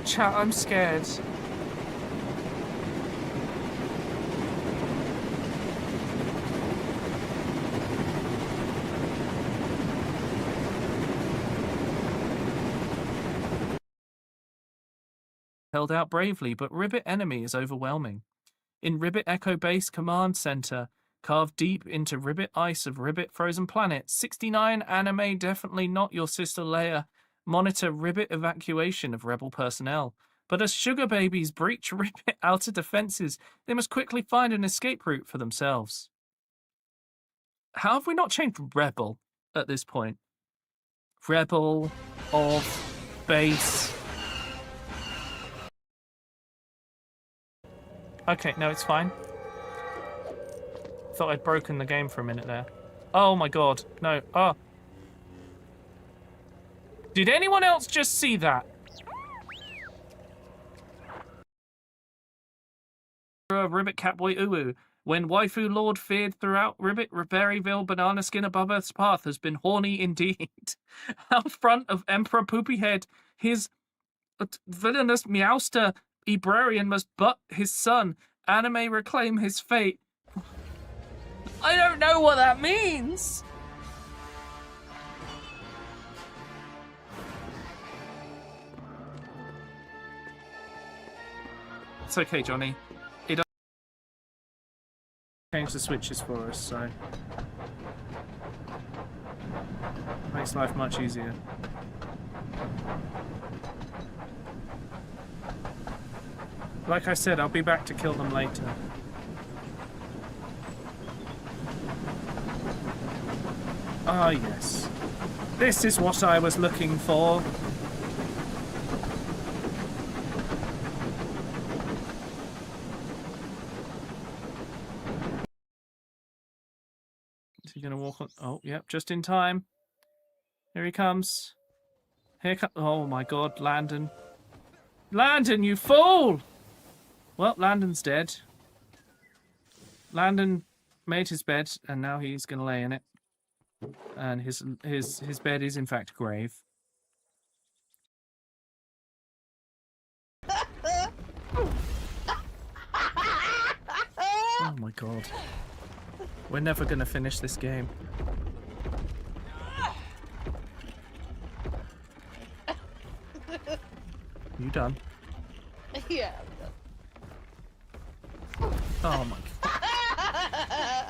Chat, I'm scared. Held out bravely, but Ribbit enemy is overwhelming. In Ribbit Echo Base Command Center, carved deep into Ribbit ice of Ribbit Frozen Planet, 69 anime definitely not your sister Leia. Monitor Ribbit evacuation of rebel personnel. But as sugar babies breach Ribbit outer defenses, they must quickly find an escape route for themselves. How have we not changed rebel at this point? Rebel of base. Okay, no, it's fine. Thought I'd broken the game for a minute there. Oh my god, no. Oh. Did anyone else just see that? Ribbit Catboy Uwu. When Waifu Lord feared throughout Ribbit, Berryville Banana Skin above Earth's path has been horny indeed. Out front of Emperor Poopyhead, his villainous Meowster Ebrarian must butt his son. Anime reclaim his fate. I don't know what that means. It's okay, Johnny. It doesn't change the switches for us, so makes life much easier. Like I said, I'll be back to kill them later. Ah, yes. This is what I was looking for. Is he gonna walk on? Oh, yep, just in time. Here he comes. Here comes. Oh my god, Landon. Landon, you fool! Well, Landon's dead. Landon made his bed, and now he's gonna lay in it. And his bed is in fact grave. Oh my god. We're never gonna finish this game. You done? Yeah, I'm done. Oh my god.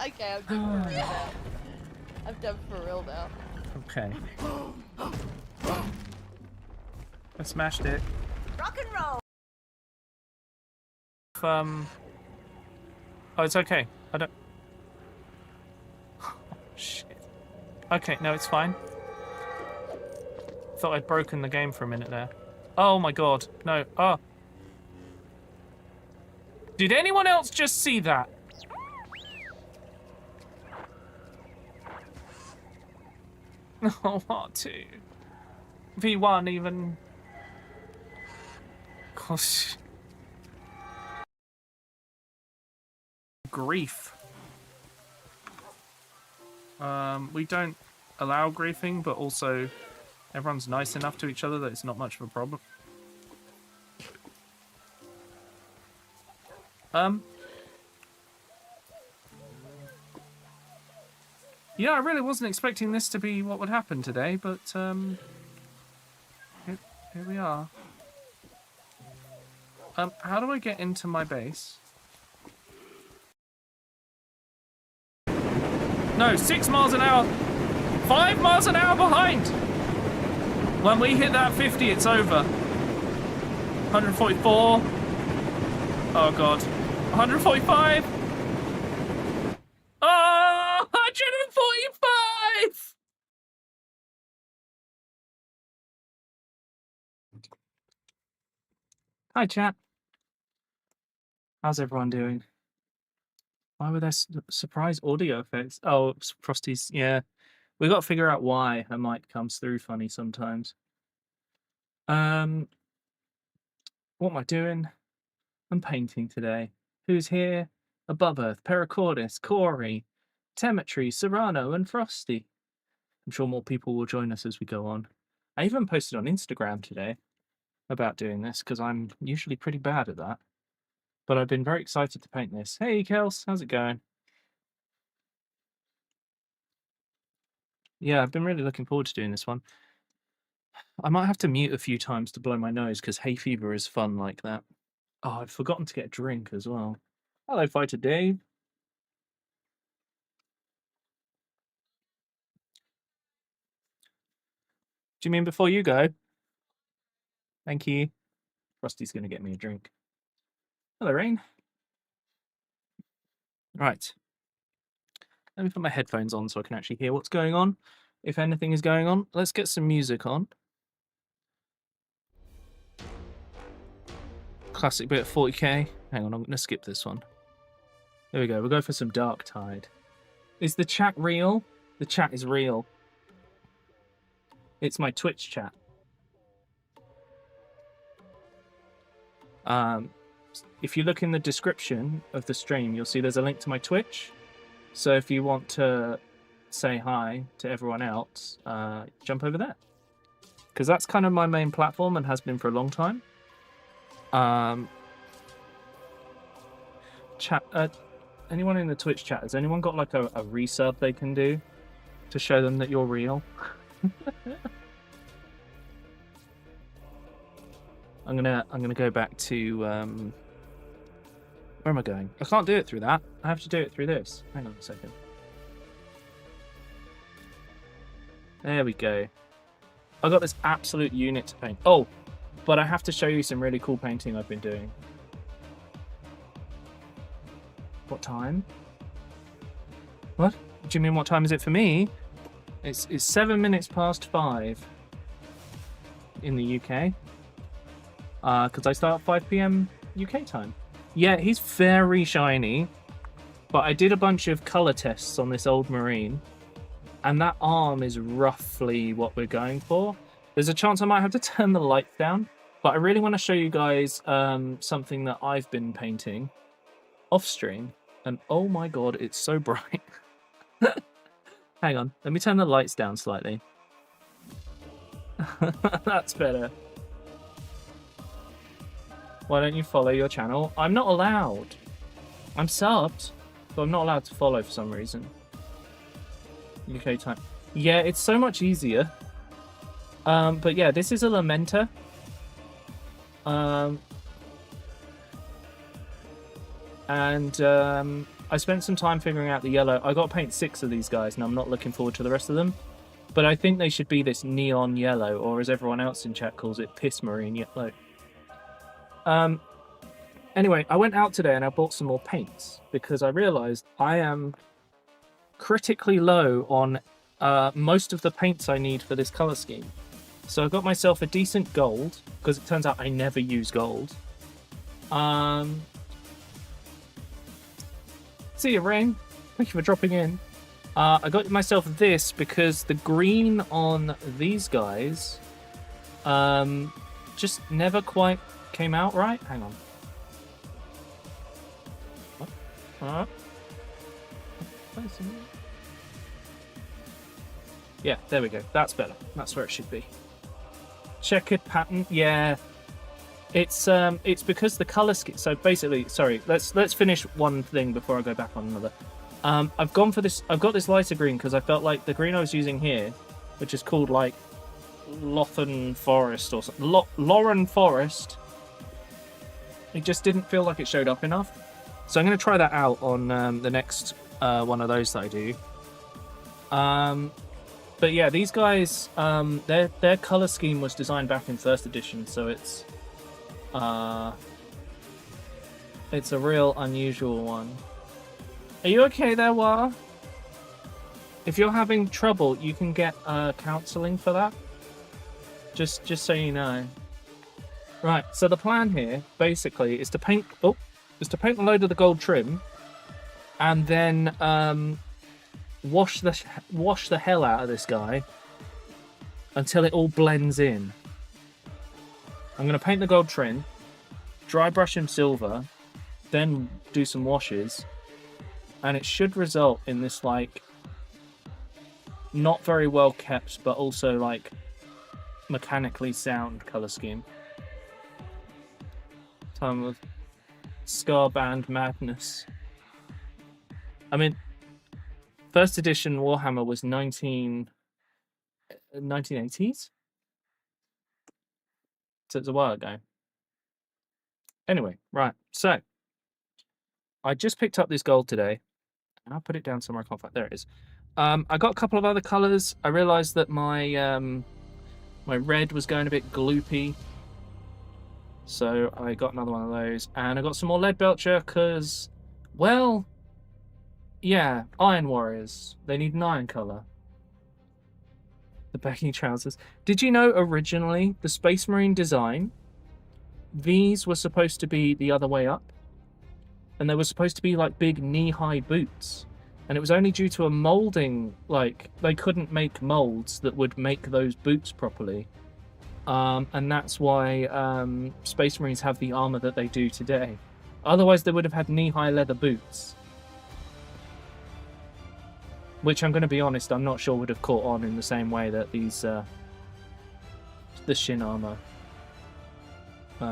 Okay, I'm done for real now. I'm done for real now. Okay. I smashed it. Rock and roll! Oh, it's okay. I don't... Oh, shit. Okay, no, it's fine. Thought I'd broken the game for a minute there. Oh my god, no. Oh. Did anyone else just see that? Oh, R2. V1 even. Gosh. Grief. We don't allow griefing, but also everyone's nice enough to each other that it's not much of a problem. Yeah, I really wasn't expecting this to be what would happen today, but here we are. How do I get into my base? No, 6 miles an hour. 5 miles an hour behind. When we hit that 50, it's over. 144. Oh god. 145. Oh, 145. Hi, chat. How's everyone doing? Why were there surprise audio effects? Oh, Frosty's, yeah. We got to figure out why her mic comes through funny sometimes. What am I doing? I'm painting today. Who's here? Above Earth, Pericordis, Corey, Temetry, Serrano, and Frosty. I'm sure more people will join us as we go on. I even posted on Instagram today about doing this because I'm usually pretty bad at that. But I've been very excited to paint this. Hey, Kels, how's it going? Yeah, I've been really looking forward to doing this one. I might have to mute a few times to blow my nose because hay fever is fun like that. Oh, I've forgotten to get a drink as well. Hello, Fighter Dave. Do you mean before you go? Thank you. Rusty's going to get me a drink. Hello, Rain. Right. Let me put my headphones on so I can actually hear what's going on. If anything is going on, let's get some music on. Classic bit of 40k. Hang on, I'm going to skip this one. There we go. We'll go for some Dark Tide. Is the chat real? The chat is real. It's my Twitch chat. If you look in the description of the stream, you'll see there's a link to my Twitch. So if you want to say hi to everyone else, jump over there. Because that's kind of my main platform and has been for a long time. Chat. Anyone in the Twitch chat, has anyone got like a resub they can do to show them that you're real? I'm gonna go back to where am I going? I can't do it through that. I have to do it through this. Hang on a second. There we go. I got this absolute unit to paint. Oh, but I have to show you some really cool painting I've been doing. What time? What? Do you mean what time is it for me? It's 7 minutes past 5 in the UK. Because I start at 5 p.m. UK time. Yeah, he's very shiny. But I did a bunch of colour tests on this old Marine. And that arm is roughly what we're going for. There's a chance I might have to turn the lights down. But I really want to show you guys something that I've been painting off stream. And oh my god, it's so bright. Hang on, let me turn the lights down slightly. That's better. Why don't you follow your channel? I'm not allowed. I'm subbed, but I'm not allowed to follow for some reason. UK time. Yeah, it's so much easier. But yeah, this is a Lamenter. I spent some time figuring out the yellow. I got to paint 6 of these guys, and I'm not looking forward to the rest of them. But I think they should be this neon yellow, or as everyone else in chat calls it, piss marine yellow. Anyway, I went out today and I bought some more paints because I realised I am critically low on most of the paints I need for this colour scheme. So I got myself a decent gold, because it turns out I never use gold. See you, Rain. Thank you for dropping in. I got myself this because the green on these guys just never quite came out right. Hang on. What? Yeah, there we go. That's better. That's where it should be. Checkered pattern. Yeah. It's because the color scheme. So basically, sorry. Let's finish one thing before I go back on another. I've gone for this. I've got this lighter green because I felt like the green I was using here, which is called like Lothan Forest or something. Lauren Forest. It just didn't feel like it showed up enough. So I'm going to try that out on the next one of those that I do. But yeah, these guys, their color scheme was designed back in first edition, so it's a real unusual one. Are you okay there, Wa? If you're having trouble, you can get counselling for that. Just so you know. Right. So the plan here, basically, is to paint. Is to paint a load of the gold trim, and then wash the hell out of this guy until it all blends in. I'm going to paint the gold trim, dry brush him silver, then do some washes, and it should result in this like not very well kept, but also like mechanically sound color scheme. Time of Scarband madness. I mean, first edition Warhammer was 1980s? So it's a while ago. Anyway, right. So, I just picked up this gold today. I'll put it down somewhere I can't find. There it is. I got a couple of other colours. I realised that my my red was going a bit gloopy. So I got another one of those. And I got some more lead belcher because, well, yeah, Iron Warriors. They need an iron colour. The baggy trousers. Did you know originally the Space Marine design, these were supposed to be the other way up? And they were supposed to be like big knee-high boots. And it was only due to a molding, like they couldn't make molds that would make those boots properly. And that's why Space Marines have the armor that they do today. Otherwise, they would have had knee-high leather boots. Which I'm going to be honest, I'm not sure would have caught on in the same way that these the shin armor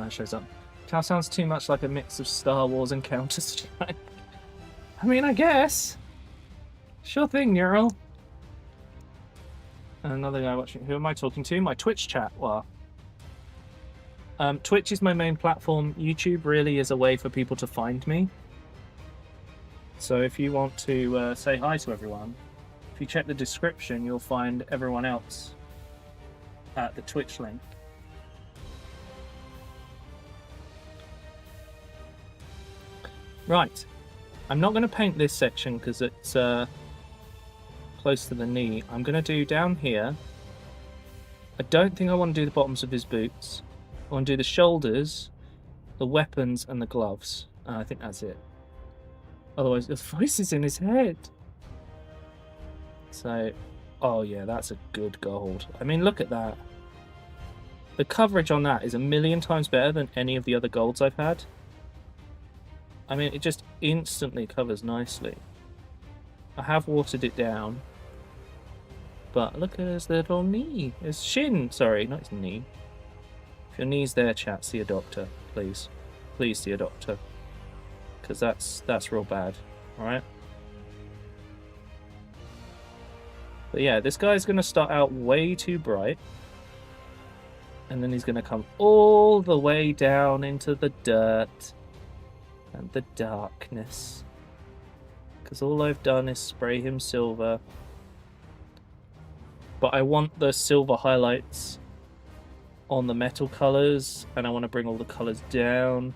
shows up. Tau sounds too much like a mix of Star Wars and Counter-Strike. I mean, I guess. Sure thing, Neural. Another guy watching. Who am I talking to? My Twitch chat. Well, Twitch is my main platform. YouTube really is a way for people to find me. So if you want to say hi to everyone, if you check the description, you'll find everyone else at the Twitch link. Right. I'm not going to paint this section because it's close to the knee. I'm going to do down here. I don't think I want to do the bottoms of his boots. I want to do the shoulders, the weapons, and the gloves. I think that's it. Otherwise, the voice is in his head. So, oh yeah, that's a good gold. I mean, look at that. The coverage on that is 1,000,000 times better than any of the other golds I've had. I mean, it just instantly covers nicely. I have watered it down. But look at his little knee. His shin. Sorry, not his knee. If your knee's there, chat, see a doctor. Please. Please see a doctor. Because that's real bad. Alright? But yeah, this guy's going to start out way too bright. And then he's going to come all the way down into the dirt. And the darkness. Because all I've done is spray him silver. But I want the silver highlights on the metal colours. And I want to bring all the colours down.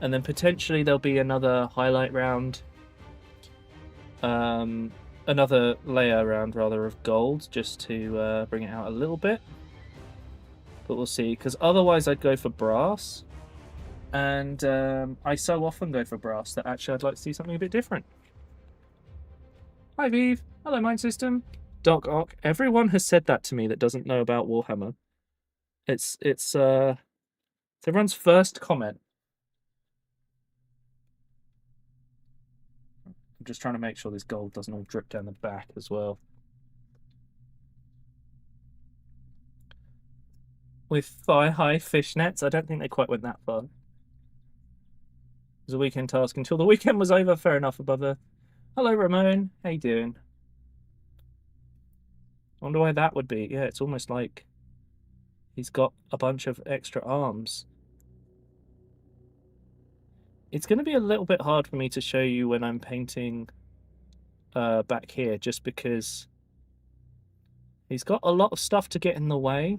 And then potentially there'll be another highlight round. Another layer round, rather, of gold. Just to bring it out a little bit. But we'll see. Because otherwise I'd go for brass. And I so often go for brass that actually I'd like to see something a bit different. Hi, Vive. Hello, Mind System. Doc Ock. Everyone has said that to me that doesn't know about Warhammer. It's everyone's first comment. I'm just trying to make sure this gold doesn't all drip down the back as well. With thigh-high fishnets, I don't think they quite went that far. It was a weekend task until the weekend was over. Fair enough, above the... Hello, Ramon. How you doing? I wonder why that would be. Yeah, it's almost like he's got a bunch of extra arms. It's going to be a little bit hard for me to show you when I'm painting back here, just because he's got a lot of stuff to get in the way.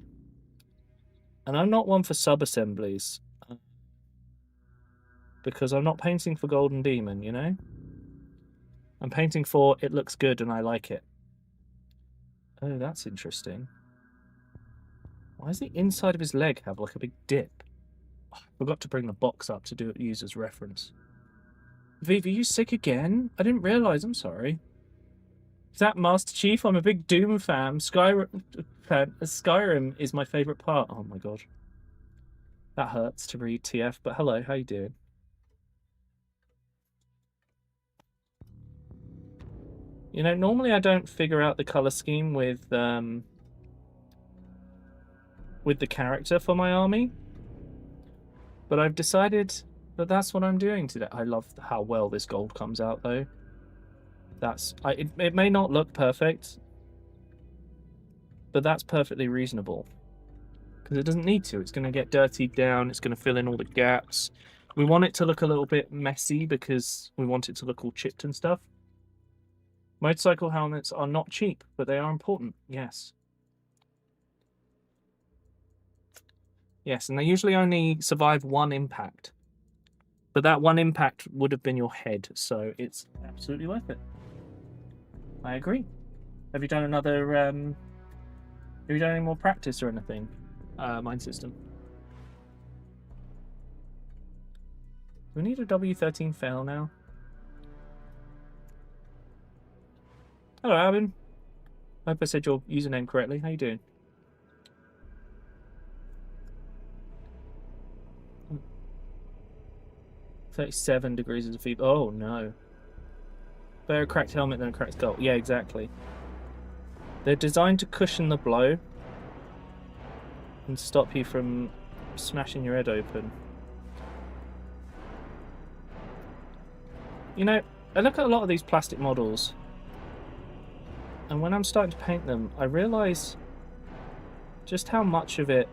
And I'm not one for sub-assemblies. Because I'm not painting for Golden Demon, you know? I'm painting for it looks good and I like it. Oh, that's interesting. Why does the inside of his leg have like a big dip? Oh, I forgot to bring the box up to use as reference. Viv, are you sick again? I didn't realise, I'm sorry. Is that Master Chief? I'm a big Doom fan. Skyrim is my favourite part. Oh my god. That hurts to read, TF, but hello, how you doing? You know, normally I don't figure out the color scheme with the character for my army, but I've decided that that's what I'm doing today. I love how well this gold comes out, though. It may not look perfect, but that's perfectly reasonable. Because it doesn't need to. It's going to get dirtied down. It's going to fill in all the gaps. We want it to look a little bit messy because we want it to look all chipped and stuff. Motorcycle helmets are not cheap, but they are important. Yes. Yes, and they usually only survive one impact. But that one impact would have been your head, so it's absolutely worth it. I agree. Have you done another... have you done any more practice or anything? Mine system. Do we need a W13 fail now? Hello, Alvin. I hope I said your username correctly. How you doing? Hmm. 37 degrees of fever. Oh, no. Better a cracked helmet than a cracked skull. Yeah, exactly. They're designed to cushion the blow and stop you from smashing your head open. You know, I look at a lot of these plastic models, and when I'm starting to paint them, I realise just how much of it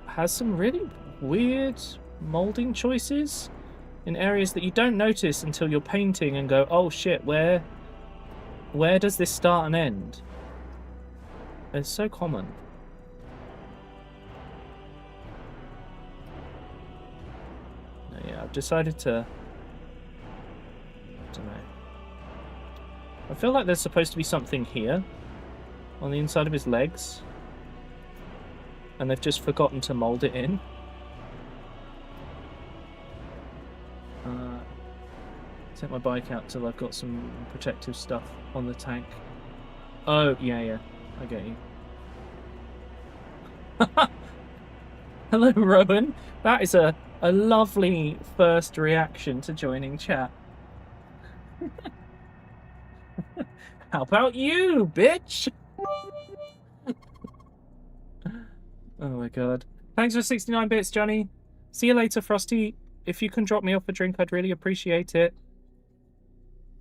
has some really weird moulding choices in areas that you don't notice until you're painting and go, oh shit, where does this start and end? It's so common. Yeah, I've decided to... I don't know. I feel like there's supposed to be something here on the inside of his legs, and they've just forgotten to mould it in. Take my bike out till I've got some protective stuff on the tank. Oh, yeah, I get you. Hello, Rowan. That is a lovely first reaction to joining chat. How about you, bitch? Oh my god. Thanks for 69 bits, Johnny. See you later, Frosty. If you can drop me off a drink, I'd really appreciate it.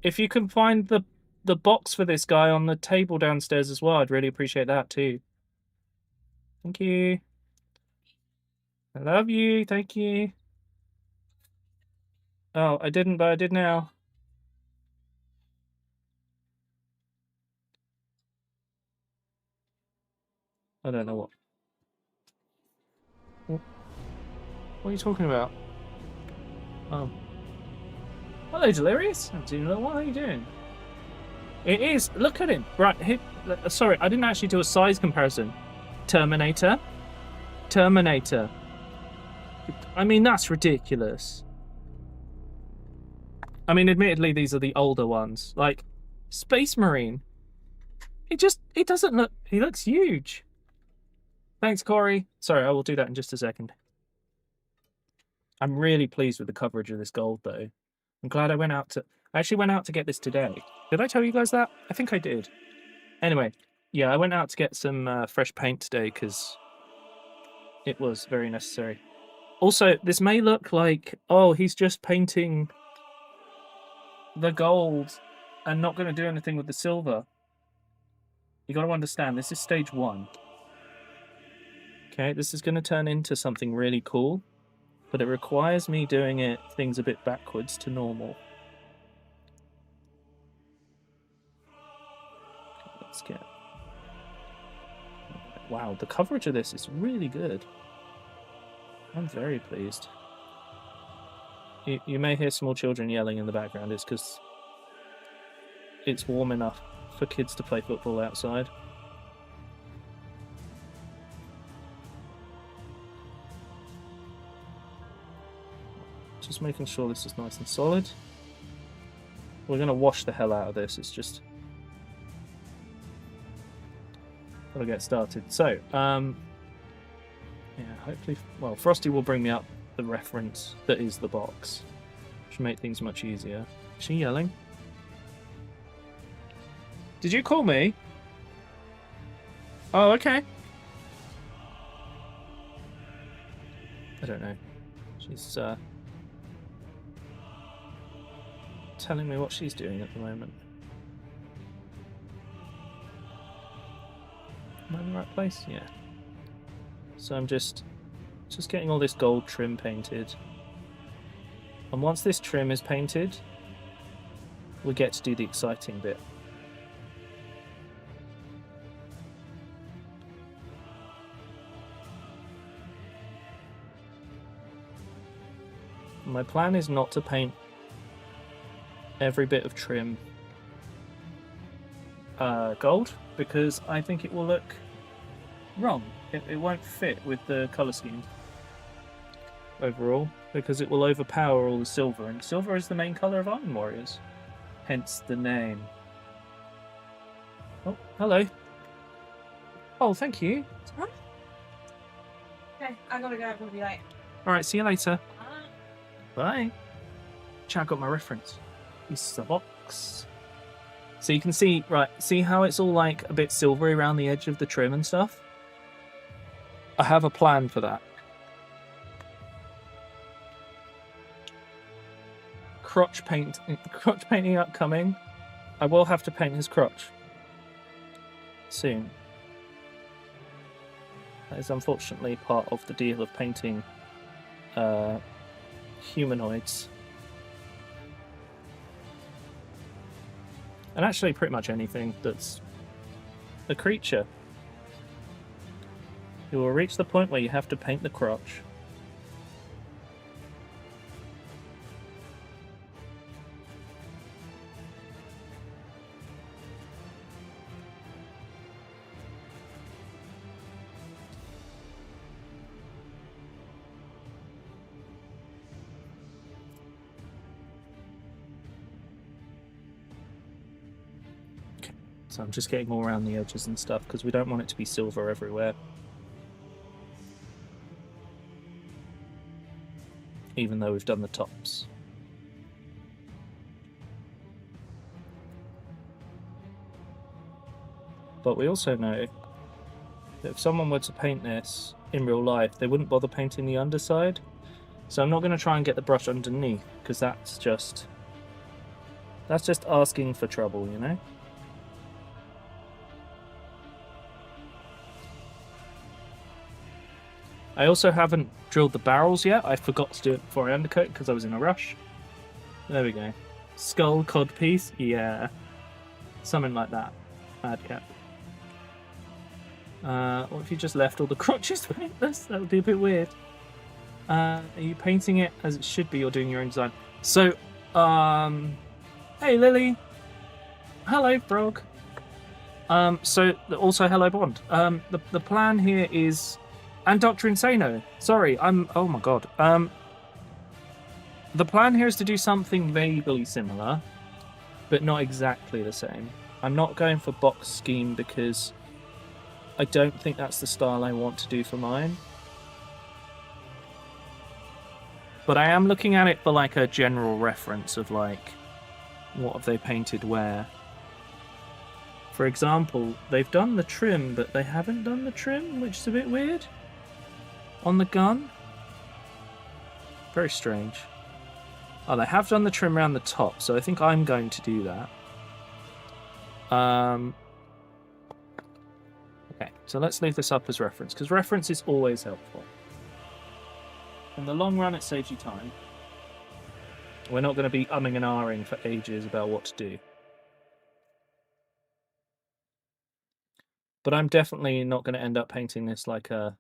If you can find the box for this guy on the table downstairs as well, I'd really appreciate that too. Thank you. I love you. Thank you. Oh, I didn't, but I did now. I don't know what. What are you talking about? Oh. Hello, Delirious. I haven't seen you in a little while. How are you doing? It is. Look at him. Right. Sorry, I didn't actually do a size comparison. Terminator. Terminator. I mean, that's ridiculous. I mean, admittedly, these are the older ones. Like, Space Marine. It doesn't look... He looks huge. Thanks, Corey. Sorry, I will do that in just a second. I'm really pleased with the coverage of this gold, though. I'm glad I went out to... I actually went out to get this today. Did I tell you guys that? I think I did. Anyway, yeah, I went out to get some fresh paint today because it was very necessary. Also, this may look like, oh, he's just painting the gold and not going to do anything with the silver. You got to understand, this is stage 1. Okay, this is going to turn into something really cool, but it requires me doing things a bit backwards to normal. Okay, let's get... Wow, the coverage of this is really good. I'm very pleased. You may hear small children yelling in the background. It's because it's warm enough for kids to play football outside. Just making sure this is nice and solid. We're going to wash the hell out of this. It's just... Gotta get started. So, yeah, hopefully... Well, Frosty will bring me up the reference that is the box. Which will make things much easier. Is she yelling? Did you call me? Oh, okay. I don't know. She's telling me what she's doing at the moment. Am I in the right place? Yeah. So I'm just getting all this gold trim painted. And once this trim is painted, we get to do the exciting bit. My plan is not to paint every bit of trim gold, because I think it will look wrong. It won't fit with the colour scheme overall, because it will overpower all the silver, and silver is the main colour of Iron Warriors, hence the name. Oh, hello. Oh, thank you. Okay, I gotta go. I'm gonna be late. Alright, see you later. Bye. Chat, got my reference. Piece of box. So you can see, right, see how it's all like a bit silvery around the edge of the trim and stuff? I have a plan for that. Crotch painting upcoming. I will have to paint his crotch soon. That is unfortunately part of the deal of painting humanoids. And actually pretty much anything that's a creature. You will reach the point where you have to paint the crotch. So I'm just getting all around the edges and stuff because we don't want it to be silver everywhere. Even though we've done the tops. But we also know that if someone were to paint this in real life, they wouldn't bother painting the underside. So I'm not going to try and get the brush underneath, because that's just asking for trouble, you know? I also haven't drilled the barrels yet. I forgot to do it before I undercoat because I was in a rush. There we go. Skull codpiece? Yeah. Something like that. Madcap. What if you just left all the crotches paintless? That would be a bit weird. Are you painting it as it should be or doing your own design? So, hey Lily. Hello, Frog. So, also hello, Bond. The plan here is... And Dr. Insano. Sorry, oh my god. The plan here is to do something vaguely similar, but not exactly the same. I'm not going for box scheme because I don't think that's the style I want to do for mine. But I am looking at it for like a general reference of like, what have they painted where? For example, they've done the trim, but they haven't done the trim, which is a bit weird. On the gun. Very strange. Oh, they have done the trim around the top, so I think I'm going to do that. Okay, so let's leave this up as reference, because reference is always helpful. In the long run, it saves you time. We're not going to be umming and ahhing for ages about what to do. But I'm definitely not going to end up painting this like a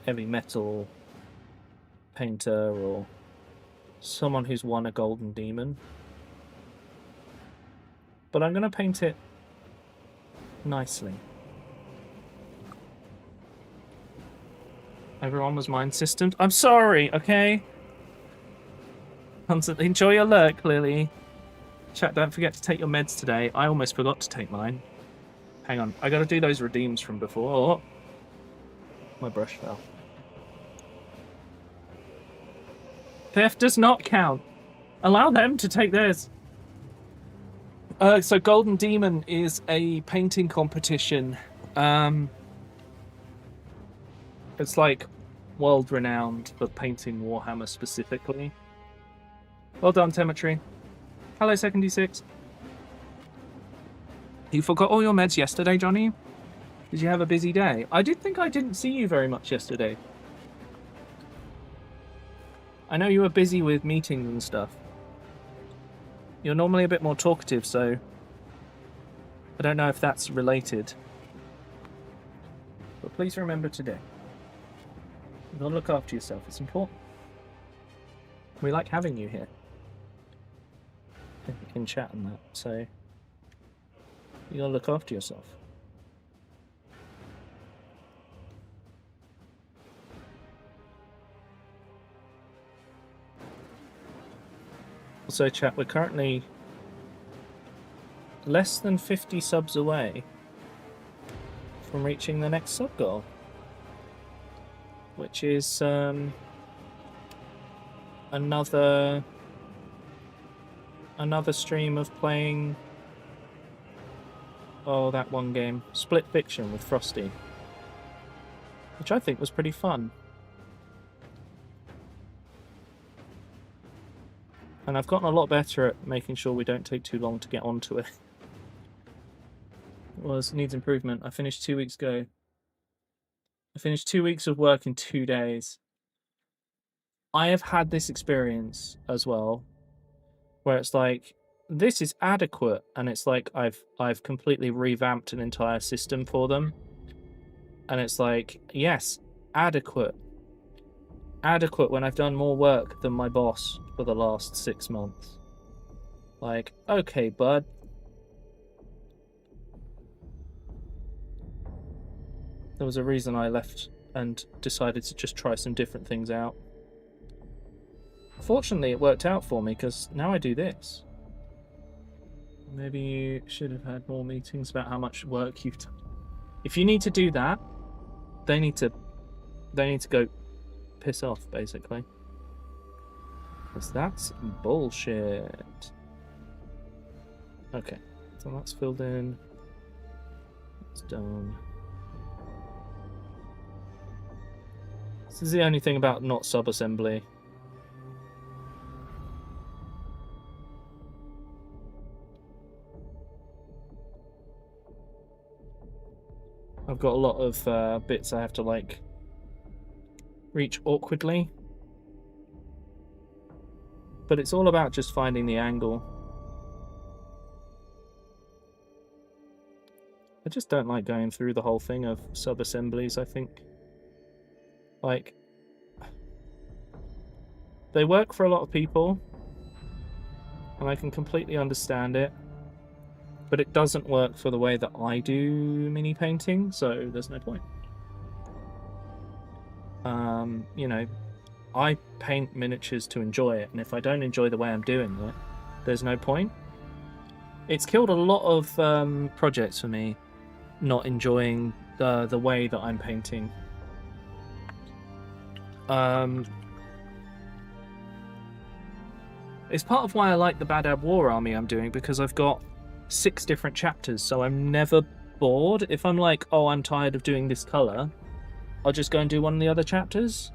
heavy metal painter or someone who's won a golden demon. But I'm going to paint it nicely. Everyone was mind systemed. I'm sorry, okay? Enjoy your lurk, Lily. Chat, don't forget to take your meds today. I almost forgot to take mine. Hang on, I gotta do those redeems from before. My brush fell. Theft does not count. Allow them to take theirs. So Golden Demon is a painting competition. It's like world renowned for painting Warhammer specifically. Well done, Temetry. Hello, Second D6. You forgot all your meds yesterday, Johnny? Did you have a busy day? I did think I didn't see you very much yesterday. I know you were busy with meetings and stuff. You're normally a bit more talkative, so I don't know if that's related. But please remember today. You've got to look after yourself. It's important. We like having you here. In chat and that, so you gotta look after yourself. Also, chat, we're currently less than 50 subs away from reaching the next sub goal, which is another stream of playing that one game, Split Fiction with Frosty, which I think was pretty fun. And I've gotten a lot better at making sure we don't take too long to get onto it. It needs improvement. I finished 2 weeks ago. I finished 2 weeks of work in 2 days. I have had this experience as well, where it's like, this is adequate, and it's like I've completely revamped an entire system for them, and it's like, yes, adequate when I've done more work than my boss for the last 6 months. Like, okay, bud. There was a reason I left and decided to just try some different things out. Fortunately, it worked out for me, because now I do this. Maybe you should have had more meetings about how much work you've done. If you need to do that, they need to go piss off, basically. Because that's bullshit. Okay, so that's filled in. It's done. This is the only thing about not sub-assembly. I've got a lot of bits I have to, like, reach awkwardly. But it's all about just finding the angle. I just don't like going through the whole thing of sub-assemblies, I think. Like, they work for a lot of people, and I can completely understand it. But it doesn't work for the way that I do mini painting, so there's no point. You know, I paint miniatures to enjoy it, and if I don't enjoy the way I'm doing it, there's no point. It's killed a lot of projects for me, not enjoying the way that I'm painting. It's part of why I like the Badab War Army I'm doing, because I've got 6 different chapters, so I'm never bored. If I'm like, oh, I'm tired of doing this colour, I'll just go and do one of the other chapters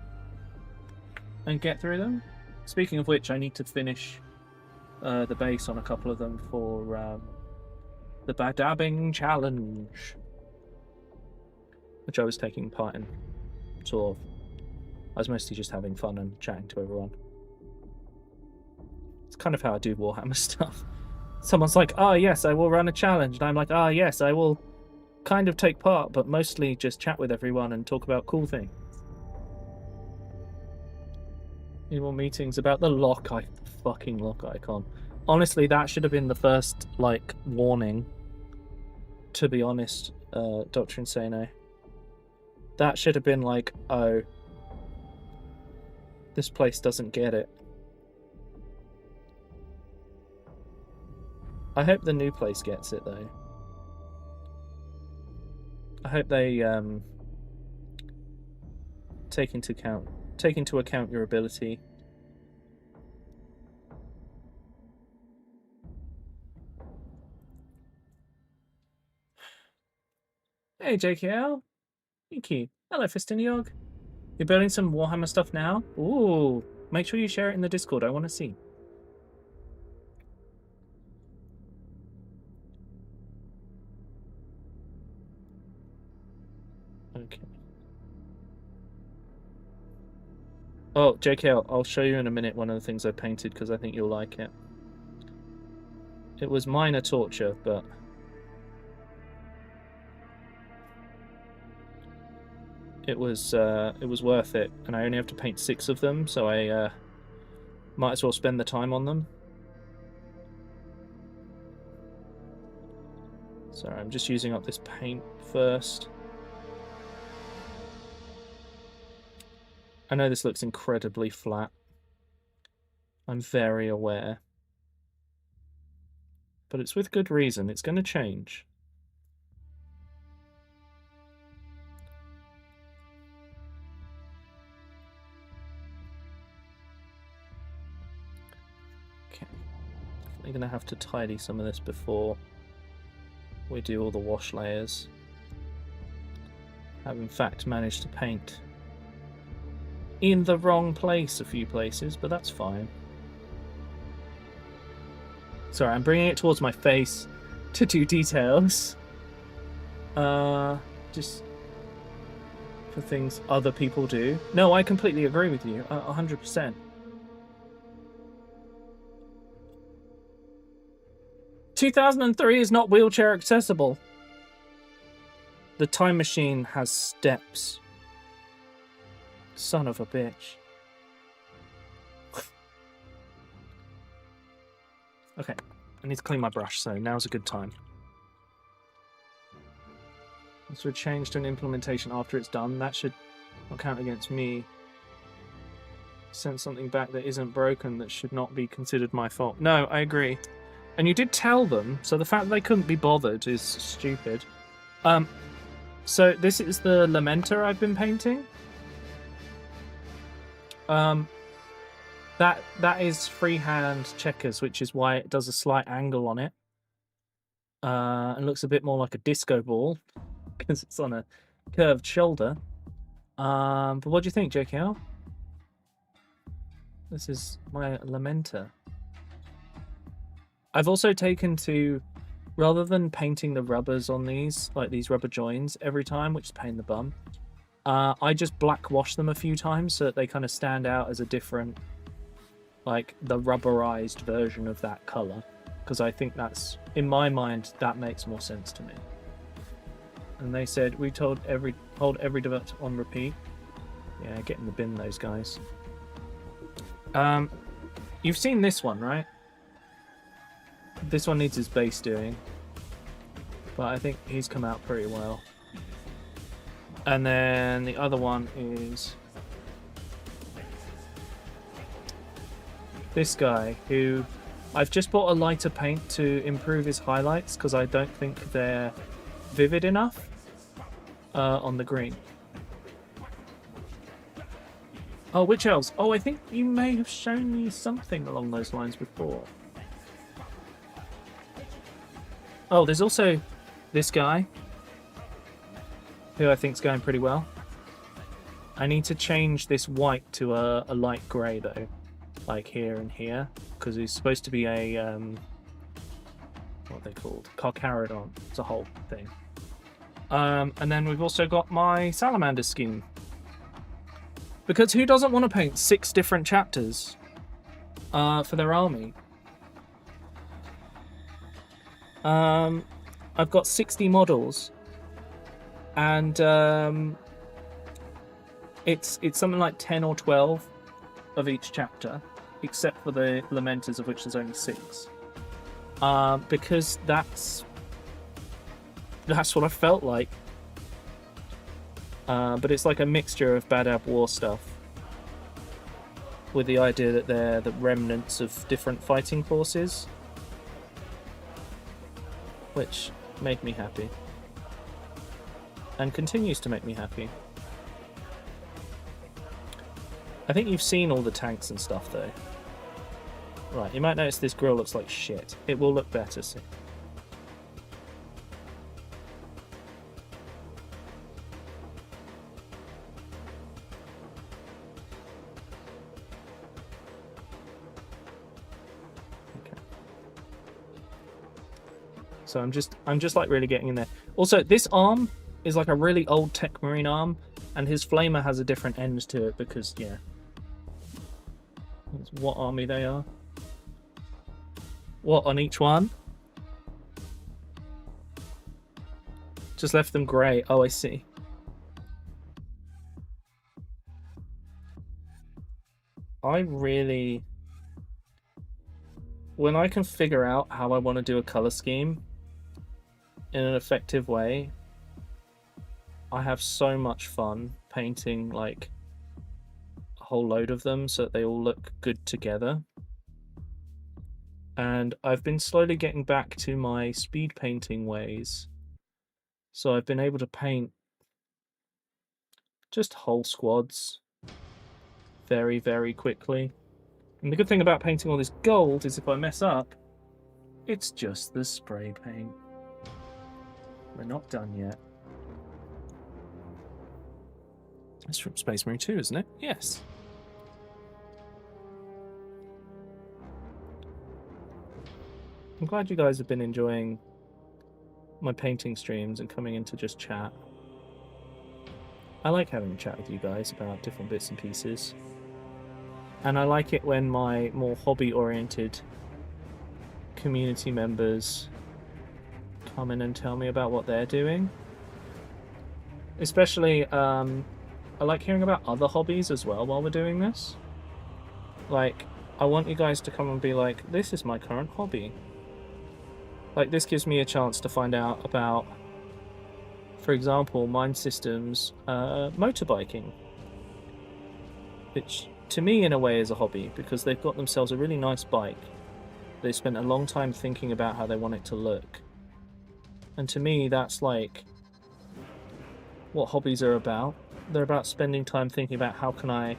and get through them. Speaking of which, I need to finish the base on a couple of them for the Badabbing Challenge, which I was taking part in. Sort of. I was mostly just having fun and chatting to everyone. It's kind of how I do Warhammer stuff. Someone's like, oh yes, I will run a challenge. And I'm like, ah yes, I will kind of take part, but mostly just chat with everyone and talk about cool things. Any more meetings about the fucking lock icon? Honestly, that should have been the first, like, warning. To be honest, Dr. Insano. That should have been like, oh, this place doesn't get it. I hope the new place gets it, though. I hope they take into account your ability. Hey, JKL. Thank you. Hello, Fistiniog. You're building some Warhammer stuff now? Ooh. Make sure you share it in the Discord. I want to see. Okay. Oh, JKL, I'll show you in a minute one of the things I painted because I think you'll like it. It was minor torture, but it was worth it, and I only have to paint 6 of them, so I might as well spend the time on them. Sorry, I'm just using up this paint first. I know this looks incredibly flat. I'm very aware. But it's with good reason. It's going to change. Okay. Definitely going to have to tidy some of this before we do all the wash layers. I've in fact managed to paint in the wrong place a few places, but that's fine. Sorry, I'm bringing it towards my face to do details. Just for things other people do. No, I completely agree with you, 100%. "2003 is not wheelchair accessible. The time machine has steps. Son of a bitch." Okay, I need to clean my brush, so now's a good time. This would change to an implementation after it's done. That should not count against me. Sent something back that isn't broken that should not be considered my fault. No, I agree. And you did tell them, so the fact that they couldn't be bothered is stupid. So this is the Lamenter I've been painting. That is freehand checkers, which is why it does a slight angle on it. And looks a bit more like a disco ball because it's on a curved shoulder. But what do you think, JKL? This is my Lamenter. I've also taken to, rather than painting the rubbers on these, like these rubber joins every time, which is a pain in the bum, I just black wash them a few times so that they kind of stand out as a different, like the rubberized version of that color, because I think that's, in my mind, that makes more sense to me. And they said we hold every device on repeat. Yeah, get in the bin, those guys. You've seen this one, right? This one needs his base doing, but I think he's come out pretty well. And then the other one is this guy, who I've just bought a lighter paint to improve his highlights because I don't think they're vivid enough on the green. Oh, which else? Oh, I think you may have shown me something along those lines before. Oh, there's also this guy, who I think's going pretty well. I need to change this white to a light grey though, like here and here, because he's supposed to be a what are they called? Carcharodon. It's a whole thing. And then we've also got my salamander scheme, because who doesn't want to paint 6 different chapters for their army? I've got 60 models, and it's something like 10 or 12 of each chapter, except for the Lamenters, of which there's only 6. Because that's what I felt like. But it's like a mixture of Bad Ab War stuff, with the idea that they're the remnants of different fighting forces, which made me happy. And continues to make me happy. I think you've seen all the tanks and stuff though. Right, you might notice this grill looks like shit. It will look better soon. So I'm just like really getting in there. Also, this arm is like a really old Tech Marine arm, and his flamer has a different end to it because, yeah, that's what army they are. What on each one? Just left them grey. Oh, I see. I really... When I can figure out how I want to do a colour scheme in an effective way, I have so much fun painting like a whole load of them so that they all look good together. And I've been slowly getting back to my speed painting ways. So I've been able to paint just whole squads very, very quickly. And the good thing about painting all this gold is if I mess up, it's just the spray paint. We're not done yet. It's from Space Marine 2, isn't it? Yes. I'm glad you guys have been enjoying my painting streams and coming in to just chat. I like having a chat with you guys about different bits and pieces. And I like it when my more hobby-oriented community members come in and tell me about what they're doing. Especially, I like hearing about other hobbies as well while we're doing this. Like, I want you guys to come and be like, this is my current hobby. Like, this gives me a chance to find out about, for example, Mind Systems motorbiking. Which, to me, in a way, is a hobby, because they've got themselves a really nice bike. They spent a long time thinking about how they want it to look. And to me, that's like what hobbies are about. They're about spending time thinking about how can I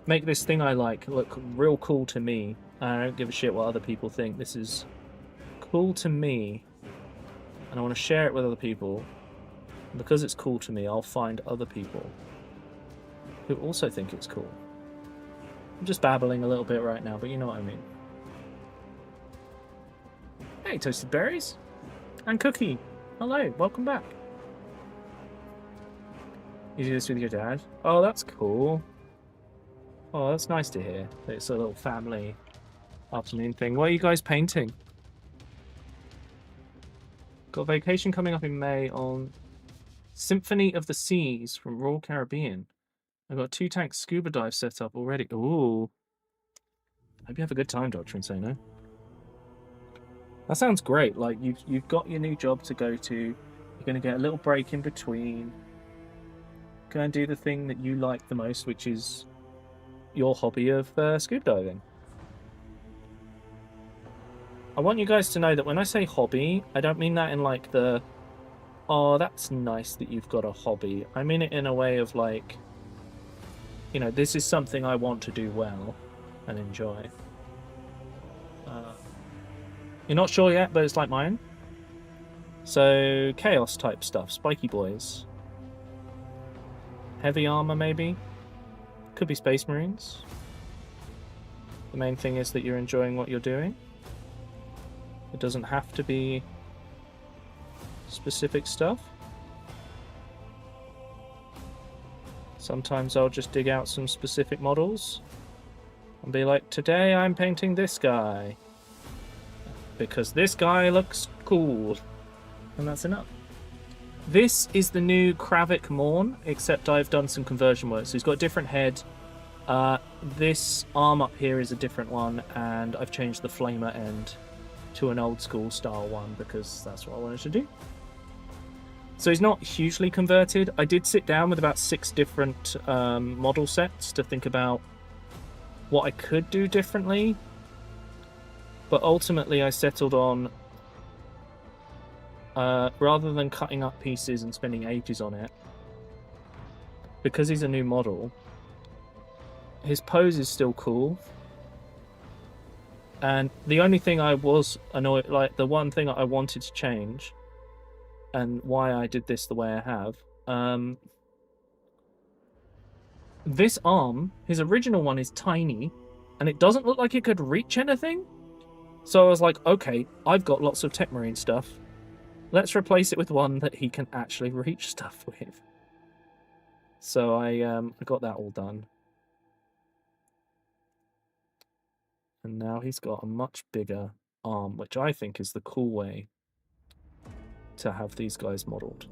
make this thing I like look real cool to me. I don't give a shit what other people think. This is cool to me, and I want to share it with other people. And because it's cool to me, I'll find other people who also think it's cool. I'm just babbling a little bit right now, but you know what I mean. Hey, Toasted Berries and Cookie. Hello, welcome back. You do this with your dad? Oh, that's cool. Oh, that's nice to hear. It's a little family afternoon thing. What are you guys painting? Got a vacation coming up in May on Symphony of the Seas from Royal Caribbean. I've got 2 tank scuba dive set up already. Ooh. Hope you have a good time, Dr. Insano. That sounds great. Like, you've got your new job to go to. You're going to get a little break in between. Go and do the thing that you like the most, which is your hobby of scuba diving. I want you guys to know that when I say hobby, I don't mean that in like the, oh, that's nice that you've got a hobby. I mean it in a way of like, you know, this is something I want to do well and enjoy. You're not sure yet, but it's like mine. So, chaos type stuff, spiky boys. Heavy armor, maybe? Could be Space Marines. The main thing is that you're enjoying what you're doing. It doesn't have to be specific stuff. Sometimes I'll just dig out some specific models and be like, today I'm painting this guy because this guy looks cool, and that's enough. This is the new Kravik Morn, except I've done some conversion work. So he's got a different head. This arm up here is a different one, and I've changed the flamer end to an old school style one because that's what I wanted to do. So he's not hugely converted. I did sit down with about 6 different model sets to think about what I could do differently. But ultimately I settled on, rather than cutting up pieces and spending ages on it, because he's a new model, his pose is still cool. And the only thing I was annoyed, like the one thing I wanted to change, and why I did this the way I have, this arm, his original one is tiny, and it doesn't look like it could reach anything. So I was like, okay, I've got lots of Tech Marine stuff. Let's replace it with one that he can actually reach stuff with. So I got that all done. And now he's got a much bigger arm, which I think is the cool way to have these guys modelled.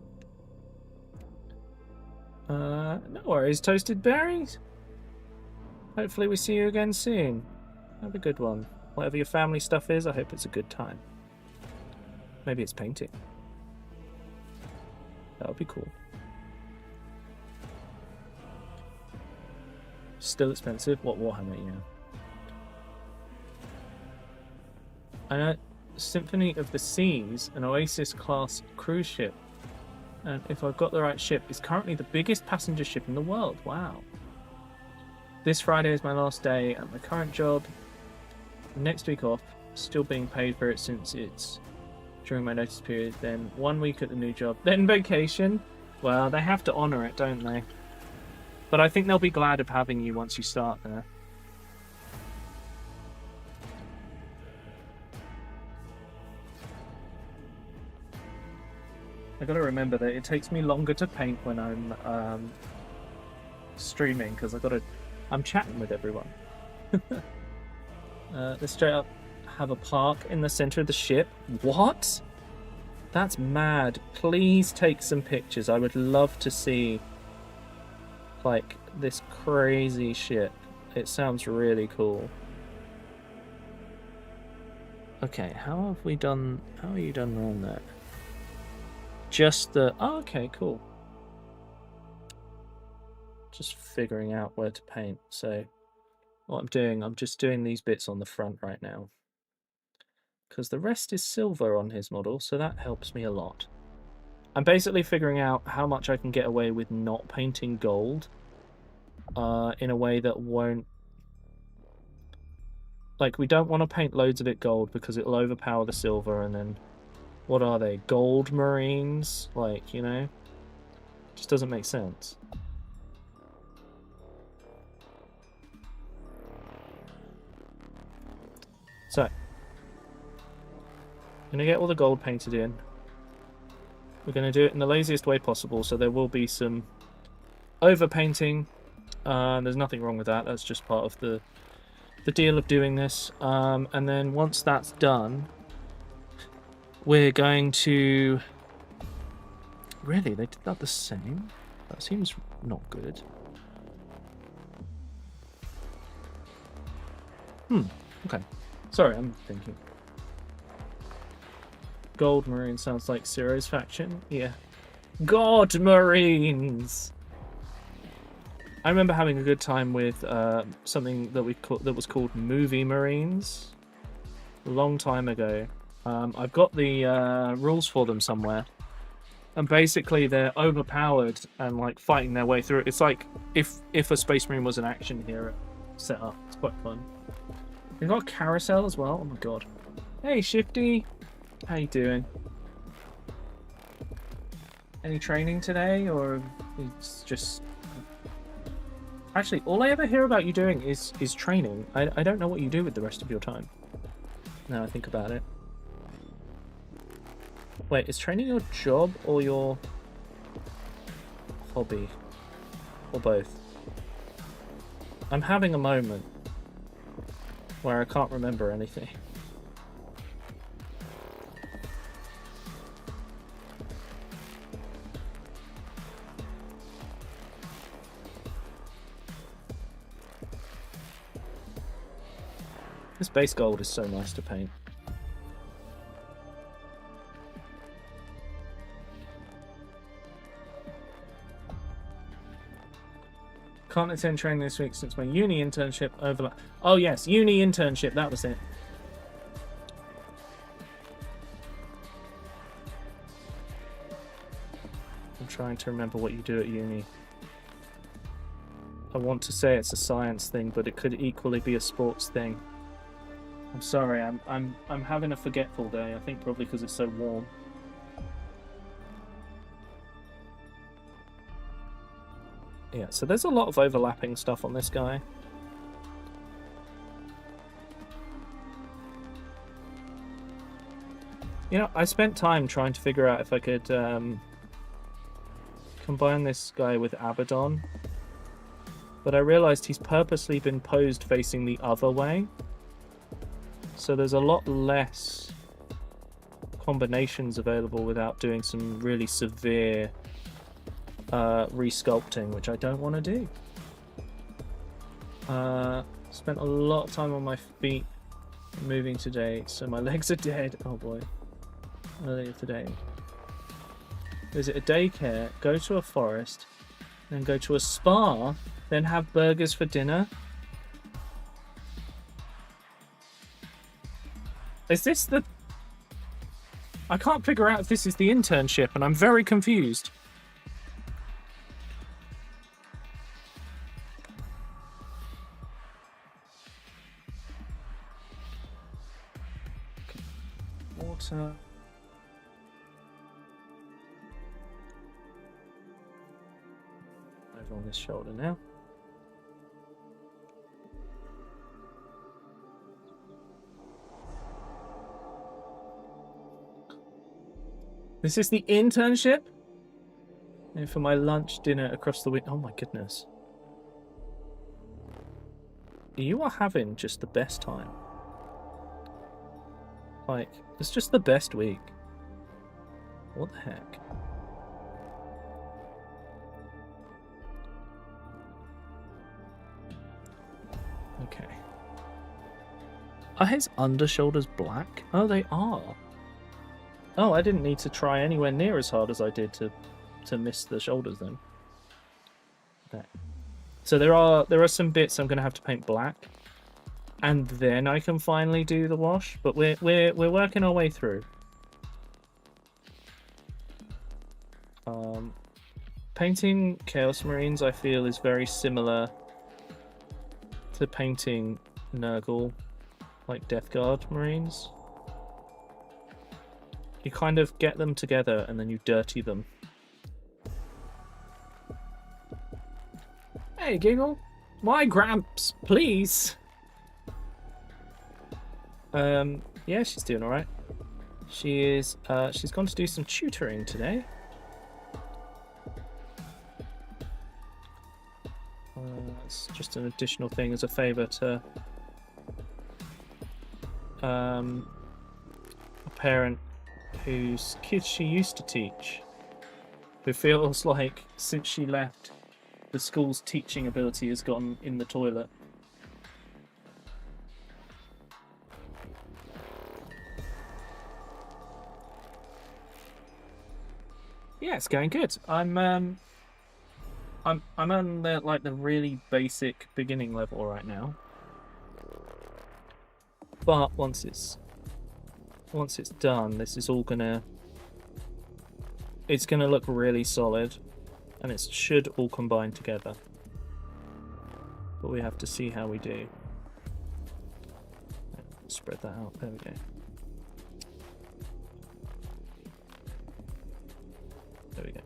No worries, Toasted Berries. Hopefully we see you again soon. Have a good one. Whatever your family stuff is, I hope it's a good time. Maybe it's painting. That would be cool. Still expensive? What, Warhammer, yeah. I know Symphony of the Seas, an Oasis-class cruise ship. And if I've got the right ship, is currently the biggest passenger ship in the world. Wow. This Friday is my last day at my current job. Next week off, still being paid for it since it's during my notice period. Then 1 week at the new job. Then vacation. Well, they have to honour it, don't they? But I think they'll be glad of having you once you start there. I gotta remember that it takes me longer to paint when I'm streaming because I'm chatting with everyone. Let's straight up have a park in the center of the ship. What? That's mad. Please take some pictures. I would love to see like this crazy ship. It sounds really cool. Okay, how are you done around that? Just the... Oh, okay, cool. Just figuring out where to paint. So what I'm doing, I'm just doing these bits on the front right now. Because the rest is silver on his model, so that helps me a lot. I'm basically figuring out how much I can get away with not painting gold in a way that won't... Like, we don't want to paint loads of it gold because it'll overpower the silver and then... What are they? Gold Marines? Like, you know? Just doesn't make sense. So, I'm gonna get all the gold painted in. We're gonna do it in the laziest way possible, so there will be some overpainting. There's nothing wrong with that. That's just part of the deal of doing this. And then once that's done, we're going to... Really? They did that the same? That seems not good. Okay. Sorry, I'm thinking. Gold Marine sounds like Ciro's faction. Yeah. God Marines! I remember having a good time with something that was called Movie Marines a long time ago. I've got the rules for them somewhere, and basically they're overpowered and like fighting their way through it. It's like if a Space Marine was an action hero set up. It's quite fun. We've got a carousel as well. Oh my god! Hey Shifty, how you doing? Any training today, or it's just... Actually, all I ever hear about you doing is training. I don't know what you do with the rest of your time. Now I think about it. Wait, is training your job or your hobby? Or both? I'm having a moment where I can't remember anything. This base gold is so nice to paint. Can't attend training this week since my uni internship overlap. Oh yes, uni internship, that was it. I'm trying to remember what you do at uni. I want to say it's a science thing, but it could equally be a sports thing. I'm sorry, I'm having a forgetful day. I think probably because it's so warm. Yeah, so there's a lot of overlapping stuff on this guy. You know, I spent time trying to figure out if I could combine this guy with Abaddon, but I realized he's purposely been posed facing the other way, so there's a lot less combinations available without doing some really severe resculpting, which I don't want to do. Spent a lot of time on my feet moving today, so my legs are dead. Oh boy. Earlier today. Visit a daycare, go to a forest, then go to a spa, then have burgers for dinner. Is this the... I can't figure out if this is the internship, and I'm very confused. Okay. Water... over on this shoulder now. This is the internship? And for my lunch, dinner across the week. Oh my goodness. You are having just the best time. Like, it's just the best week. What the heck? Okay. Are his undershoulders black? Oh, they are. Oh, I didn't need to try anywhere near as hard as I did to miss the shoulders then. There. So there are some bits I'm going to have to paint black, and then I can finally do the wash. But we're working our way through. Painting Chaos Marines, I feel, is very similar to painting Nurgle, like Death Guard Marines. You kind of get them together and then you dirty them. Hey, Giggle. My Gramps, please. Yeah, she's doing alright. She is, she's gone to do some tutoring today. It's just an additional thing as a favour to a parent whose kids she used to teach, who feels like since she left, the school's teaching ability has gone in the toilet. Yeah, it's going good. I'm on the really basic beginning level right now. But once it's done, this is all it's gonna look really solid, and it should all combine together. But we have to see how we do. Spread that out. There we go. There we go.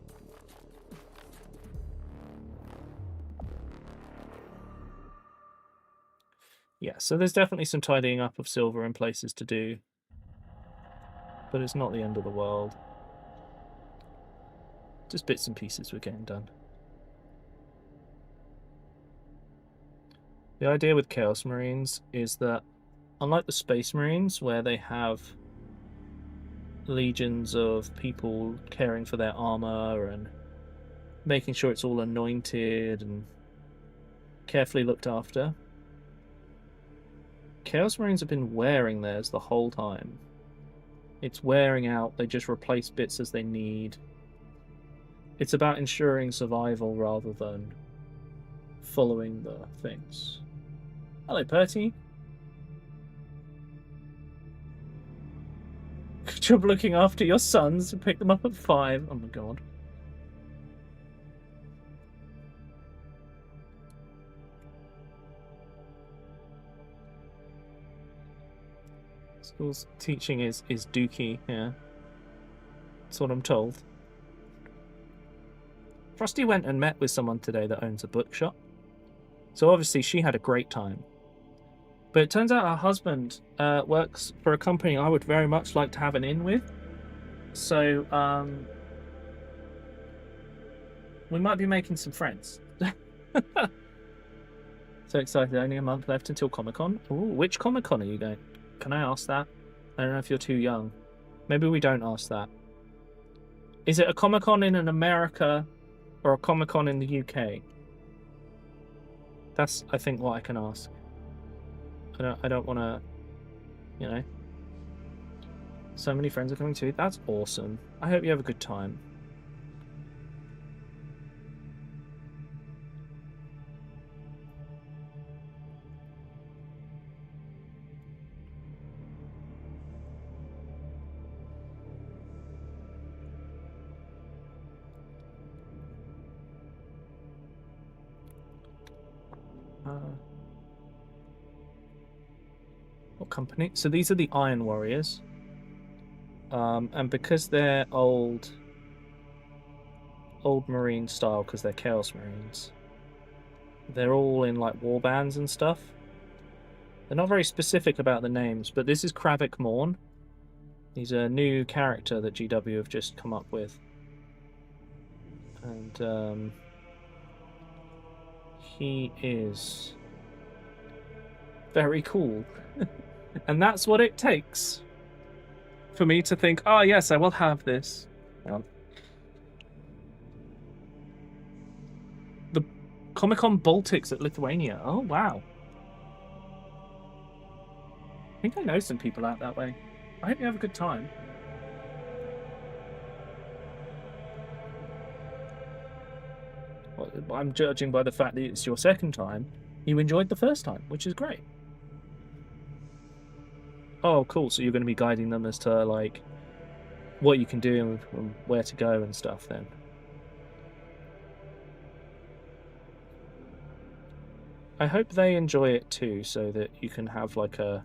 Yeah, so there's definitely some tidying up of silver in places to do, but it's not the end of the world. Just bits and pieces we're getting done. The idea with Chaos Marines is that, unlike the Space Marines, where they have legions of people caring for their armor and making sure it's all anointed and carefully looked after, Chaos Marines have been wearing theirs the whole time. It's wearing out, they just replace bits as they need. It's about ensuring survival rather than following the things. Hello, Bertie. Good job looking after your sons and pick them up at 5. Oh my god. School's teaching is dookie, yeah. That's what I'm told. Frosty went and met with someone today that owns a bookshop. So obviously she had a great time. But it turns out her husband works for a company I would very much like to have an in with. So, we might be making some friends. So excited, only a month left until Comic-Con. Ooh, which Comic-Con are you going? Can I ask that? I don't know if you're too young. Maybe we don't ask that. Is it a Comic-Con in America or a Comic-Con in the UK? That's, I think, what I can ask. I don't want to, you know. So many friends are coming too. That's awesome. I hope you have a good time. What company? So these are the Iron Warriors. And because they're old Marine style, because they're Chaos Marines, they're all in like war bands and stuff. They're not very specific about the names, but this is Kravik Morn. He's a new character that GW have just come up with. And he is very cool. And that's what it takes for me to think, oh yes, I will have this. Well, the Comic-Con Baltics at Lithuania. Oh wow. I think I know some people out that way. I hope you have a good time. Well, I'm judging by the fact that it's your second time. You enjoyed the first time, which is great. Oh, cool. So you're going to be guiding them as to like what you can do and where to go and stuff then. I hope they enjoy it too, so that you can have like a,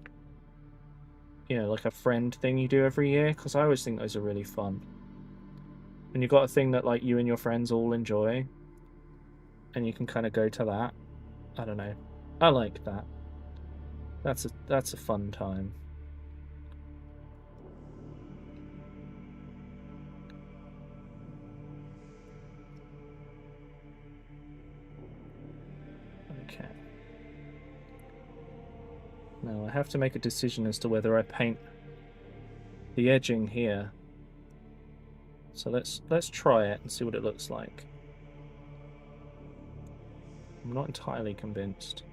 you know, like a friend thing you do every year, because I always think those are really fun. And you've got a thing that like you and your friends all enjoy, and you can kind of go to that. I don't know. I like that. That's a fun time. Okay. Now I have to make a decision as to whether I paint the edging here. So let's try it and see what it looks like. I'm not entirely convinced,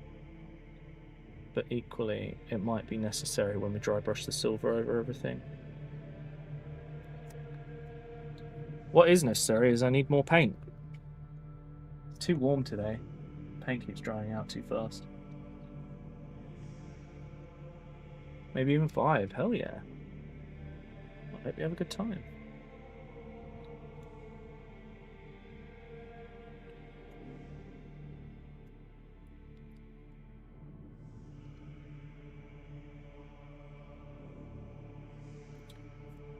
but equally it might be necessary when we dry brush the silver over everything. What is necessary is I need more paint. It's too warm today. Paint keeps drying out too fast. Maybe even 5. Hell yeah. I hope you have a good time.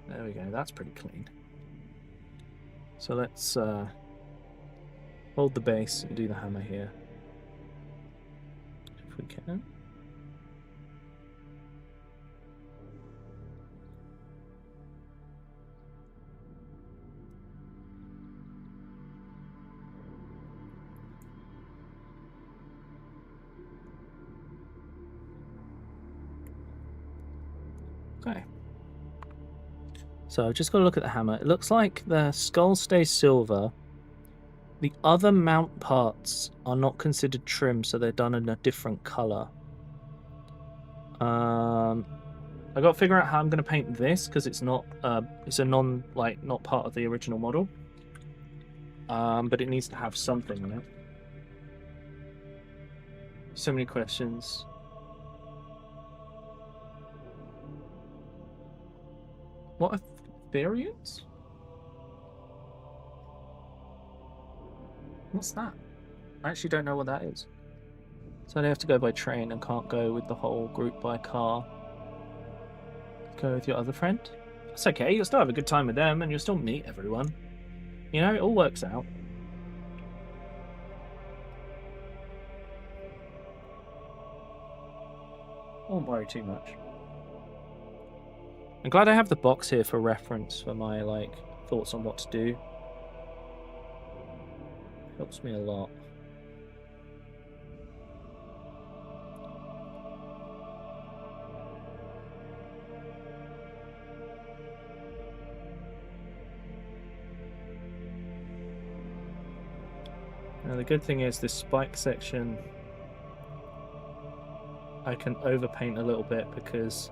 There we go, that's pretty clean. So let's hold the base and do the hammer here. If we can. Okay. So I've just got to look at the hammer. It looks like the skull stays silver. The other mount parts are not considered trim, so they're done in a different color. I got to figure out how I'm going to paint this, because it's not it's a not part of the original model. But it needs to have something in it. So many questions. What variants? What's that? I actually don't know what that is. So they have to go by train and can't go with the whole group by car. Go with your other friend? That's okay, you'll still have a good time with them and you'll still meet everyone. You know, it all works out. I won't worry too much. I'm glad I have the box here for reference for my like thoughts on what to do. Helps me a lot. Now the good thing is this spike section I can overpaint a little bit because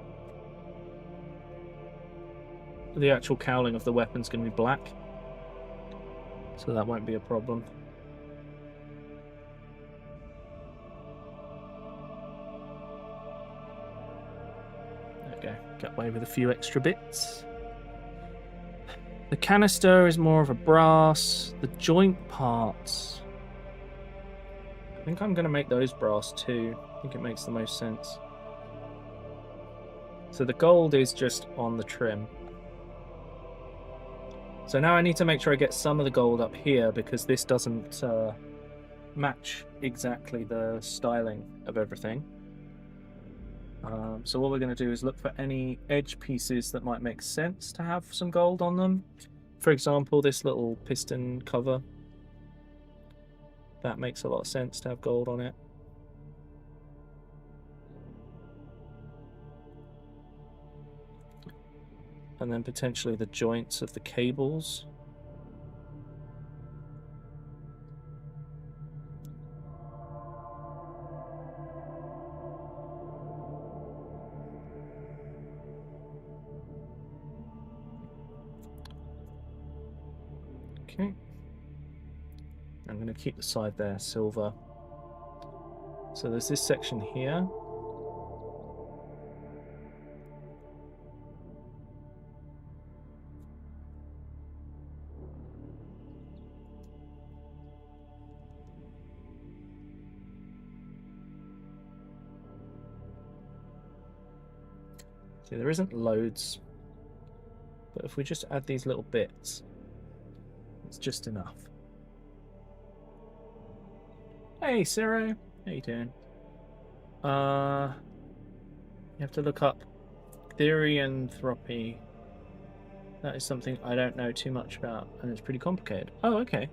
the actual cowling of the weapon's going to be black, so that won't be a problem. Okay, get away with a few extra bits. The canister is more of a brass. The joint parts, I think I'm going to make those brass too. I think it makes the most sense. So the gold is just on the trim. So now I need to make sure I get some of the gold up here because this doesn't match exactly the styling of everything. So what we're going to do is look for any edge pieces that might make sense to have some gold on them. For example, this little piston cover. That makes a lot of sense to have gold on it. And then potentially the joints of the cables. Okay. I'm going to keep the side there silver. So there's this section here. See, there isn't loads, but if we just add these little bits, it's just enough. Hey, Ciro, how you doing? You have to look up therianthropy. That is something I don't know too much about, and it's pretty complicated. Oh, okay.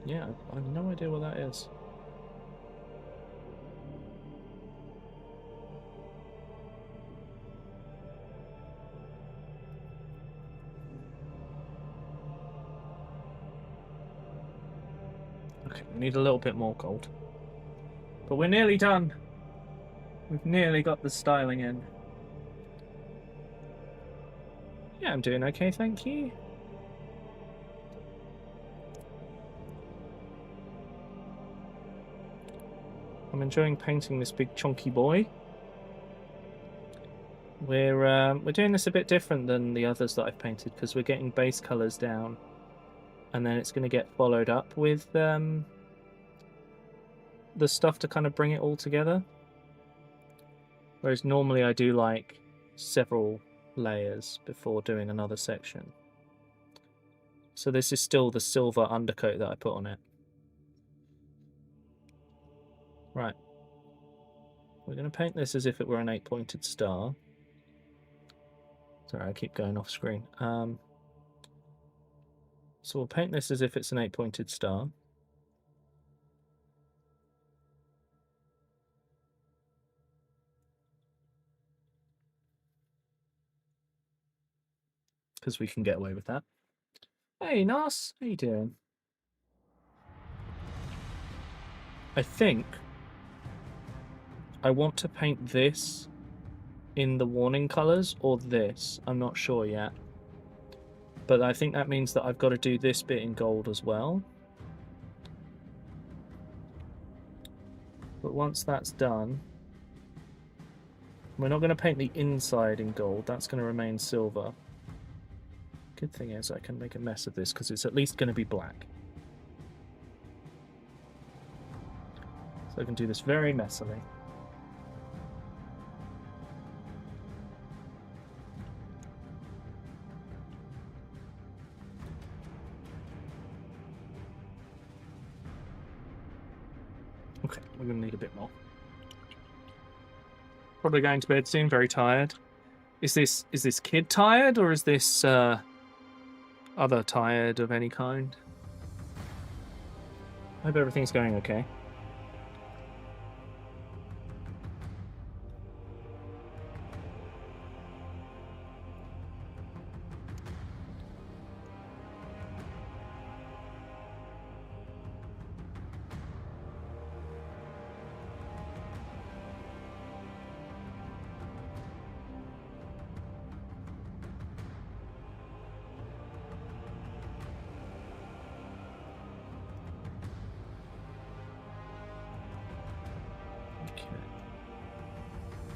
Yeah, I have no idea what that is. Okay, we need a little bit more gold. But we're nearly done. We've nearly got the styling in. Yeah, I'm doing okay, thank you. I'm enjoying painting this big chunky boy. We're doing this a bit different than the others that I've painted because we're getting base colours down, and then it's going to get followed up with the stuff to kind of bring it all together. Whereas normally I do like several layers before doing another section. So this is still the silver undercoat that I put on it. Right. We're going to paint this as if it were an 8-pointed star. Sorry, I keep going off screen. So we'll paint this as if it's an 8-pointed star. Because we can get away with that. Hey, Nas, how you doing? I think I want to paint this in the warning colours or this. I'm not sure yet. But I think that means that I've got to do this bit in gold as well. But once that's done, we're not going to paint the inside in gold. That's going to remain silver. Good thing is I can make a mess of this because it's at least going to be black. So I can do this very messily. Okay, we're going to need a bit more. Probably going to bed soon, very tired. Is this kid tired, or is this other tired of any kind? I hope everything's going okay.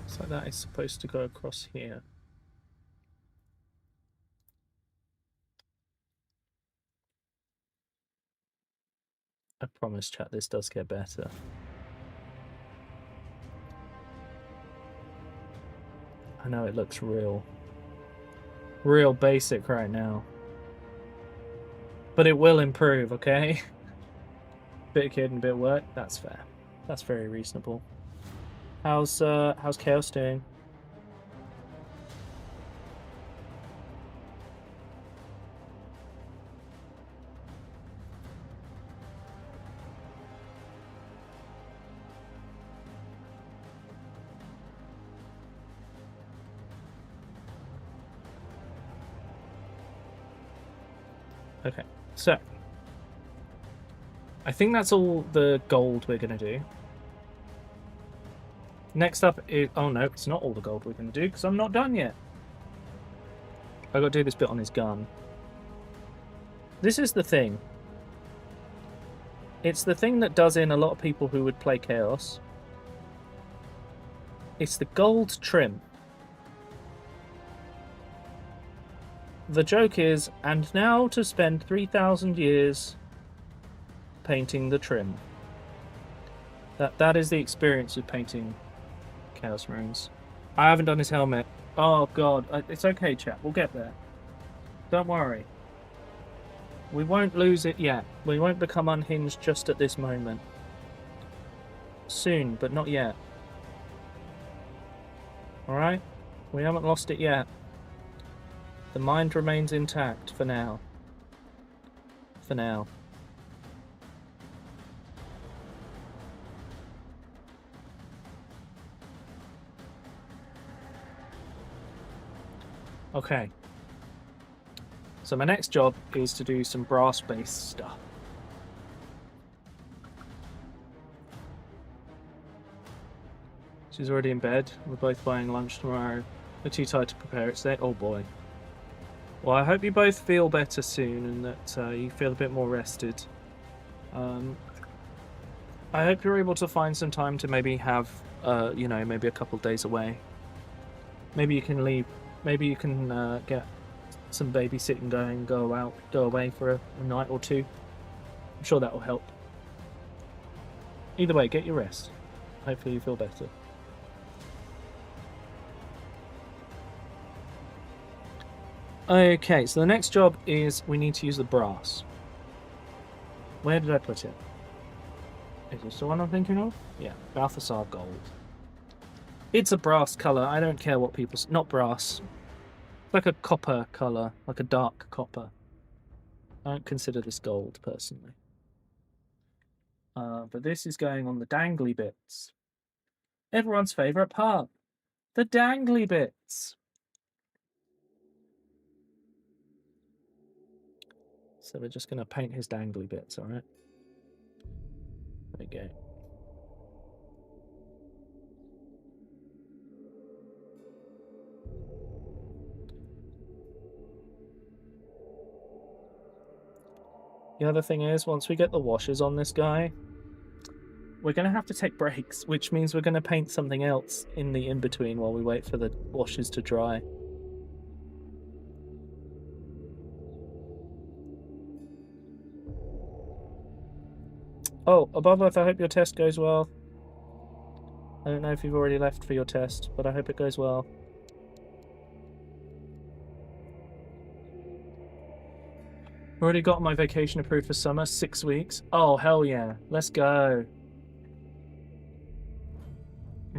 So that is supposed to go across here. I promise, chat, this does get better. I know it looks real basic right now. But it will improve, okay? Bit of kid and bit of work, that's fair. That's very reasonable. How's Chaos doing? Okay, so I think that's all the gold we're gonna do. Next up is... Oh no, it's not all the gold we're going to do, because I'm not done yet. I've got to do this bit on his gun. This is the thing. It's the thing that does in a lot of people who would play Chaos. It's the gold trim. The joke is, and now to spend 3,000 years painting the trim. That is the experience of painting Chaos Marines. I haven't done his helmet. Oh god, it's okay, chat. We'll get there. Don't worry. We won't lose it yet. We won't become unhinged just at this moment. Soon, but not yet. Alright? We haven't lost it yet. The mind remains intact for now. For now. Okay. So my next job is to do some brass-based stuff. She's already in bed. We're both buying lunch tomorrow. We're too tired to prepare it today. Oh boy. Well, I hope you both feel better soon and that you feel a bit more rested. I hope you're able to find some time to maybe have, you know, maybe a couple of days away. Maybe you can leave. Maybe you can get some babysitting going, go away for a night or two. I'm sure that will help. Either way, get your rest. Hopefully you feel better. Okay, so the next job is we need to use the brass. Where did I put it? Is this the one I'm thinking of? Yeah, Balthasar Gold. It's a brass colour. I don't care what people say. Not brass. It's like a copper colour, like a dark copper. I don't consider this gold, personally. But this is going on the dangly bits. Everyone's favourite part. The dangly bits. So we're just going to paint his dangly bits, alright? There we go. The other thing is, once we get the washes on this guy, we're going to have to take breaks, which means we're going to paint something else in the in-between while we wait for the washes to dry. Oh, Above, I hope your test goes well. I don't know if you've already left for your test, but I hope it goes well. Already got my vacation approved for summer, 6 weeks. Oh, hell yeah. Let's go.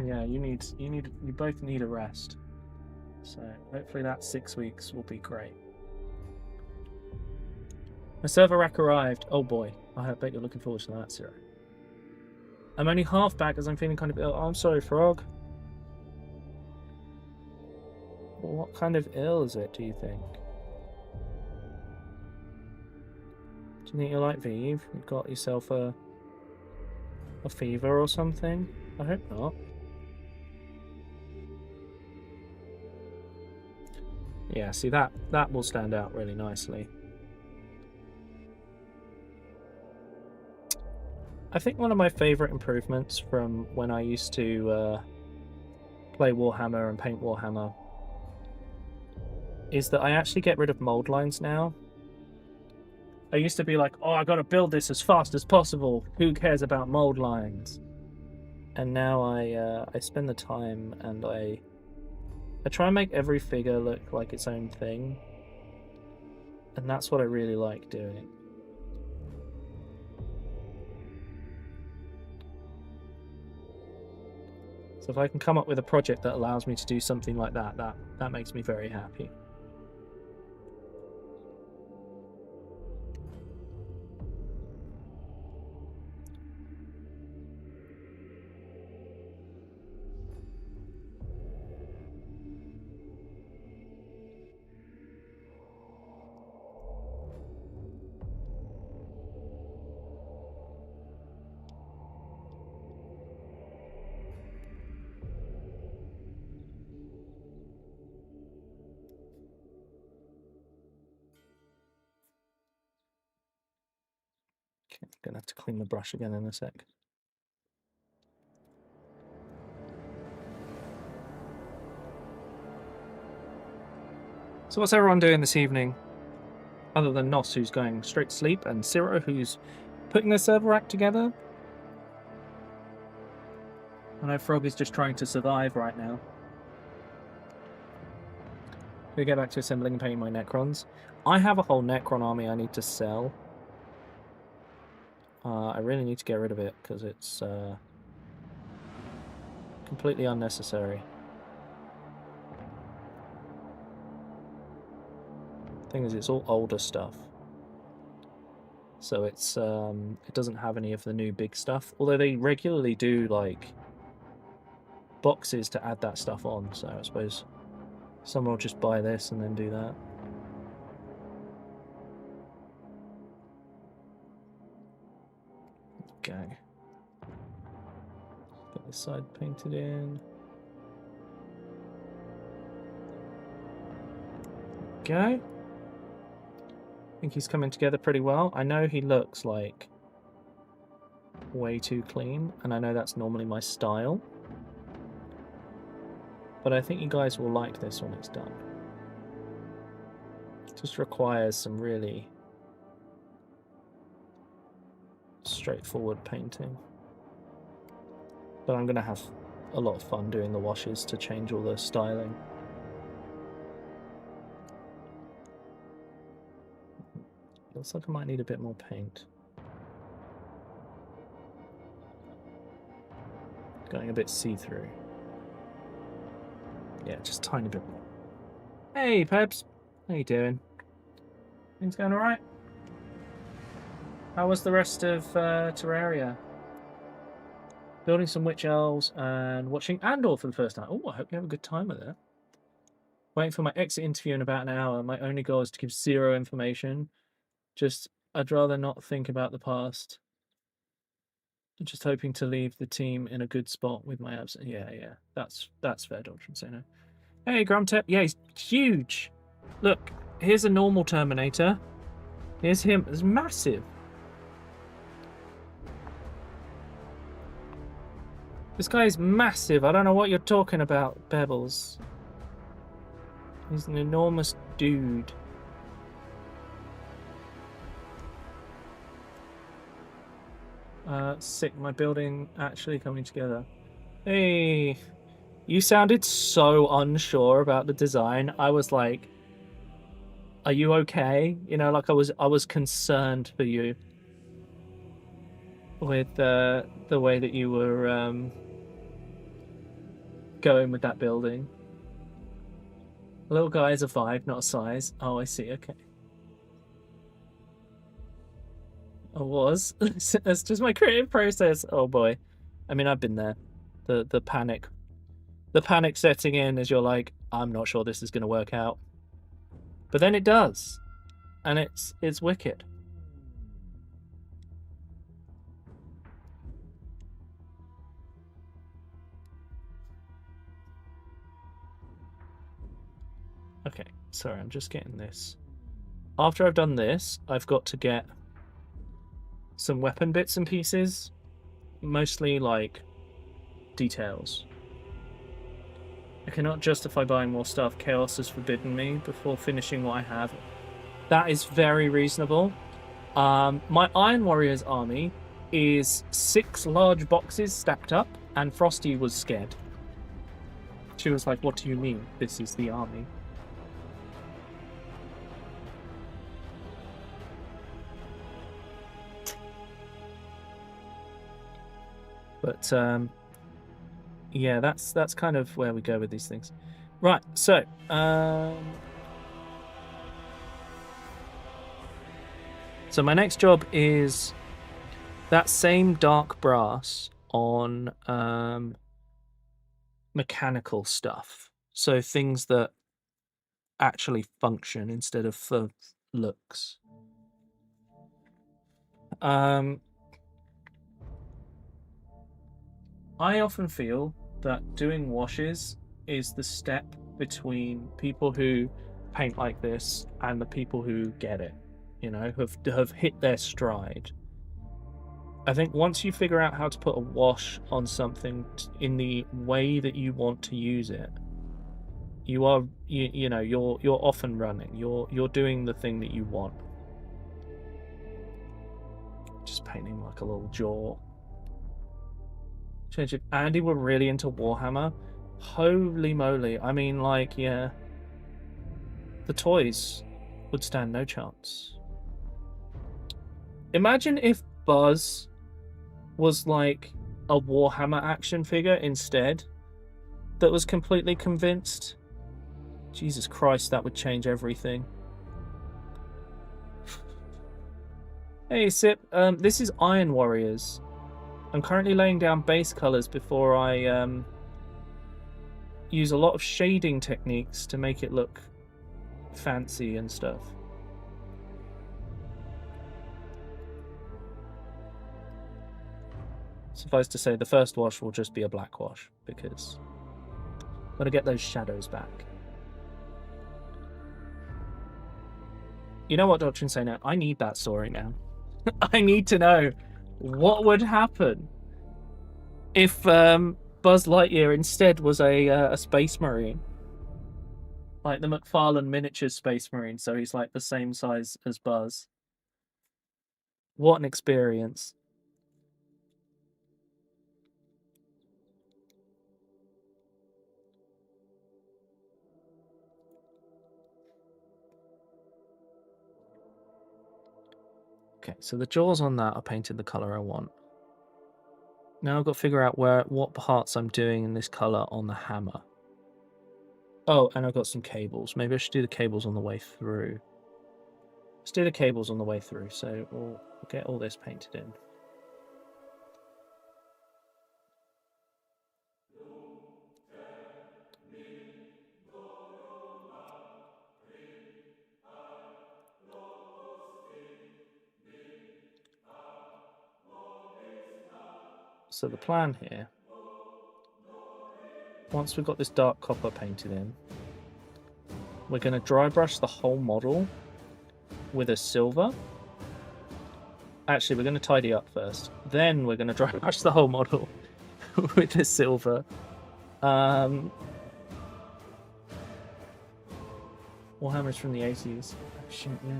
Yeah, you both need a rest. So hopefully that 6 weeks will be great. My server rack arrived. Oh boy, I bet you're looking forward to that, Zero. I'm only half back as I'm feeling kind of ill. Oh, I'm sorry, Frog. Well, what kind of ill is it, do you think? Do you think you're like Vive? You've got yourself a fever or something? I hope not. Yeah, see that will stand out really nicely. I think one of my favourite improvements from when I used to play Warhammer and paint Warhammer is that I actually get rid of mold lines now. I used to be like, oh, I gotta build this as fast as possible. Who cares about mold lines? And now I spend the time and I try and make every figure look like its own thing. And that's what I really like doing. So if I can come up with a project that allows me to do something like that, that makes me very happy. Okay, I'm gonna have to clean the brush again in a sec. So what's everyone doing this evening? Other than Nos, who's going straight to sleep, and Ciro, who's putting their server rack together. I know Frog is just trying to survive right now. We get back to assembling and painting my Necrons. I have a whole Necron army I need to sell. I really need to get rid of it because it's completely unnecessary. Thing is, it's all older stuff, so it's it doesn't have any of the new big stuff. Although they regularly do like boxes to add that stuff on, so I suppose someone will just buy this and then do that. Okay. Get this side painted in. Okay. I think he's coming together pretty well. I know he looks like way too clean, and I know that's normally my style. But I think you guys will like this when it's done. It just requires some really straightforward painting. But I'm going to have a lot of fun doing the washes to change all the styling. Looks like I might need a bit more paint. Going a bit see-through. Yeah, just a tiny bit more. Hey, Pebs. How you doing? Things going alright? How was the rest of Terraria? Building some witch elves and watching Andor for the first time. Oh, I hope you have a good time with it. Waiting for my exit interview in about an hour. My only goal is to give zero information. I'd rather not think about the past. I'm just hoping to leave the team in a good spot with my absence. Yeah, that's fair, Dodge. Say no. Hey, Grumtep. Yeah, he's huge. Look, here's a normal Terminator. Here's him. It's massive. This guy is massive. I don't know what you're talking about, Bebbles. He's an enormous dude. Sick, my building actually coming together. Hey, you sounded so unsure about the design. I was like, are you okay? You know, like I was concerned for you with the way that you were going with that building. Little guy is a vibe, not a size. Oh, I see. Okay. I was. That's just my creative process. Oh boy. I mean, I've been there. The panic. The panic setting in as you're like, I'm not sure this is going to work out. But then it does. And it's wicked. Okay, sorry, I'm just getting this. After I've done this, I've got to get some weapon bits and pieces. Mostly, like, details. I cannot justify buying more stuff. Chaos has forbidden me before finishing what I have. That is very reasonable. My Iron Warriors army is 6 large boxes stacked up, and Frosty was scared. She was like, what do you mean? This is the army. But yeah, that's kind of where we go with these things. Right, so so my next job is that same dark brass on mechanical stuff. So things that actually function instead of for looks. I often feel that doing washes is the step between people who paint like this and the people who get it, you know, have hit their stride. I think once you figure out how to put a wash on something in the way that you want to use it, you are you know you're off and running. You're doing the thing that you want. Just painting like a little jaw. Change it. Andy were really into Warhammer. Holy moly. I mean, like, yeah. The toys would stand no chance. Imagine if Buzz was like a Warhammer action figure instead that was completely convinced. Jesus Christ, that would change everything. Hey, Sip. This is Iron Warriors. I'm currently laying down base colors before I use a lot of shading techniques to make it look fancy and stuff. Suffice to say, the first wash will just be a black wash because I'm going to get those shadows back. You know what, Dr. Insane? I need that story now. I need to know what would happen if Buzz Lightyear instead was a Space Marine, like the McFarlane miniature Space Marine, so he's like the same size as Buzz. What an experience. Okay, so the jaws on that are painted the color I want. Now I've got to figure out what parts I'm doing in this color on the hammer. Oh, and I've got some cables. Maybe I should do the cables on the way through. Let's do the cables on the way through, so we'll get all this painted in. So the plan here, once we've got this dark copper painted in, we're going to dry brush the whole model with a silver. Actually, we're going to tidy up first. Then we're going to dry brush the whole model with a silver. Warhammer's from the 80s. Oh, shit, yeah.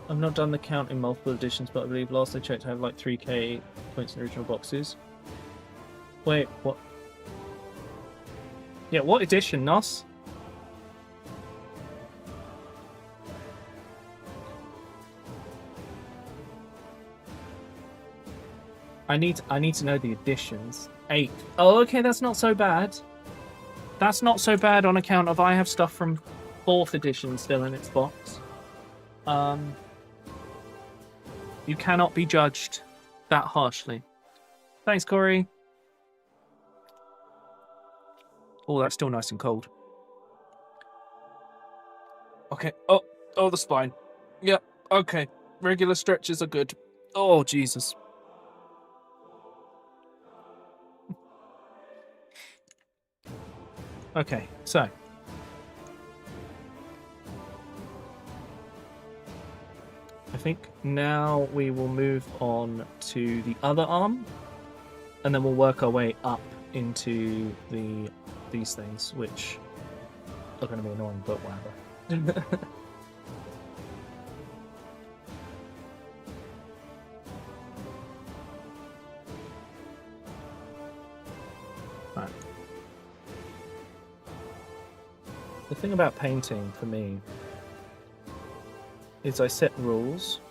I've not done the count in multiple editions, but I believe last I checked I have like 3k points in original boxes. Wait, what? Yeah, what edition, Nos? I need to know the editions. 8. Oh, okay, that's not so bad. That's not so bad on account of I have stuff from 4th edition still in its box. You cannot be judged that harshly. Thanks, Corey. Oh, that's still nice and cold. Okay. Oh, the spine. Yep. Okay. Regular stretches are good. Oh, Jesus. Okay, so. I think now we will move on to the other arm, and then we'll work our way up into these things, which are going to be annoying, but whatever. Right. The thing about painting for me is I set rules.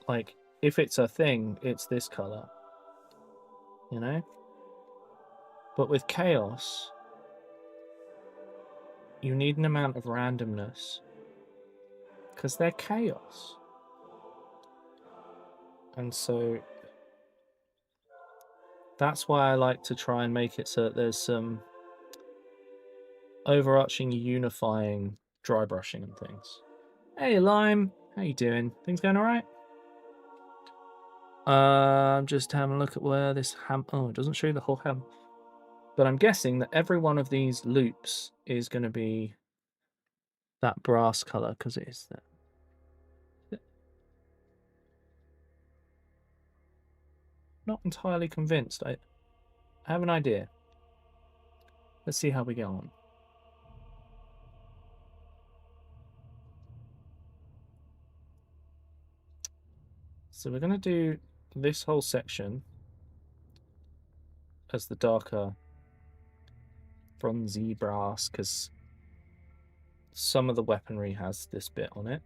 Like, if it's a thing, it's this color. You know? But with chaos, you need an amount of randomness. Because they're chaos. And so that's why I like to try and make it so that there's some overarching unifying dry brushing and things. Hey Lime, how you doing? Things going alright? I'm just having a look at where this oh, it doesn't show you the whole ham. But I'm guessing that every one of these loops is going to be that brass colour, because it is that. Not entirely convinced. I have an idea. Let's see how we get on. So we're going to do this whole section as the darker bronzy brass, because some of the weaponry has this bit on it.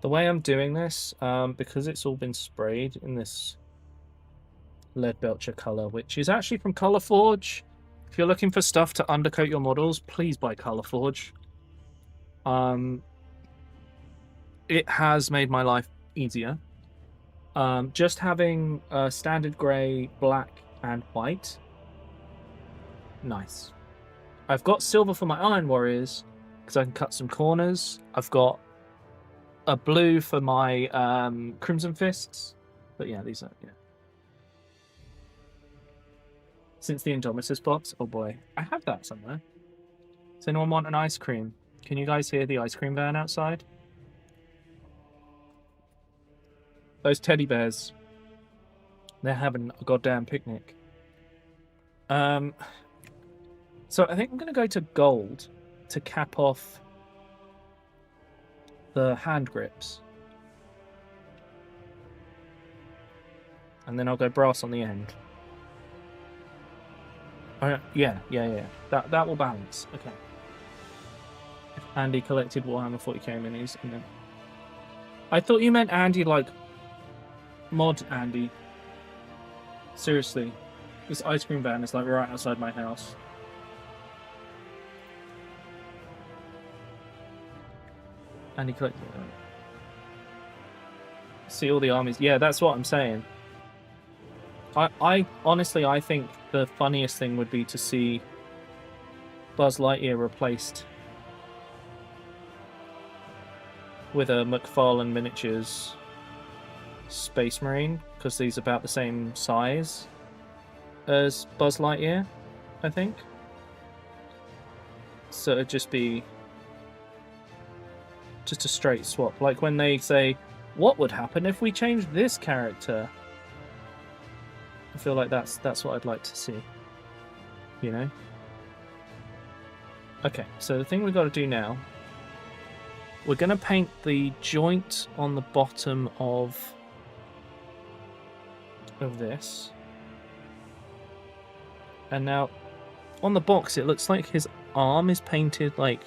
The way I'm doing this, because it's all been sprayed in this lead belcher color, which is actually from Colorforge. If you're looking for stuff to undercoat your models, please buy Colorforge. It has made my life easier. Just having standard grey, black, and white. Nice. I've got silver for my Iron Warriors because I can cut some corners. I've got a blue for my Crimson Fists. But yeah, these are, yeah. Since the Indomitus box, oh boy, I have that somewhere. Does anyone want an ice cream? Can you guys hear the ice cream van outside? Those teddy bears, they're having a goddamn picnic. So I think I'm going to go to gold to cap off the hand grips. And then I'll go brass on the end. Yeah. That will balance. Okay. If Andy collected Warhammer 40k minis, and then I thought you meant Andy like mod Andy. Seriously, this ice cream van is like right outside my house. Andy collected. See all the armies. Yeah, that's what I'm saying. I honestly, I think the funniest thing would be to see Buzz Lightyear replaced with a McFarlane Miniatures Space Marine, because he's about the same size as Buzz Lightyear, I think. So it'd just be just a straight swap. Like when they say, what would happen if we changed this character? I feel like that's what I'd like to see, you know? Okay, so the thing we've got to do now, we're going to paint the joint on the bottom of this. And now, on the box, it looks like his arm is painted like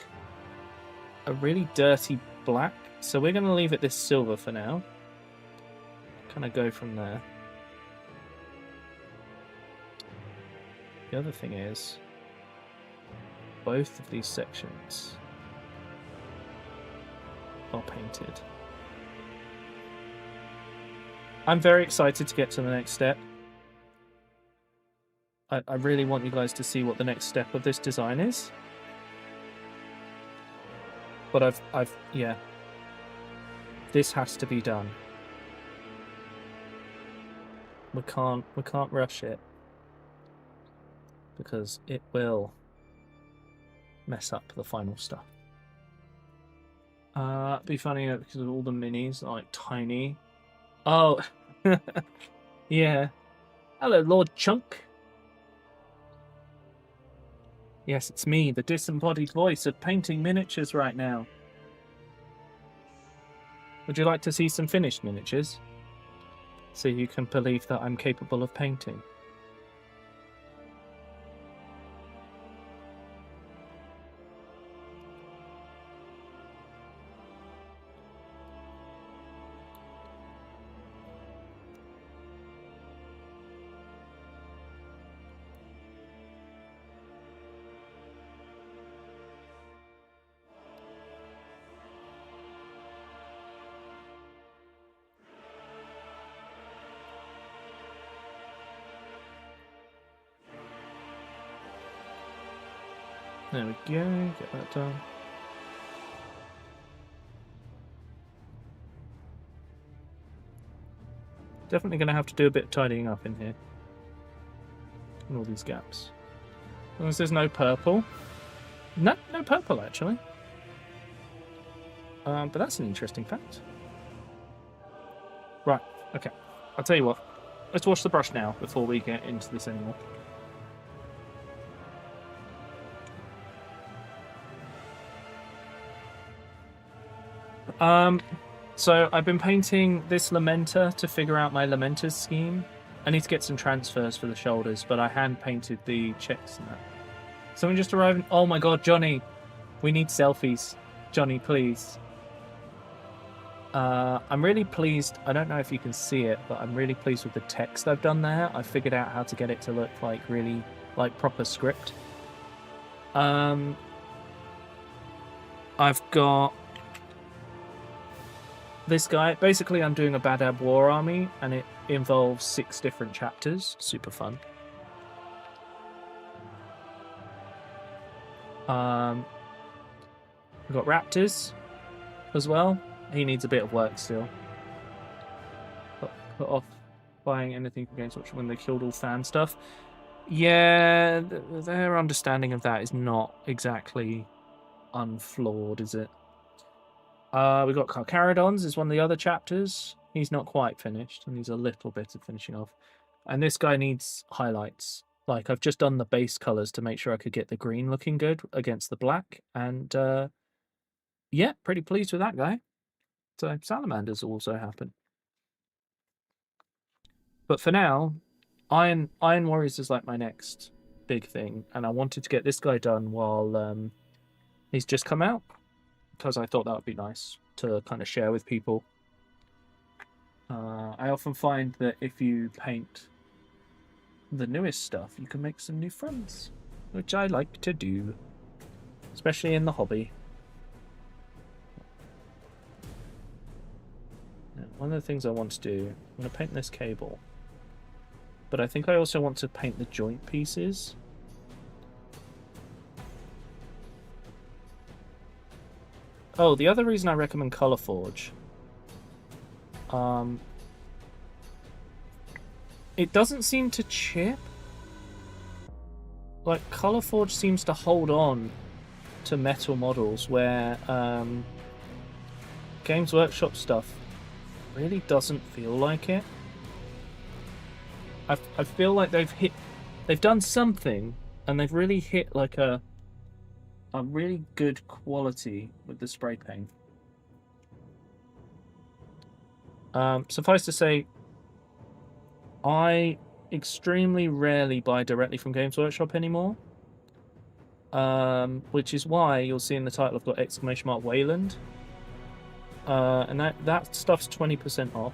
a really dirty black. So we're going to leave it this silver for now. Kind of go from there. The other thing is, both of these sections are painted. I'm very excited to get to the next step. I really want you guys to see what the next step of this design is. But yeah. This has to be done. We can't rush it. Because it will mess up the final stuff. Be funny because of all the minis are like tiny. Oh, yeah. Hello, Lord Chunk. Yes, it's me, the disembodied voice of painting miniatures right now. Would you like to see some finished miniatures? So you can believe that I'm capable of painting. There we go, get that done. Definitely going to have to do a bit of tidying up in here. And all these gaps. As long as there's no purple. No purple actually. But that's an interesting fact. Right, okay. I'll tell you what. Let's wash the brush now before we get into this anymore. So I've been painting this Lamenter to figure out my Lamenter's scheme. I need to get some transfers for the shoulders, but I hand painted the checks and that. Someone just arrived. Oh my god, Johnny! We need selfies. Johnny, please. I'm really pleased. I don't know if you can see it, but I'm really pleased with the text I've done there. I figured out how to get it to look like really like proper script. I've got this guy. Basically, I'm doing a Badab War Army, and it involves 6 different chapters. Super fun. We've got Raptors as well. He needs a bit of work still. Put off buying anything from Games Workshop when they killed all fan stuff. Yeah, their understanding of that is not exactly unflawed, is it? We've got Carcharodons is one of the other chapters. He's not quite finished, and he's a little bit of finishing off. And this guy needs highlights. Like, I've just done the base colours to make sure I could get the green looking good against the black. And, yeah, pretty pleased with that guy. So salamanders also happen. But for now, Iron Warriors is like my next big thing. And I wanted to get this guy done while he's just come out. Because I thought that would be nice to kind of share with people. I often find that if you paint the newest stuff, you can make some new friends. Which I like to do. Especially in the hobby. Now, one of the things I want to do, I'm going to paint this cable. But I think I also want to paint the joint pieces. Oh, the other reason I recommend Colourforge, it doesn't seem to chip. Like, Colourforge seems to hold on to metal models where Games Workshop stuff really doesn't feel like it. I feel like they've done something, and they've really hit like a really good quality with the spray paint. Suffice to say, I extremely rarely buy directly from Games Workshop anymore. which is why you'll see in the title I've got exclamation mark Wayland. And that stuff's 20% off.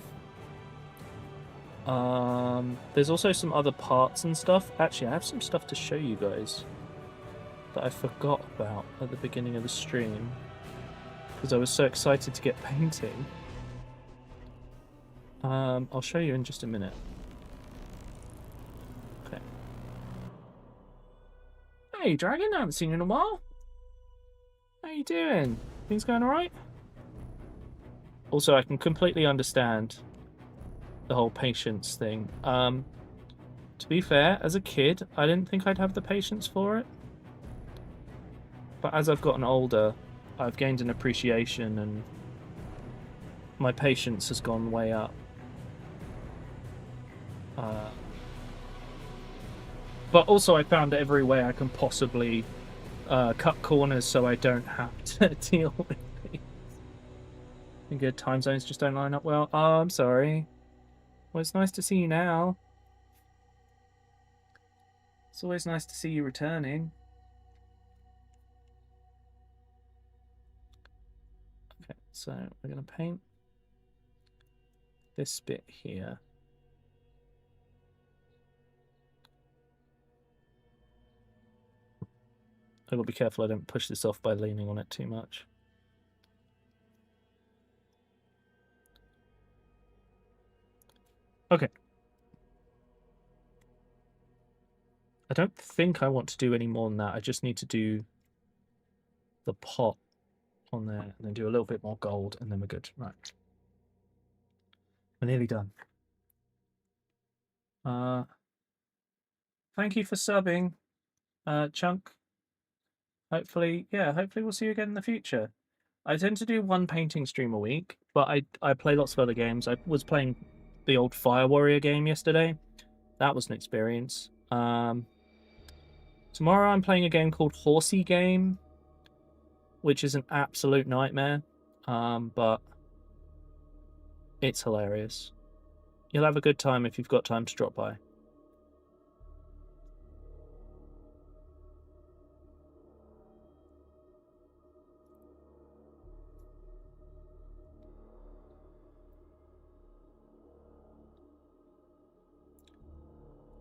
There's also some other parts and stuff. Actually, I have some stuff to show you guys that I forgot about at the beginning of the stream because I was so excited to get painting. I'll show you in just a minute. Okay. Hey, Dragon, I haven't seen you in a while. How you doing? Things going alright? Also, I can completely understand the whole patience thing. To be fair, as a kid, I didn't think I'd have the patience for it. But as I've gotten older, I've gained an appreciation and my patience has gone way up. But also I found every way I can possibly cut corners so I don't have to deal with things. I think your time zones just don't line up well. Oh, I'm sorry. Well, it's nice to see you now. It's always nice to see you returning. Okay, so we're going to paint this bit here. I've got to be careful I don't push this off by leaning on it too much. Okay. I don't think I want to do any more than that. I just need to do the pot on there and then do a little bit more gold and then we're good. Right. We're nearly done. Thank you for subbing, Chunk. Hopefully we'll see you again in the future. I tend to do one painting stream a week, but I play lots of other games. I was playing the old Fire Warrior game yesterday. That was an experience. Tomorrow I'm playing a game called Horsey Game, which is an absolute nightmare, but it's hilarious. You'll have a good time if you've got time to drop by.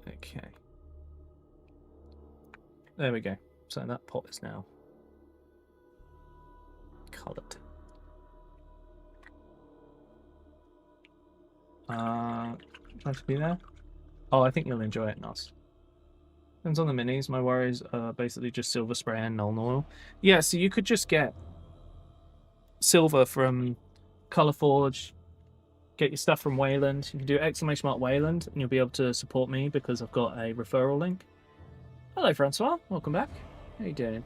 Okay. There we go. So that pot is now coloured. Nice to be there. Oh, I think you'll enjoy it, Nos. Depends on the minis. My worries are basically just silver spray and Nuln Oil. Yeah, so you could just get silver from Colourforge, get your stuff from Wayland. You can do exclamation mark Wayland and you'll be able to support me because I've got a referral link. Hello, Francois. Welcome back. How you doing?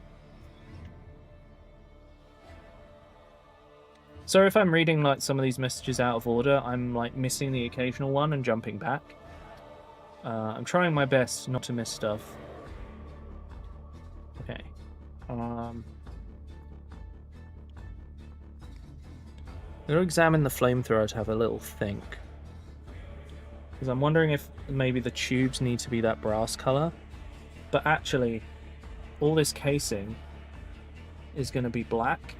So if I'm reading like some of these messages out of order, I'm like missing the occasional one and jumping back. I'm trying my best not to miss stuff. Okay. I'm going to examine the flamethrower to have a little think. Because I'm wondering if maybe the tubes need to be that brass colour. But actually, all this casing is going to be black.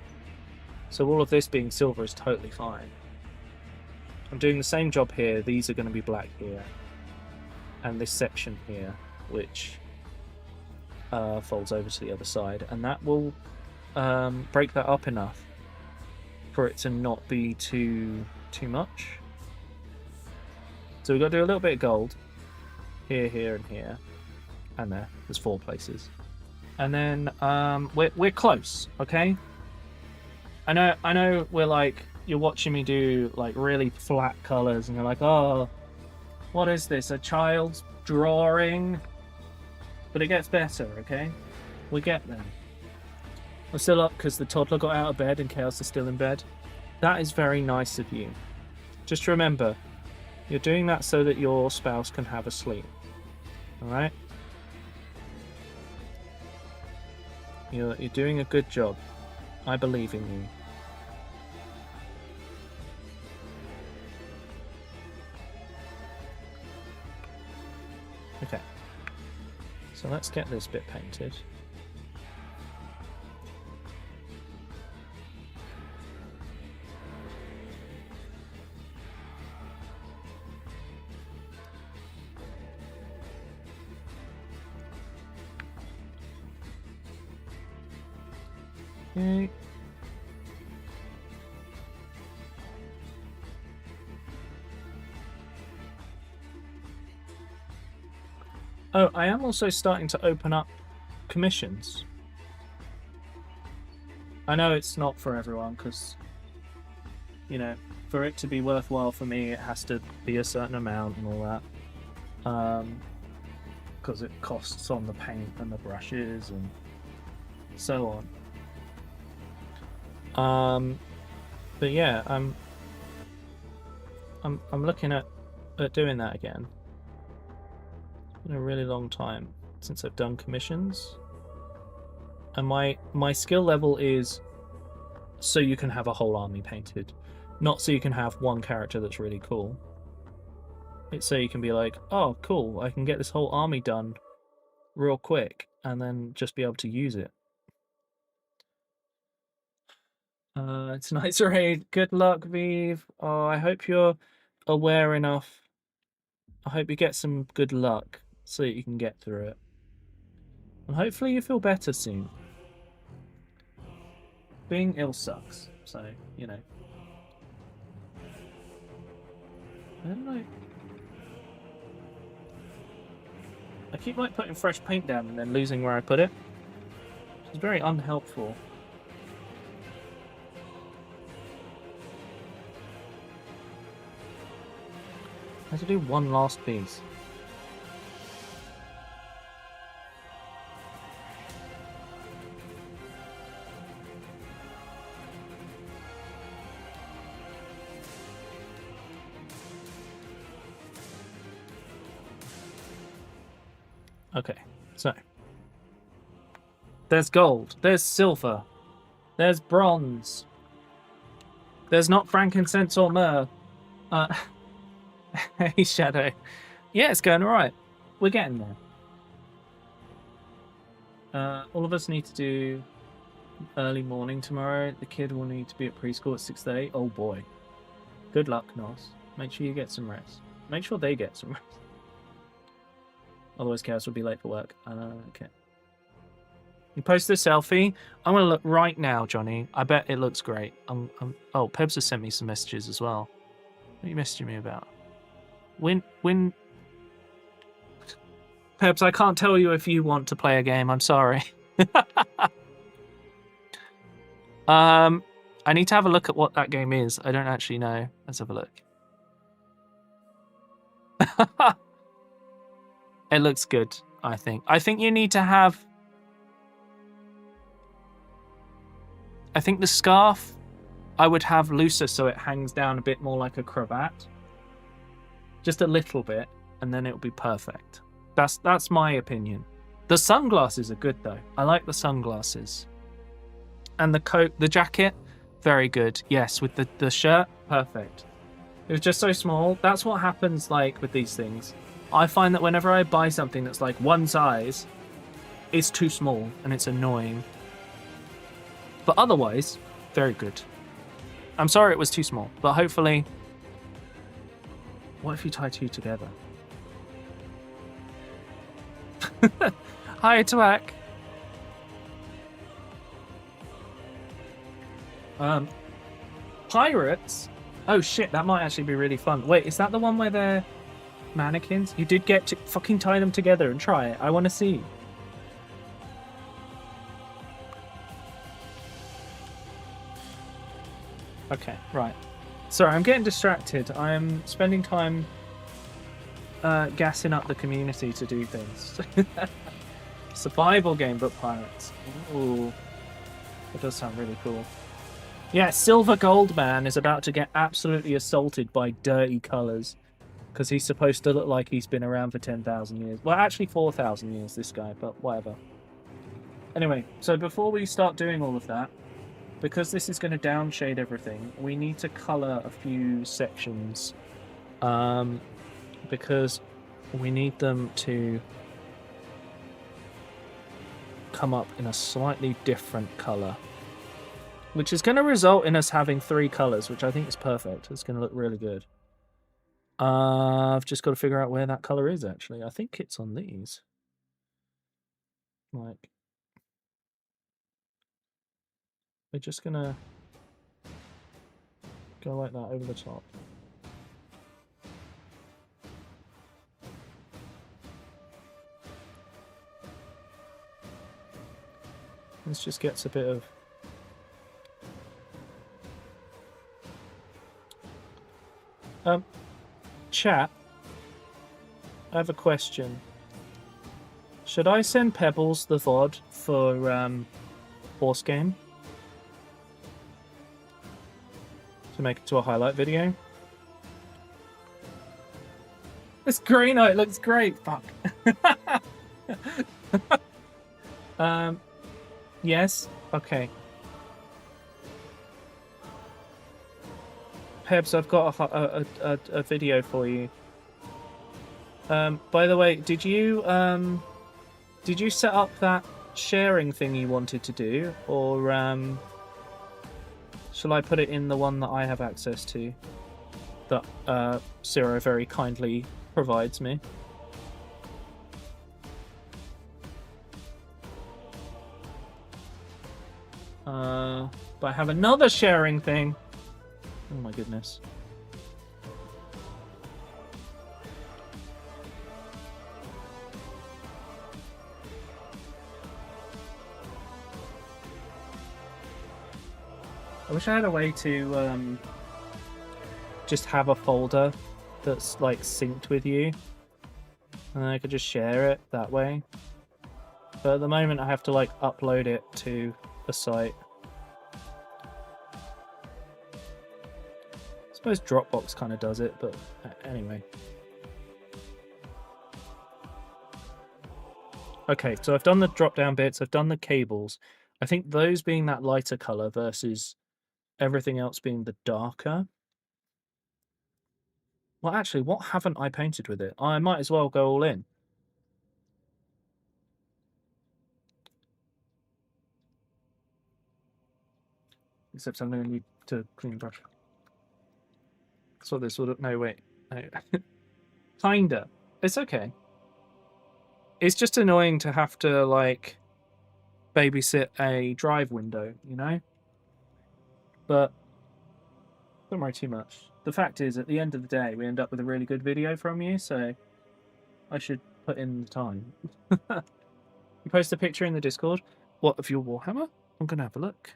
So all of this being silver is totally fine. I'm doing the same job here. These are going to be black here. And this section here, which folds over to the other side. And that will break that up enough for it to not be too much. So we've got to do a little bit of gold. Here, here, and here. And there. There's 4 places. And then we're close, okay? I know we're like, you're watching me do like really flat colours and you're like, oh, what is this, a child's drawing? But it gets better, okay? We get there. We're still up because the toddler got out of bed and Chaos is still in bed. That is very nice of you. Just remember, you're doing that so that your spouse can have a sleep. Alright? You're doing a good job. I believe in you. Okay. So let's get this bit painted. Okay. Oh, I am also starting to open up commissions. I know it's not for everyone because, you know, for it to be worthwhile for me, it has to be a certain amount and all that. Because it costs on the paint and the brushes and so on. But yeah, I'm looking at doing that again. It's been a really long time since I've done commissions, and my skill level is so you can have a whole army painted, not so you can have one character that's really cool. It's so you can be like, oh, cool, I can get this whole army done real quick, and then just be able to use it. It's nice raid. Good luck, Vive. Oh, I hope you're aware enough. I hope you get some good luck so that you can get through it. And hopefully you feel better soon. Being ill sucks, so, you know. I don't know. I keep like putting fresh paint down and then losing where I put it. It's very unhelpful. I have to do one last piece. Okay, so there's gold, there's silver, there's bronze, there's not frankincense or myrrh. Hey, Shadow. Yeah, it's going all right. We're getting there. All of us need to do early morning tomorrow. The kid will need to be at preschool at 6:30. Oh boy. Good luck, Nos. Make sure you get some rest. Make sure they get some rest. Otherwise, Chaos will be late for work. Okay. You post this selfie. I'm gonna look right now, Johnny. I bet it looks great. Oh, Pebs has sent me some messages as well. What are you messaging me about? When Pebs, I can't tell you if you want to play a game. I'm sorry. I need to have a look at what that game is. I don't actually know. Let's have a look. It looks good, I think. I think you need to have... I think the scarf I would have looser so it hangs down a bit more like a cravat. Just a little bit, and then it'll be perfect. That's my opinion. The sunglasses are good, though. I like the sunglasses. And the coat, the jacket, very good. Yes, with the shirt, perfect. It was just so small. That's what happens like with these things. I find that whenever I buy something that's like one size, it's too small and it's annoying. But otherwise, very good. I'm sorry it was too small, but hopefully... What if you tie two together? Hi, Twack. Pirates? Oh shit, that might actually be really fun. Wait, is that the one where they're mannequins? You did get to fucking tie them together and try it. I want to see. Okay, right. Sorry, I'm getting distracted. I'm spending time gassing up the community to do things. Survival game, but pirates. Ooh. That does sound really cool. Yeah, Silver Gold Man is about to get absolutely assaulted by dirty colours. Because he's supposed to look like he's been around for 10,000 years. Well, actually 4,000 years, this guy, but whatever. Anyway, so before we start doing all of that, because this is going to downshade everything, we need to colour a few sections. Because we need them to come up in a slightly different colour. Which is going to result in us having 3 colours, which I think is perfect. It's going to look really good. I've just got to figure out where that colour is, actually. I think it's on these. Like... we're just gonna go like that over the top. This just gets a bit of... Chat, I have a question. Should I send Pebbles the VOD for Horse Game? To make it to a highlight video? This green eye looks great, fuck. Yes? Okay. Pebs, I've got a video for you. By the way, did you set up that sharing thing you wanted to do, or shall I put it in the one that I have access to, that Zero very kindly provides me? But I have another sharing thing. Oh my goodness. I wish I had a way to just have a folder that's like synced with you, and then I could just share it that way. But at the moment I have to like upload it to a site. I suppose Dropbox kind of does it, but anyway. Okay, so I've done the drop down bits, I've done the cables. I think those being that lighter color versus everything else being the darker. Well, actually, what haven't I painted with it? I might as well go all in. Except I'm going to need to clean the brush. So this would... No, wait. No. Kinda. It's okay. It's just annoying to have to, like, babysit a drive window, you know? But don't worry too much. The fact is, at the end of the day, we end up with a really good video from you, so I should put in the time. You post a picture in the Discord. What, of your Warhammer? I'm going to have a look.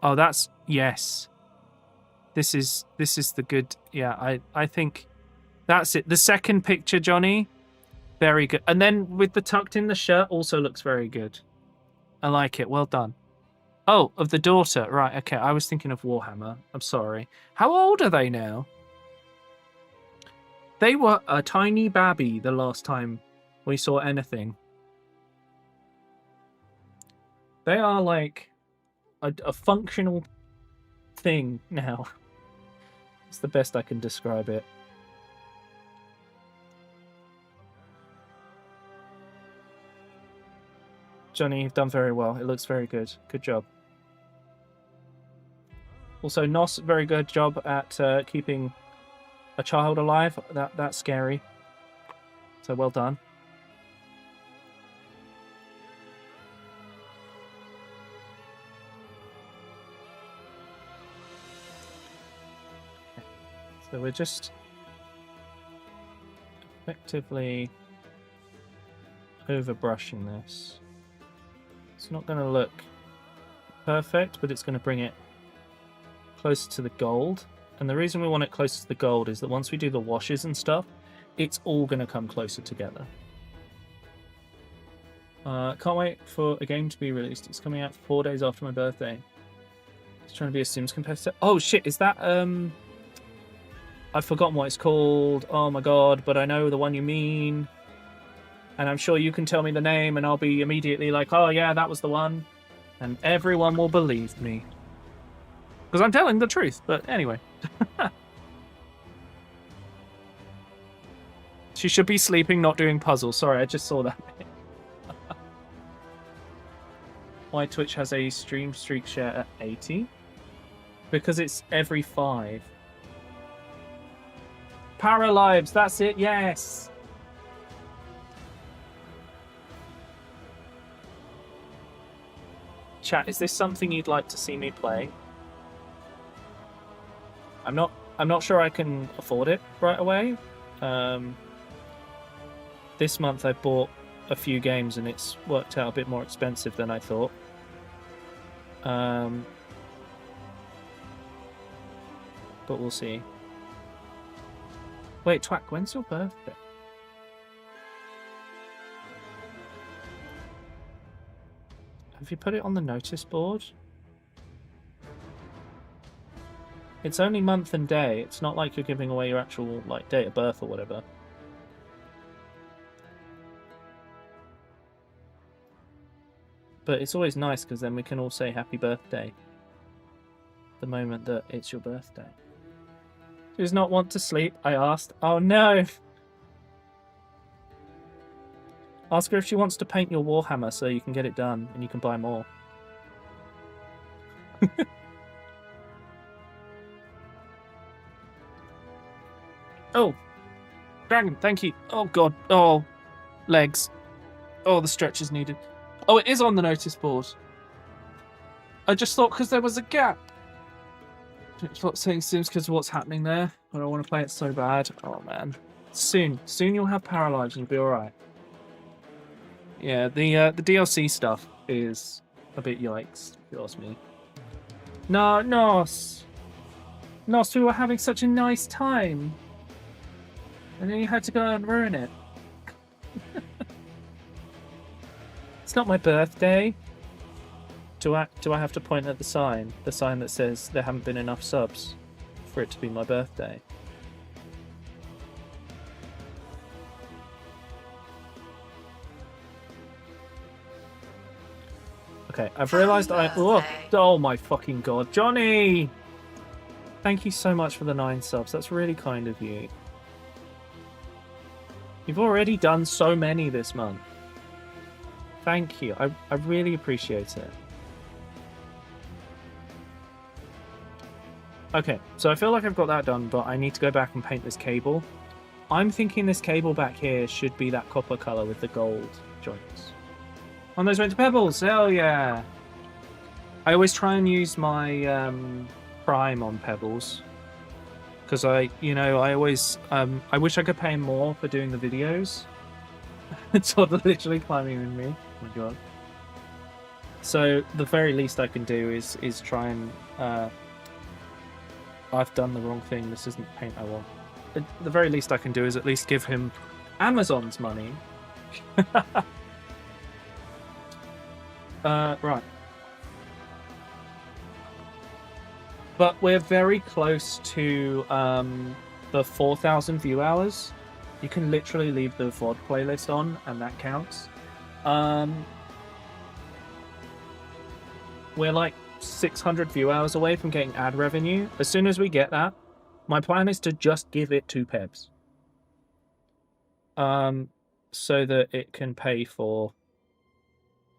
Oh, that's... Yes. This is the good... Yeah, I think that's it. The second picture, Johnny, very good. And then with the tucked in the shirt, also looks very good. I like it. Well done. Oh, of the daughter. Right, okay. I was thinking of Warhammer. I'm sorry. How old are they now? They were a tiny babby the last time we saw anything. They are like a functional thing now. It's the best I can describe it. Johnny, you've done very well. It looks very good. Good job. Also, Nos, very good job at keeping a child alive. That's scary. So well done. Okay. So we're just effectively overbrushing this. It's not going to look perfect, but it's going to bring it closer to the gold. And the reason we want it closer to the gold is that once we do the washes and stuff, it's all going to come closer together. Can't wait for a game to be released. It's coming out 4 days after my birthday. It's trying to be a Sims competitor. Oh shit, is that I've forgotten what it's called. Oh my god, but I know the one you mean. And I'm sure you can tell me the name and I'll be immediately like, oh yeah, that was the one. And everyone will believe me. Because I'm telling the truth, but anyway. She should be sleeping, not doing puzzles. Sorry, I just saw that. Why Twitch has a stream streak share at 80? Because it's every 5. Paralives, that's it, yes! Chat, is this something you'd like to see me play? I'm not sure I can afford it right away. This month I bought a few games and it's worked out a bit more expensive than I thought. But we'll see. Wait, Twack, when's your birthday? Have you put it on the notice board? It's only month and day. It's not like you're giving away your actual like date of birth or whatever. But it's always nice because then we can all say happy birthday the moment that it's your birthday. Does not want to sleep, I asked. Oh no! Ask her if she wants to paint your Warhammer so you can get it done and you can buy more. Oh! Dragon, thank you. Oh god. Oh. Legs. Oh, the stretch is needed. Oh, it is on the notice board. I just thought because there was a gap. It's not saying Sims because of what's happening there. I don't want to play it so bad. Oh man. Soon you'll have Paralyzed and you'll be alright. Yeah, the DLC stuff is a bit yikes, if you ask me. No, Nos! Nos, we were having such a nice time. And then you had to go and ruin it. It's not my birthday. Do I have to point at the sign? The sign that says there haven't been enough subs for it to be my birthday. Okay, I've realised oh my fucking god. Johnny! Thank you so much for the 9 subs. That's really kind of you. You've already done so many this month. Thank you. I really appreciate it. Okay, so I feel like I've got that done, but I need to go back and paint this cable. I'm thinking this cable back here should be that copper colour with the gold joints. On those winter pebbles! Hell yeah! I always try and use my prime on pebbles. Because I always... I wish I could pay more for doing the videos. It's sort of literally climbing in me. Oh my god. So, the very least I can do is try and... I've done the wrong thing. This isn't the paint I want. The very least I can do is at least give him Amazon's money. Right. But we're very close to the 4,000 view hours. You can literally leave the VOD playlist on, and that counts. We're like 600 view hours away from getting ad revenue. As soon as we get that, my plan is to just give it to Pebs. So that it can pay for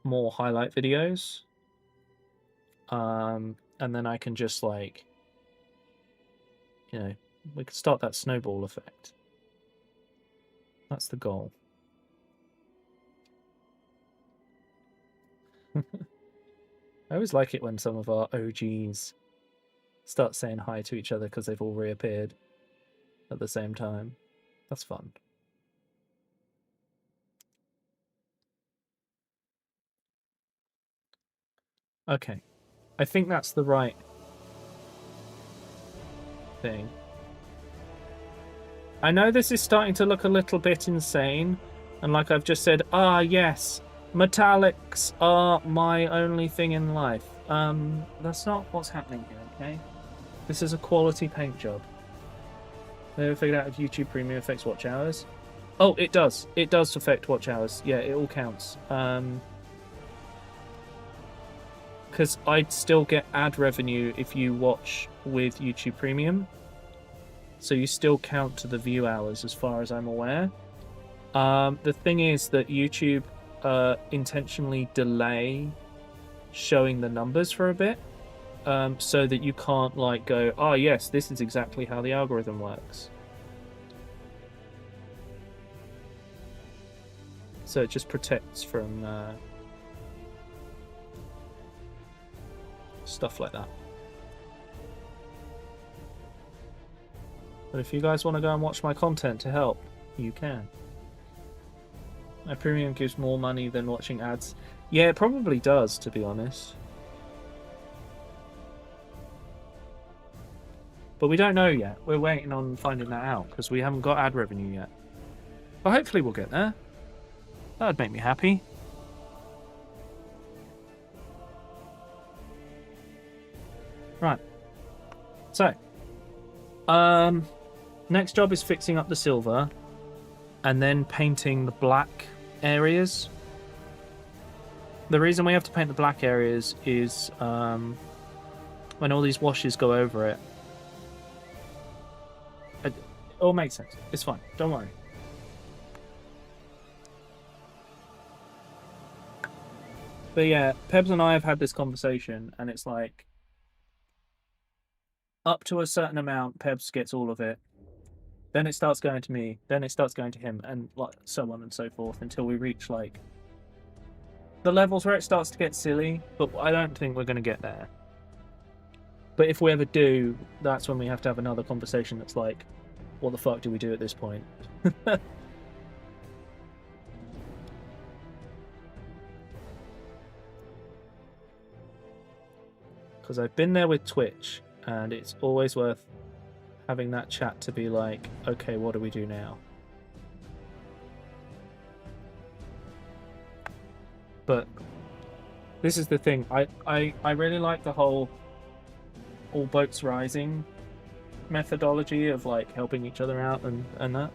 more highlight videos. And then I can just like, we can start that snowball effect. That's the goal. I always like it when some of our OGs start saying hi to each other because they've all reappeared at the same time. That's fun. Okay. I think that's the right thing. I know this is starting to look a little bit insane, and like I've just said, yes, metallics are my only thing in life. That's not what's happening here, okay? This is a quality paint job. They figured out if YouTube Premium affects watch hours. Oh, it does. It does affect watch hours. Yeah, it all counts. Because I'd still get ad revenue if you watch with YouTube Premium. So you still count to the view hours as far as I'm aware. The thing is that YouTube intentionally delay showing the numbers for a bit. So that you can't like go, oh yes, this is exactly how the algorithm works. So it just protects from stuff like that. But if you guys want to go and watch my content to help, you can. My premium gives more money than watching ads. Yeah, it probably does, to be honest. But we don't know yet. We're waiting on finding that out because we haven't got ad revenue yet. But hopefully we'll get there. That would make me happy. Right. So, next job is fixing up the silver and then painting the black areas. The reason we have to paint the black areas is when all these washes go over it. It all makes sense. It's fine. Don't worry. But yeah, Pebs and I have had this conversation, and it's like, up to a certain amount, Pebs gets all of it. Then it starts going to me. Then it starts going to him, and like so on and so forth until we reach like the levels where it starts to get silly. But I don't think we're going to get there. But if we ever do, that's when we have to have another conversation. That's like, what the fuck do we do at this point? Because I've been there with Twitch, and it's always worth having that chat to be like, okay, what do we do now? But this is the thing. I really like the whole all boats rising methodology of like helping each other out and that.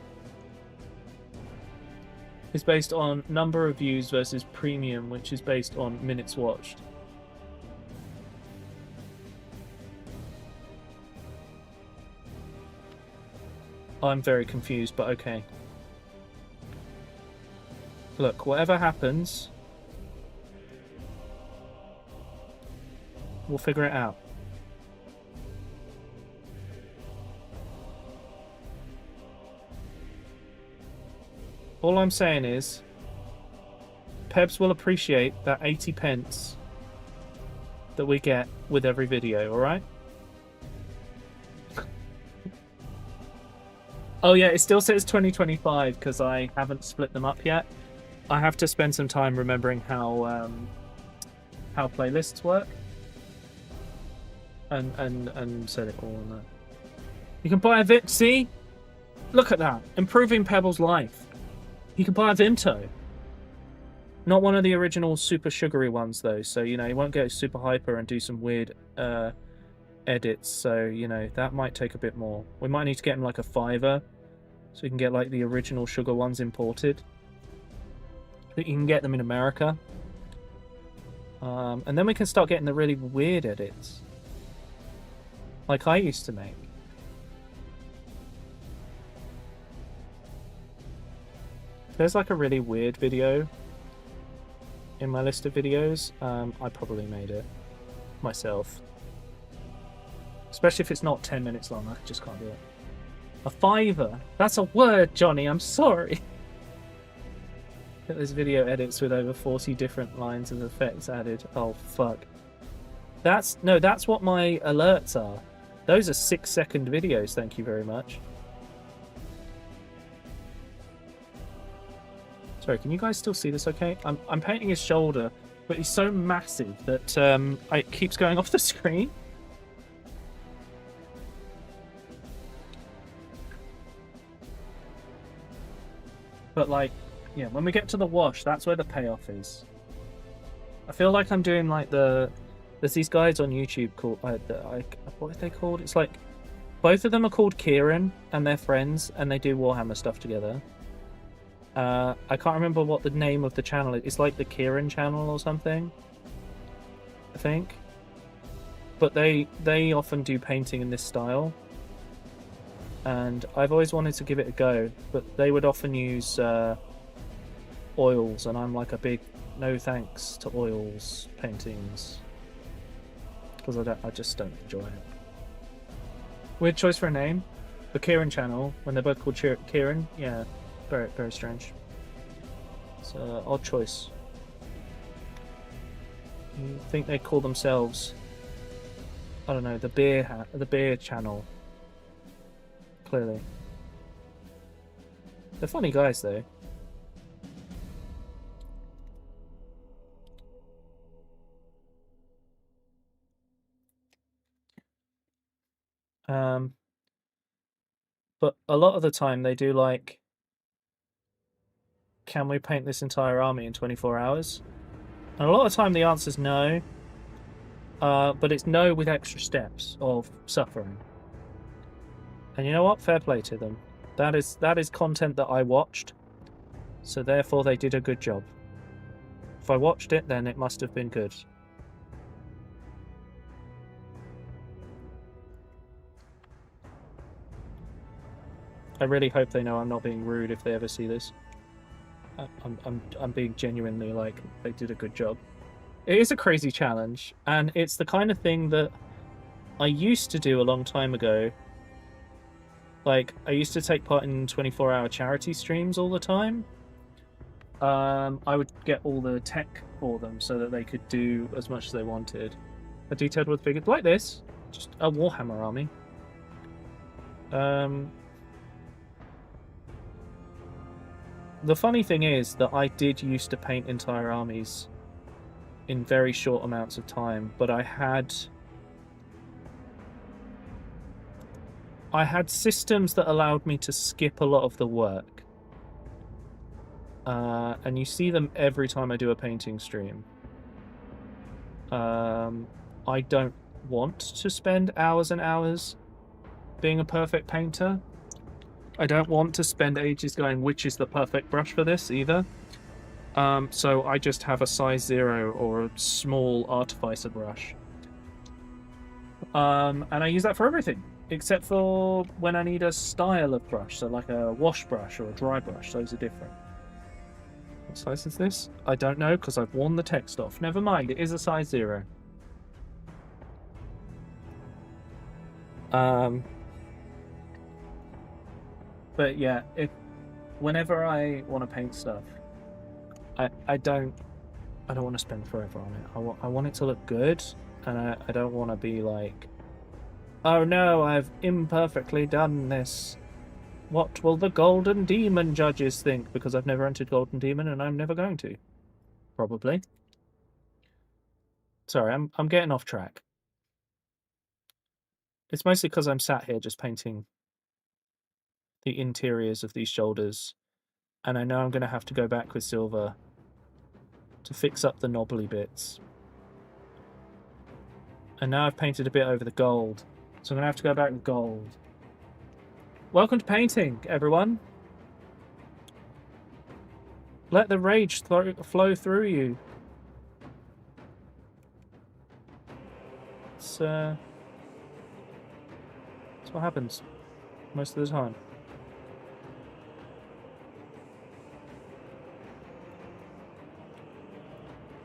It's based on number of views versus premium, which is based on minutes watched. I'm very confused, but okay. Look, whatever happens, we'll figure it out. All I'm saying is, Pebs will appreciate that 80 pence that we get with every video, alright? Oh yeah, it still says 2025 because I haven't split them up yet. I have to spend some time remembering how playlists work. And set it all on that. You can buy a Vim. See? Look at that. Improving Pebble's life. You can buy a Vimto. Not one of the original super sugary ones though, so you know, you won't go super hyper and do some weird edits, so you know, that might take a bit more. We might need to get him like a $5 so we can get like the original sugar ones imported. But you can get them in America. And then we can start getting the really weird edits. Like I used to make. There's like a really weird video in my list of videos. I probably made it myself. Especially if it's not 10 minutes long, I just can't do it. A $5. That's a word, Johnny, I'm sorry. There's video edits with over 40 different lines of effects added. Oh, fuck. That's what my alerts are. Those are 6-second videos, thank you very much. Sorry, can you guys still see this okay? I'm painting his shoulder, but he's so massive that it keeps going off the screen. But like, yeah, when we get to the wash, that's where the payoff is. I feel like I'm doing like there's these guys on YouTube called, what are they called? It's like, both of them are called Kieran, and they're friends, and they do Warhammer stuff together. I can't remember what the name of the channel is. It's like the Kieran channel or something, I think. But they often do painting in this style. And I've always wanted to give it a go, but they would often use oils, and I'm like a big no thanks to oils paintings. Because I just don't enjoy it. Weird choice for a name. The Kieran channel, when they're both called Kieran, yeah. Very, very strange. It's an odd choice. You think they call themselves I don't know, the beer channel. Clearly. They're funny guys, though. But a lot of the time they do like, can we paint this entire army in 24 hours? And a lot of the time the answer is no. But it's no with extra steps of suffering. And you know what? Fair play to them. That is content that I watched. So therefore they did a good job. If I watched it, then it must have been good. I really hope they know I'm not being rude if they ever see this. I'm being genuinely like, they did a good job. It is a crazy challenge, and it's the kind of thing that I used to do a long time ago. Like, I used to take part in 24-hour charity streams all the time. I would get all the tech for them so that they could do as much as they wanted. A detailed with figures like this, just a Warhammer army. The funny thing is that I did used to paint entire armies in very short amounts of time, but I had systems that allowed me to skip a lot of the work. And you see them every time I do a painting stream. I don't want to spend hours and hours being a perfect painter. I don't want to spend ages going, which is the perfect brush for this either. So I just have a size 0 or a small artificer brush. And I use that for everything, except for when I need a style of brush, so like a wash brush or a dry brush. Those are different. What size is this? I don't know, because I've worn the text off. Never mind, it is a size 0. But yeah, whenever I want to paint stuff, I don't want to spend forever on it. I want it to look good, and I don't want to be like, oh no, I've imperfectly done this. What will the Golden Demon judges think? Because I've never entered Golden Demon, and I'm never going to. Probably. Sorry, I'm getting off track. It's mostly because I'm sat here just painting the interiors of these shoulders, and I know I'm going to have to go back with silver to fix up the knobbly bits. And now I've painted a bit over the gold, so I'm going to have to go back with gold. Welcome to painting, everyone. Let the rage flow through you. It's that's what happens most of the time.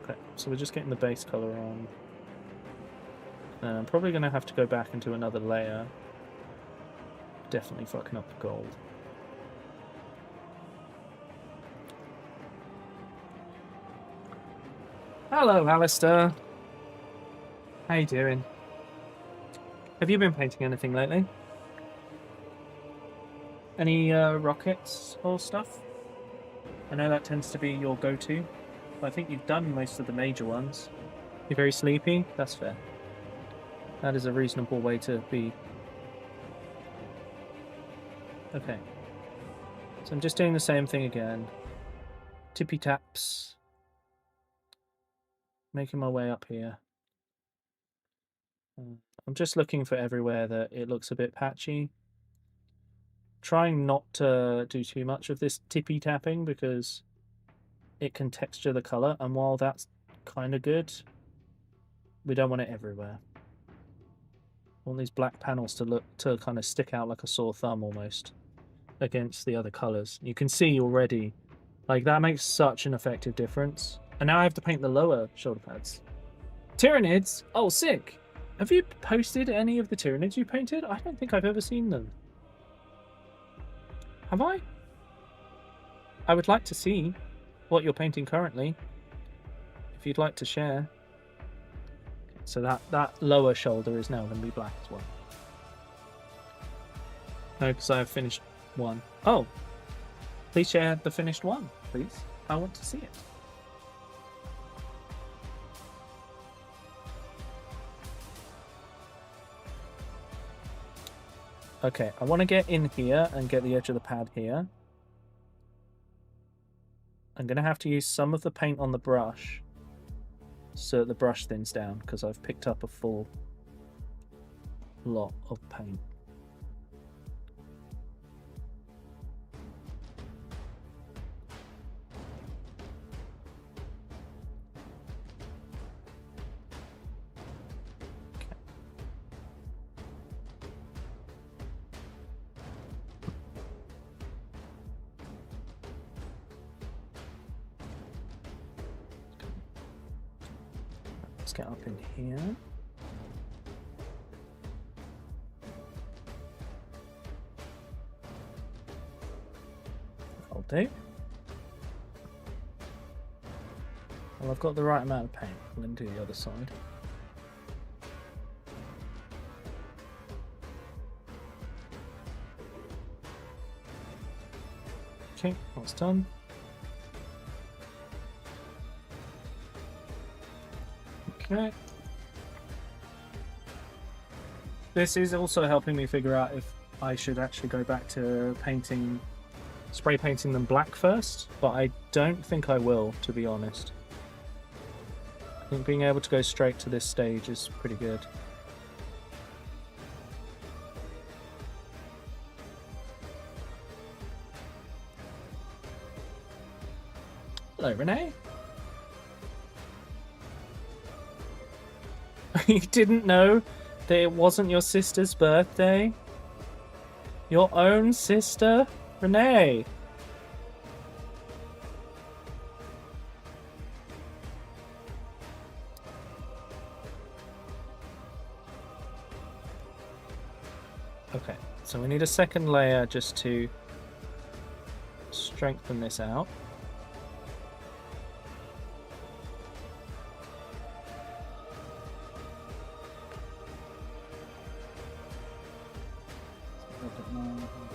Okay, so we're just getting the base color on. And I'm probably going to have to go back into another layer. Definitely fucking up the gold. Hello, Alistair. How you doing? Have you been painting anything lately? Any rockets or stuff? I know that tends to be your go-to. I think you've done most of the major ones. You're very sleepy? That's fair. That is a reasonable way to be. Okay. So I'm just doing the same thing again. Tippy taps. Making my way up here. I'm just looking for everywhere that it looks a bit patchy. Trying not to do too much of this tippy tapping because it can texture the color, and while that's kind of good, we don't want it everywhere. I want these black panels to kind of stick out like a sore thumb almost against the other colors. You can see already, like, that makes such an effective difference. And now I have to paint the lower shoulder pads. Tyranids? Oh, sick! Have you posted any of the Tyranids you painted? I don't think I've ever seen them. Have I? I would like to see what you're painting currently, if you'd like to share. So that lower shoulder is now going to be black as well. No, because I have finished one. Oh, please share the finished one, please. I want to see it. Okay, I want to get in here and get the edge of the pad here. I'm going to have to use some of the paint on the brush so that the brush thins down, because I've picked up a full lot of paint. Let's get up in here. I'll do. Well, I've got the right amount of paint. I'm going to do the other side. Okay, that's done. Okay. This is also helping me figure out if I should actually go back to spray painting them black first, but I don't think I will, to be honest. I think being able to go straight to this stage is pretty good. Hello, Renee. You didn't know that it wasn't your sister's birthday? Your own sister? Renee! Okay, so we need a second layer just to strengthen this out.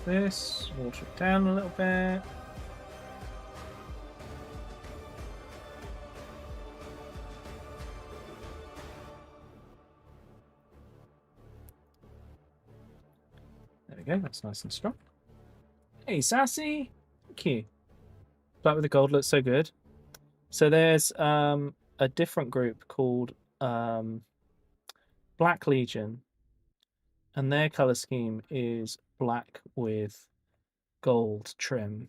This, water it down a little bit. There we go, that's nice and strong. Hey, Sassy! Thank you. Black with the gold looks so good. So there's a different group called Black Legion, and their colour scheme is black with gold trim,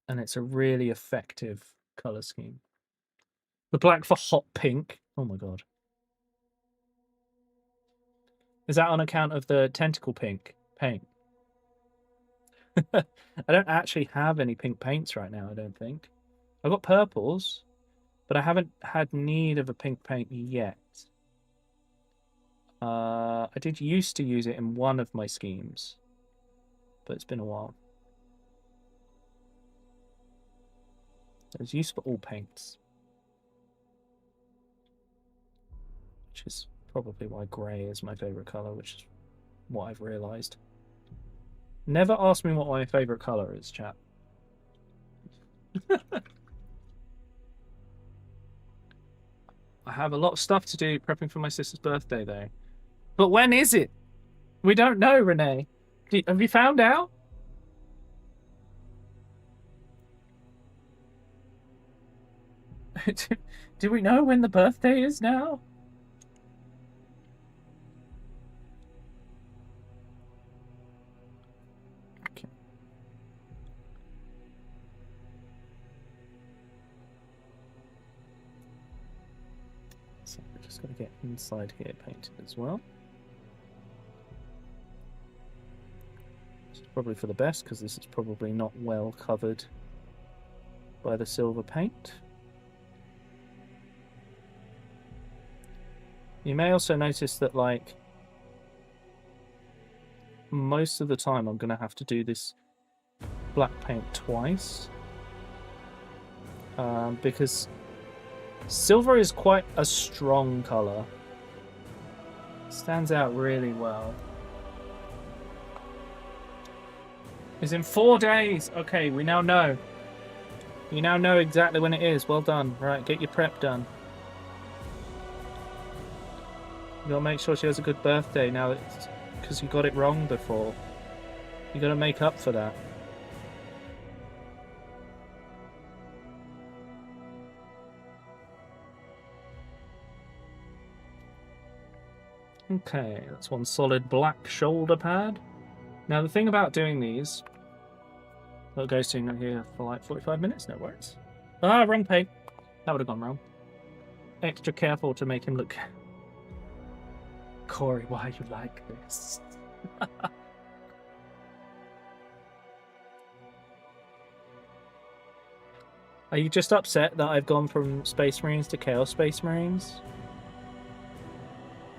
and it's a really effective colour scheme. The black for hot pink. Oh my god. Is that on account of the tentacle pink paint? I don't actually have any pink paints right now, I don't think. I've got purples, but I haven't had need of a pink paint yet. I did used to use it in one of my schemes, but it's been a while. There's use for all paints, which is probably why grey is my favourite colour, which is what I've realised. Never ask me what my favourite colour is, chat. I have a lot of stuff to do prepping for my sister's birthday, though. But when is it? We don't know, Renee. Have you found out? Do we know when the birthday is now? Okay. So we're just going to get inside here painted as well. This is probably for the best, because this is probably not well covered by the silver paint. You may also notice that, like, most of the time I'm going to have to do this black paint twice, because Silver is quite a strong colour. Stands out really well. It's in 4 days. Okay, we now know. You now know exactly when it is. Well done. Right, get your prep done. You gotta make sure she has a good birthday now, because you got it wrong before. You gotta make up for that. Okay, that's one solid black shoulder pad. Now the thing about doing these, that goes to here for like 45 minutes, no worries. Ah, wrong paint. That would have gone wrong. Extra careful to make him look. Corey, why you like this? Are you just upset that I've gone from Space Marines to Chaos Space Marines?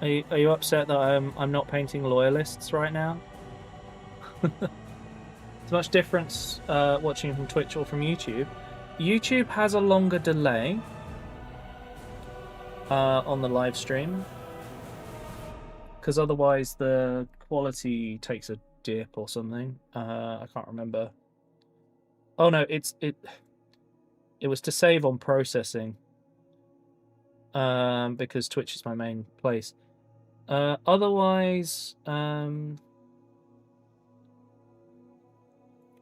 Are you upset that I'm not painting loyalists right now? There's much difference watching from Twitch or from YouTube. YouTube has a longer delay on the live stream, because otherwise the quality takes a dip or something. I can't remember. Oh no, it was to save on processing, because Twitch is my main place. Otherwise, are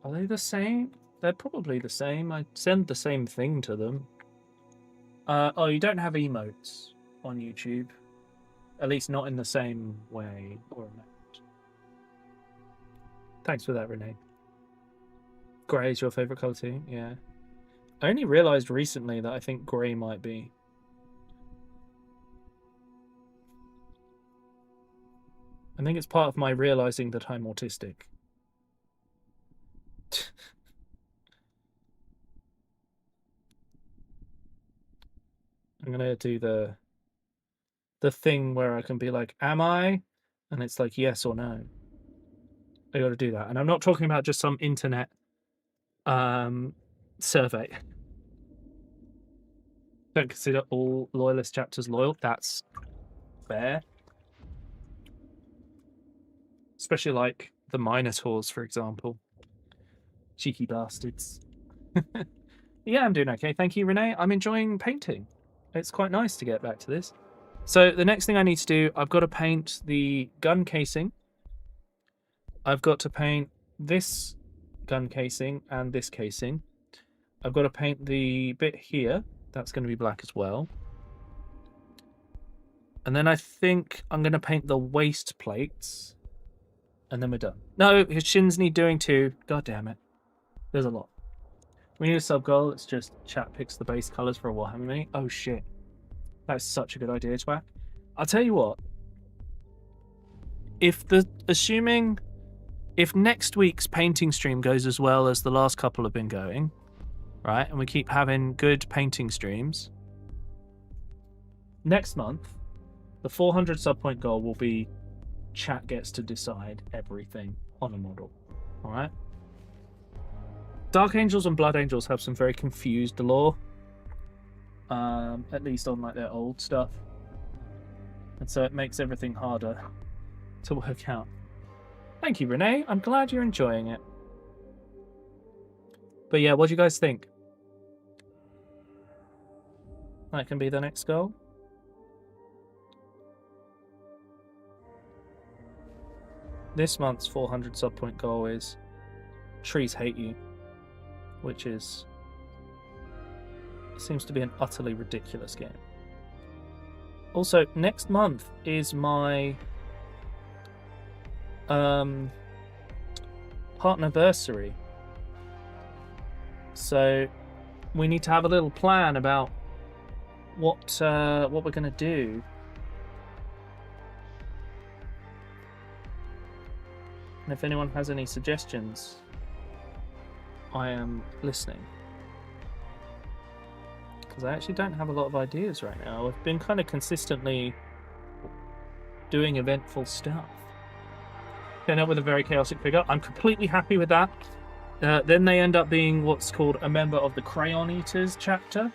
they the same? They're probably the same. I send the same thing to them. Oh, you don't have emotes on YouTube. At least not in the same way. Or thanks for that, Renee. Grey is your favourite colour too? Yeah. I only realised recently that I think grey might be. I think it's part of my realising that I'm autistic. I'm gonna do the thing where I can be like, am I? And it's like yes or no. I gotta do that. And I'm not talking about just some internet survey. Don't consider all loyalist chapters loyal. That's fair. Especially like the Minotaurs, for example. Cheeky bastards. Yeah, I'm doing okay. Thank you, Renee. I'm enjoying painting. It's quite nice to get back to this. So the next thing I need to do, I've got to paint the gun casing. I've got to paint this gun casing and this casing. I've got to paint the bit here. That's going to be black as well. And then I think I'm going to paint the waist plates. And then we're done. No, his shins need doing too. God damn it. There's a lot. We need a sub goal. It's just chat picks the base colours for a Warhammer mini. Oh shit. That's such a good idea, Twack. I'll tell you what. If next week's painting stream goes as well as the last couple have been going, right, and we keep having good painting streams, next month, the 400 sub point goal will be chat gets to decide everything on a model. All right. Dark Angels and Blood Angels have some very confused lore, at least on like their old stuff, and so it makes everything harder to work out. Thank you, Renee. I'm glad you're enjoying it. But yeah, what do you guys think? That can be the next goal. This month's 400 sub point goal is Trees Hate You, which seems to be an utterly ridiculous game. Also, next month is my partnerversary. So we need to have a little plan about what we're going to do. And if anyone has any suggestions, I am listening. Because I actually don't have a lot of ideas right now. I've been kind of consistently doing eventful stuff. End up with a very chaotic figure. I'm completely happy with that. Then they end up being what's called a member of the Crayon Eaters chapter.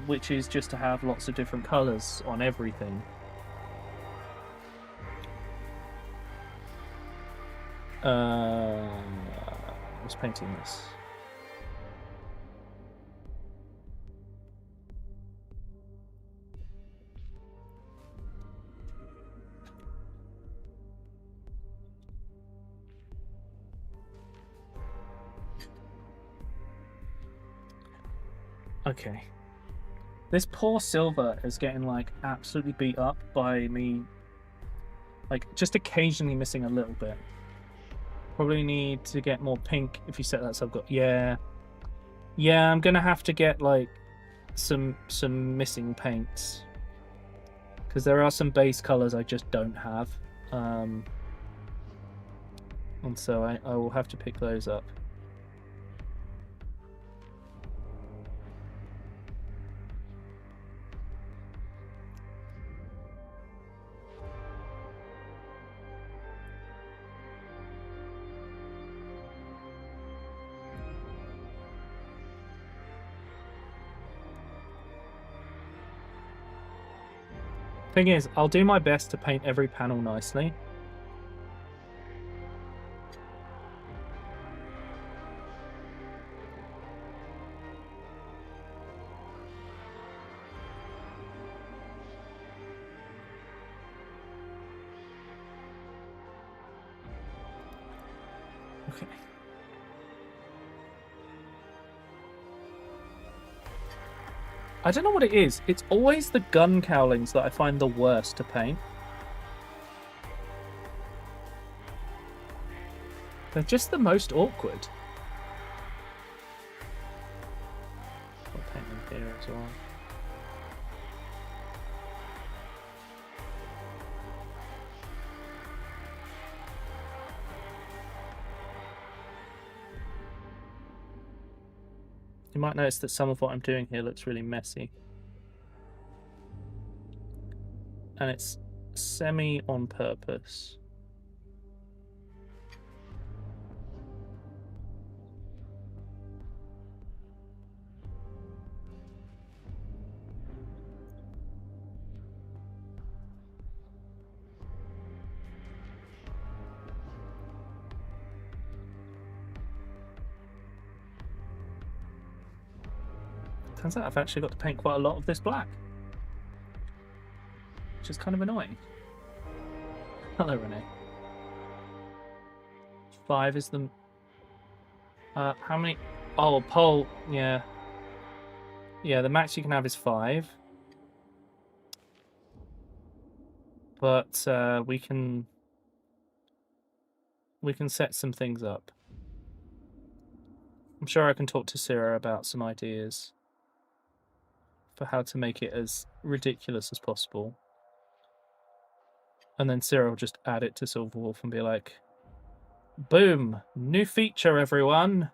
which is just to have lots of different colours on everything. I was painting this. Okay. This poor silver is getting like absolutely beat up by me, like just occasionally missing a little bit. Probably need to get more pink if you set that sub. Yeah, I'm gonna have to get like some missing paints because there are some base colors I just don't have, and so I will have to pick those up. Thing is, I'll do my best to paint every panel nicely. Okay. I don't know what it is. It's always the gun cowlings that I find the worst to paint. They're just the most awkward. I'll paint them here as well. You might notice that some of what I'm doing here looks really messy. And it's semi on purpose. Turns out I've actually got to paint quite a lot of this black, which is kind of annoying. Hello, Renee. 5 is the... how many... Oh, pole, yeah. Yeah, the max you can have is 5. But we can set some things up. I'm sure I can talk to Sarah about some ideas for how to make it as ridiculous as possible. And then Sarah will just add it to Silver Wolf and be like, boom, new feature, everyone.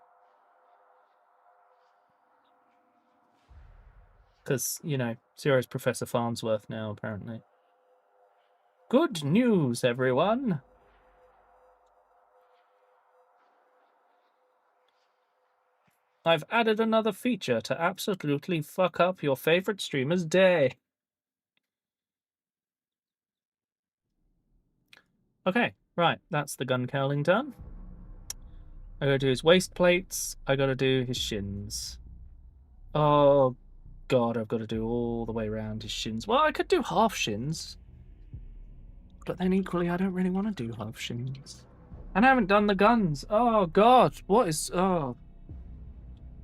Because, you know, Sarah's Professor Farnsworth now, apparently. Good news, everyone. I've added another feature to absolutely fuck up your favorite streamer's day. Okay, right, that's the gun cowling done. I gotta do his waist plates. I gotta do his shins. Oh, God, I've got to do all the way around his shins. Well, I could do half shins. But then equally, I don't really want to do half shins. And I haven't done the guns. Oh, God, what is... Oh.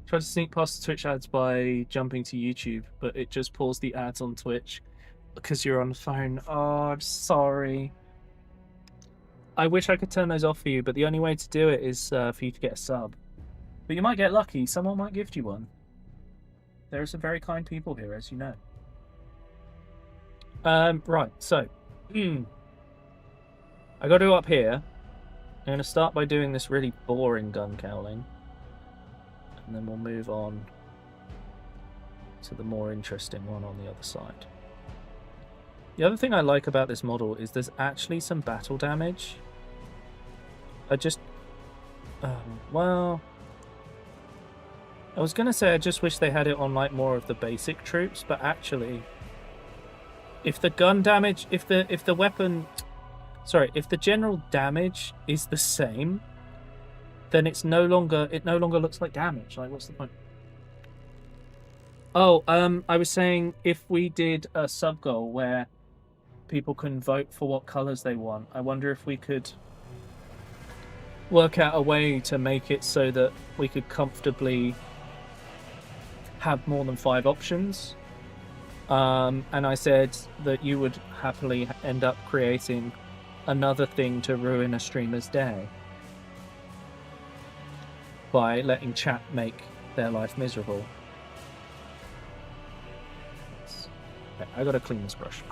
Tried to sneak past the Twitch ads by jumping to YouTube, but it just paused the ads on Twitch because you're on the phone. Oh, I'm sorry. I wish I could turn those off for you, but the only way to do it is for you to get a sub. But you might get lucky. Someone might gift you one. There are some very kind people here, as you know. Right, so. I got to go up here. I'm going to start by doing this really boring gun cowling. And then we'll move on to the more interesting one on the other side. The other thing I like about this model is there's actually some battle damage. I just... well... I was gonna say I just wish they had it on like more of the basic troops, but actually, if the gun damage, if the weapon, sorry, if the general damage is the same, then it no longer looks like damage. Like, what's the point? Oh, I was saying if we did a sub goal where people can vote for what colors they want, I wonder if we could work out a way to make it so that we could comfortably have more than 5 options. And I said that you would happily end up creating another thing to ruin a streamer's day by letting chat make their life miserable. Okay, I gotta clean this brush.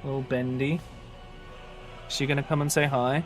Little Bendy. Is she gonna come and say hi?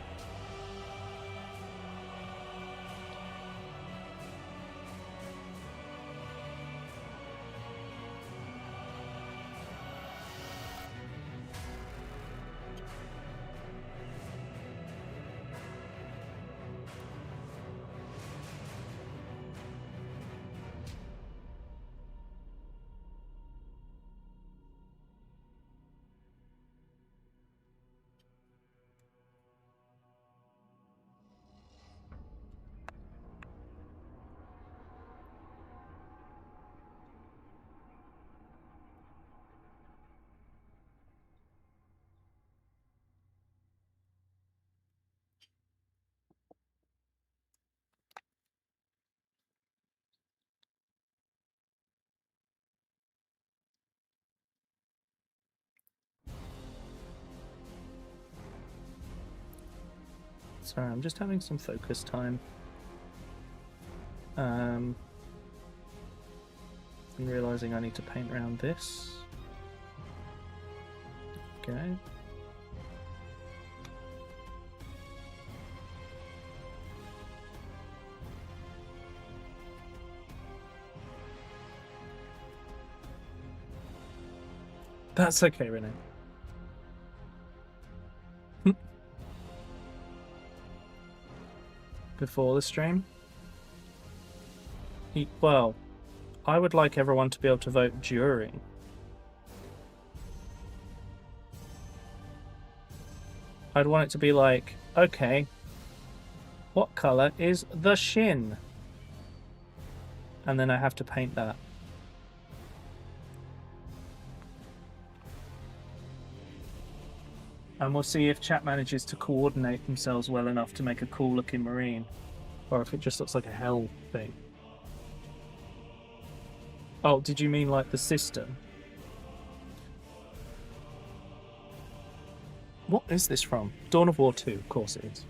Sorry, I'm just having some focus time. I'm realizing I need to paint around this. Okay. That's okay, Renee. Before the stream? Well, I would like everyone to be able to vote during. I'd want it to be like, okay, what colour is the shin? And then I have to paint that. And we'll see if chat manages to coordinate themselves well enough to make a cool looking marine. Or if it just looks like a hell thing. Oh, did you mean like the system? What is this from? Dawn of War 2, of course it is.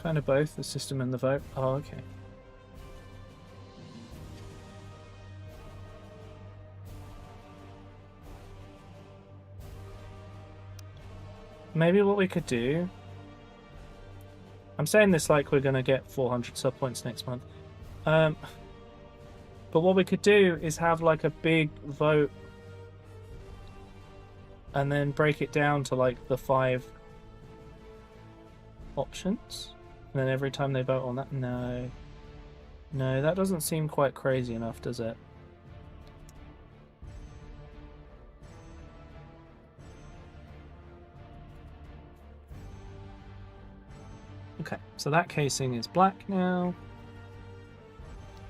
Kind of both, the system and the vote. Oh, okay. Maybe what we could do... I'm saying this like we're going to get 400 sub points next month. But what we could do is have like a big vote and then break it down to like the 5 options. And then every time they vote on that... No. No, that doesn't seem quite crazy enough, does it? Okay, so that casing is black now.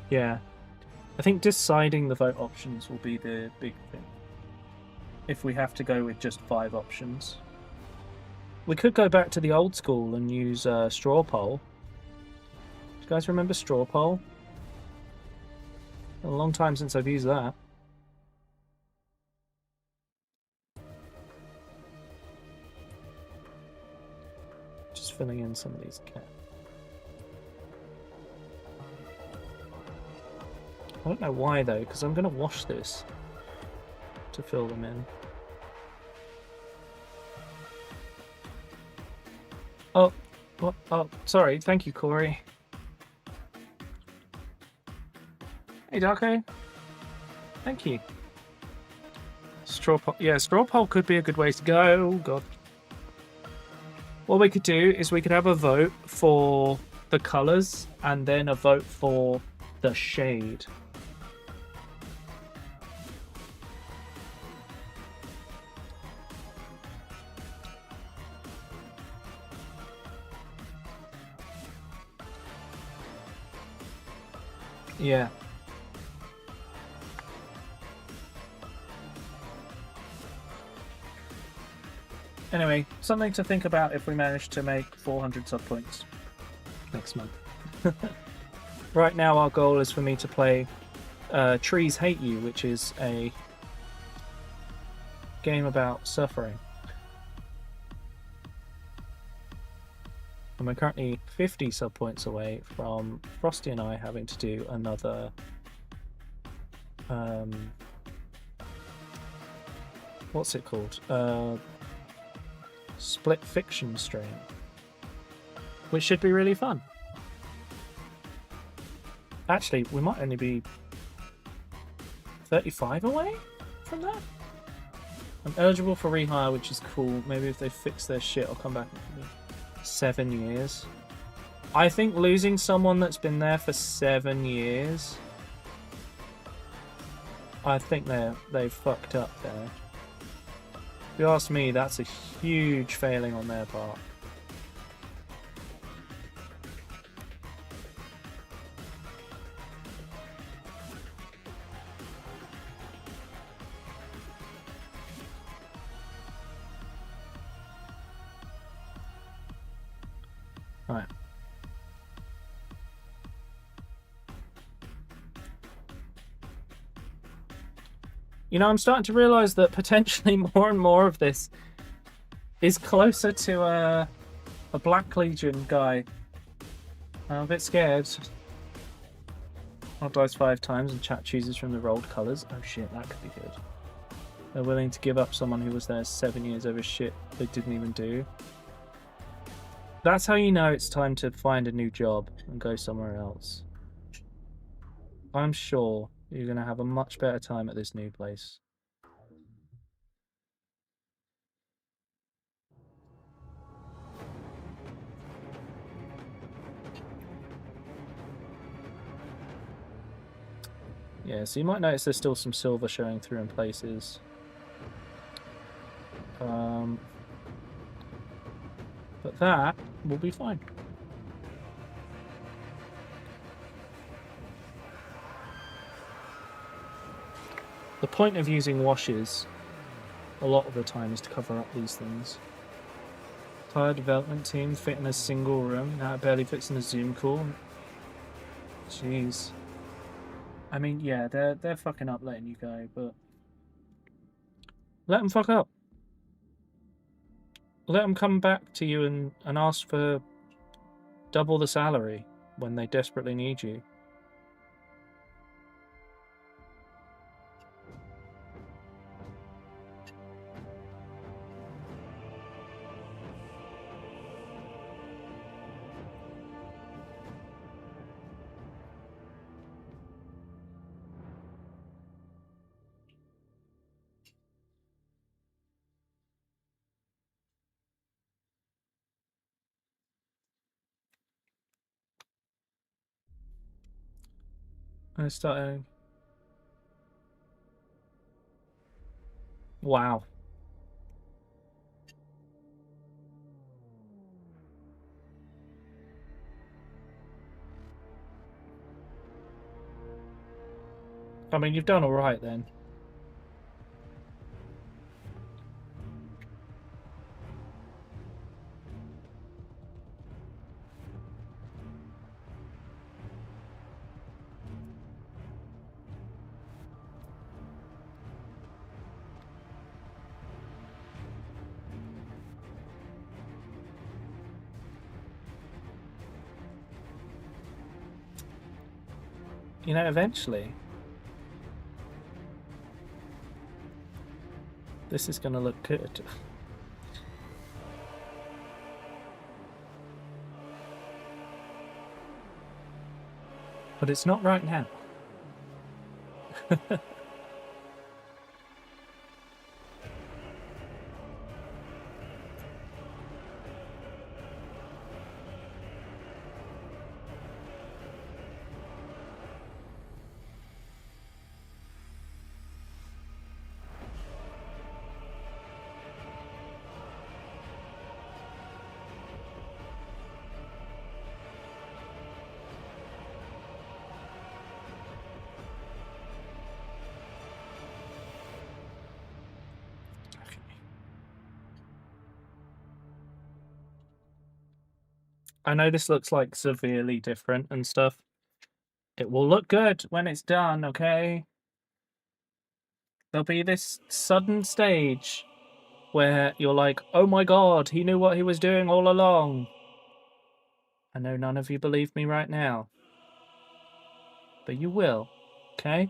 Yeah. I think deciding the vote options will be the big thing. If we have to go with just 5 options. We could go back to the old school and use straw poll. Do you guys remember straw poll? A long time since I've used that. Just filling in some of these gaps. I don't know why though, because I'm going to wash this to fill them in. Oh, what? Oh, sorry. Thank you, Corey. Hey, Darko. Thank you. Straw poll. Yeah, straw poll could be a good way to go. Oh, God. What we could do is we could have a vote for the colours and then a vote for the shade. Yeah. Anyway, something to think about if we manage to make 400 sub points next month. Right now, our goal is for me to play Trees Hate You, which is a game about suffering. And we're currently 50 sub points away from Frosty and I having to do another what's it called? Split fiction stream, which should be really fun. Actually, we might only be 35 away from that. I'm eligible for rehire, which is cool. Maybe if they fix their shit, I'll come back in 7 years. I think losing someone that's been there for 7 years, I think they've fucked up there. If you ask me, that's a huge failing on their part. Right. You know, I'm starting to realise that potentially more and more of this is closer to a Black Legion guy. I'm a bit scared. I'll dice 5 times and chat chooses from the rolled colours. Oh shit, that could be good. They're willing to give up someone who was there 7 years over shit they didn't even do. That's how you know it's time to find a new job and go somewhere else. I'm sure you're going to have a much better time at this new place. Yeah, so you might notice there's still some silver showing through in places. But that will be fine. The point of using washes a lot of the time is to cover up these things. Entire development team fit in a single room. Now it barely fits in a Zoom call. Jeez. I mean, yeah, they're fucking up letting you go, but let them fuck up. Let them come back to you and ask for double the salary when they desperately need you. I started. Wow. I mean, you've done all right then. You know, eventually, This is going to look good. But it's not right now. I know this looks like severely different and stuff. It will look good when it's done, okay? There'll be this sudden stage where you're like, oh my god, he knew what he was doing all along. I know none of you believe me right now. But you will, okay?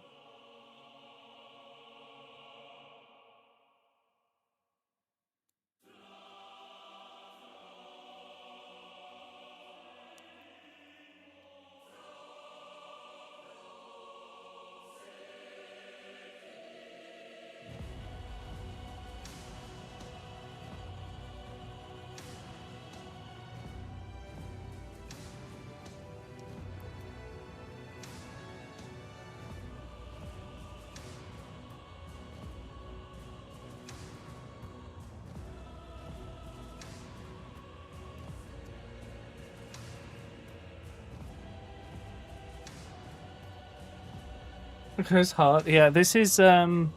Because hard. Yeah, this is Never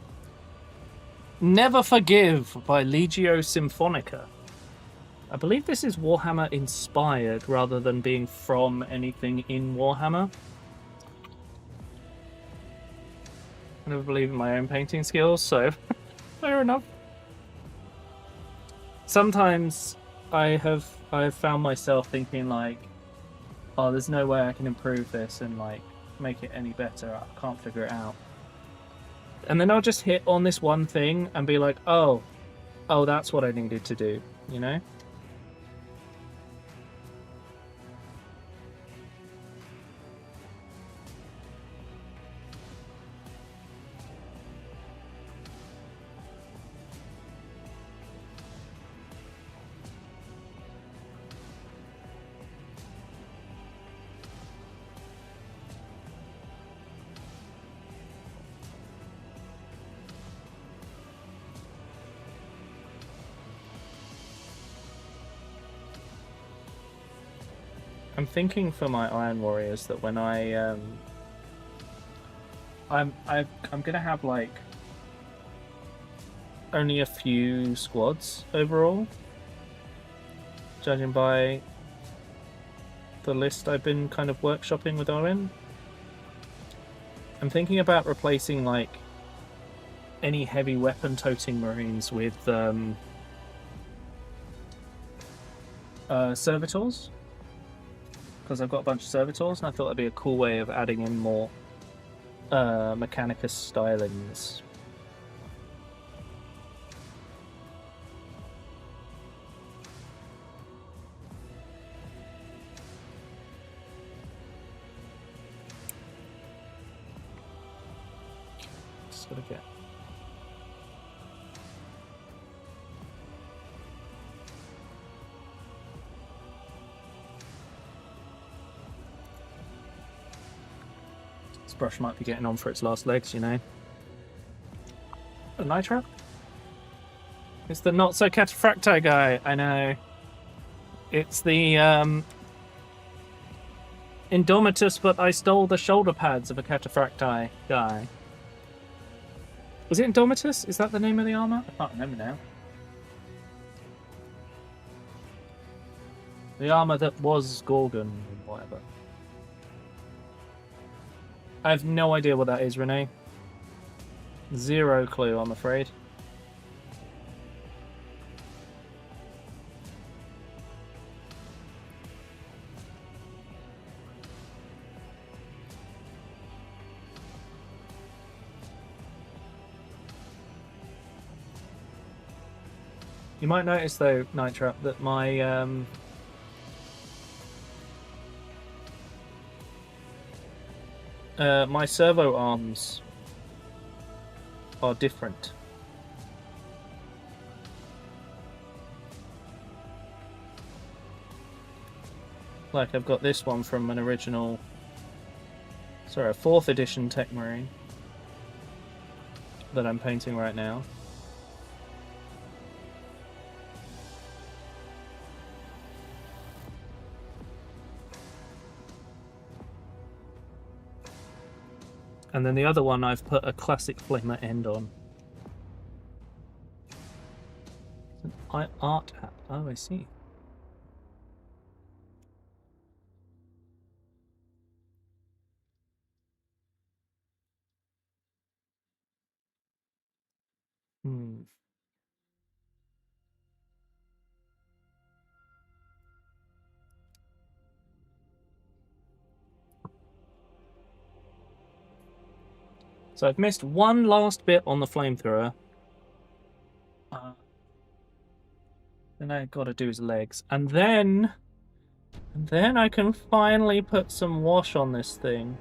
Forgive by Legio Symphonica. I believe this is Warhammer inspired rather than being from anything in Warhammer. I never believe in my own painting skills, so fair enough. Sometimes I have found myself thinking like, oh, there's no way I can improve this and like make it any better. I can't figure it out. And then I'll just hit on this one thing and be like, oh, that's what I needed to do, you know? I'm thinking for my Iron Warriors that when I'm gonna have like only a few squads overall, judging by the list I've been kind of workshopping with Owen. I'm thinking about replacing like any heavy weapon toting Marines with servitors. Because I've got a bunch of servitors, and I thought that'd be a cool way of adding in more Mechanicus stylings. Just gotta get. This brush might be getting on for its last legs, you know. A nitro? It's the not so cataphracti guy, I know. It's the Indomitus, but I stole the shoulder pads of a cataphracti guy. Was it Indomitus? Is that the name of the armor? I can't remember now. The armor that was Gorgon, whatever. I have no idea what that is, Renee. Zero clue, I'm afraid. You might notice though, Nitra, that my servo arms are different. Like I've got this one from an original, sorry, a 4th edition Tech Marine that I'm painting right now. And then the other one I've put a classic flamer end on. It's an art app. Oh, I see. Hmm. So I've missed one last bit on the flamethrower. Then I gotta do his legs. And then I can finally put some wash on this thing.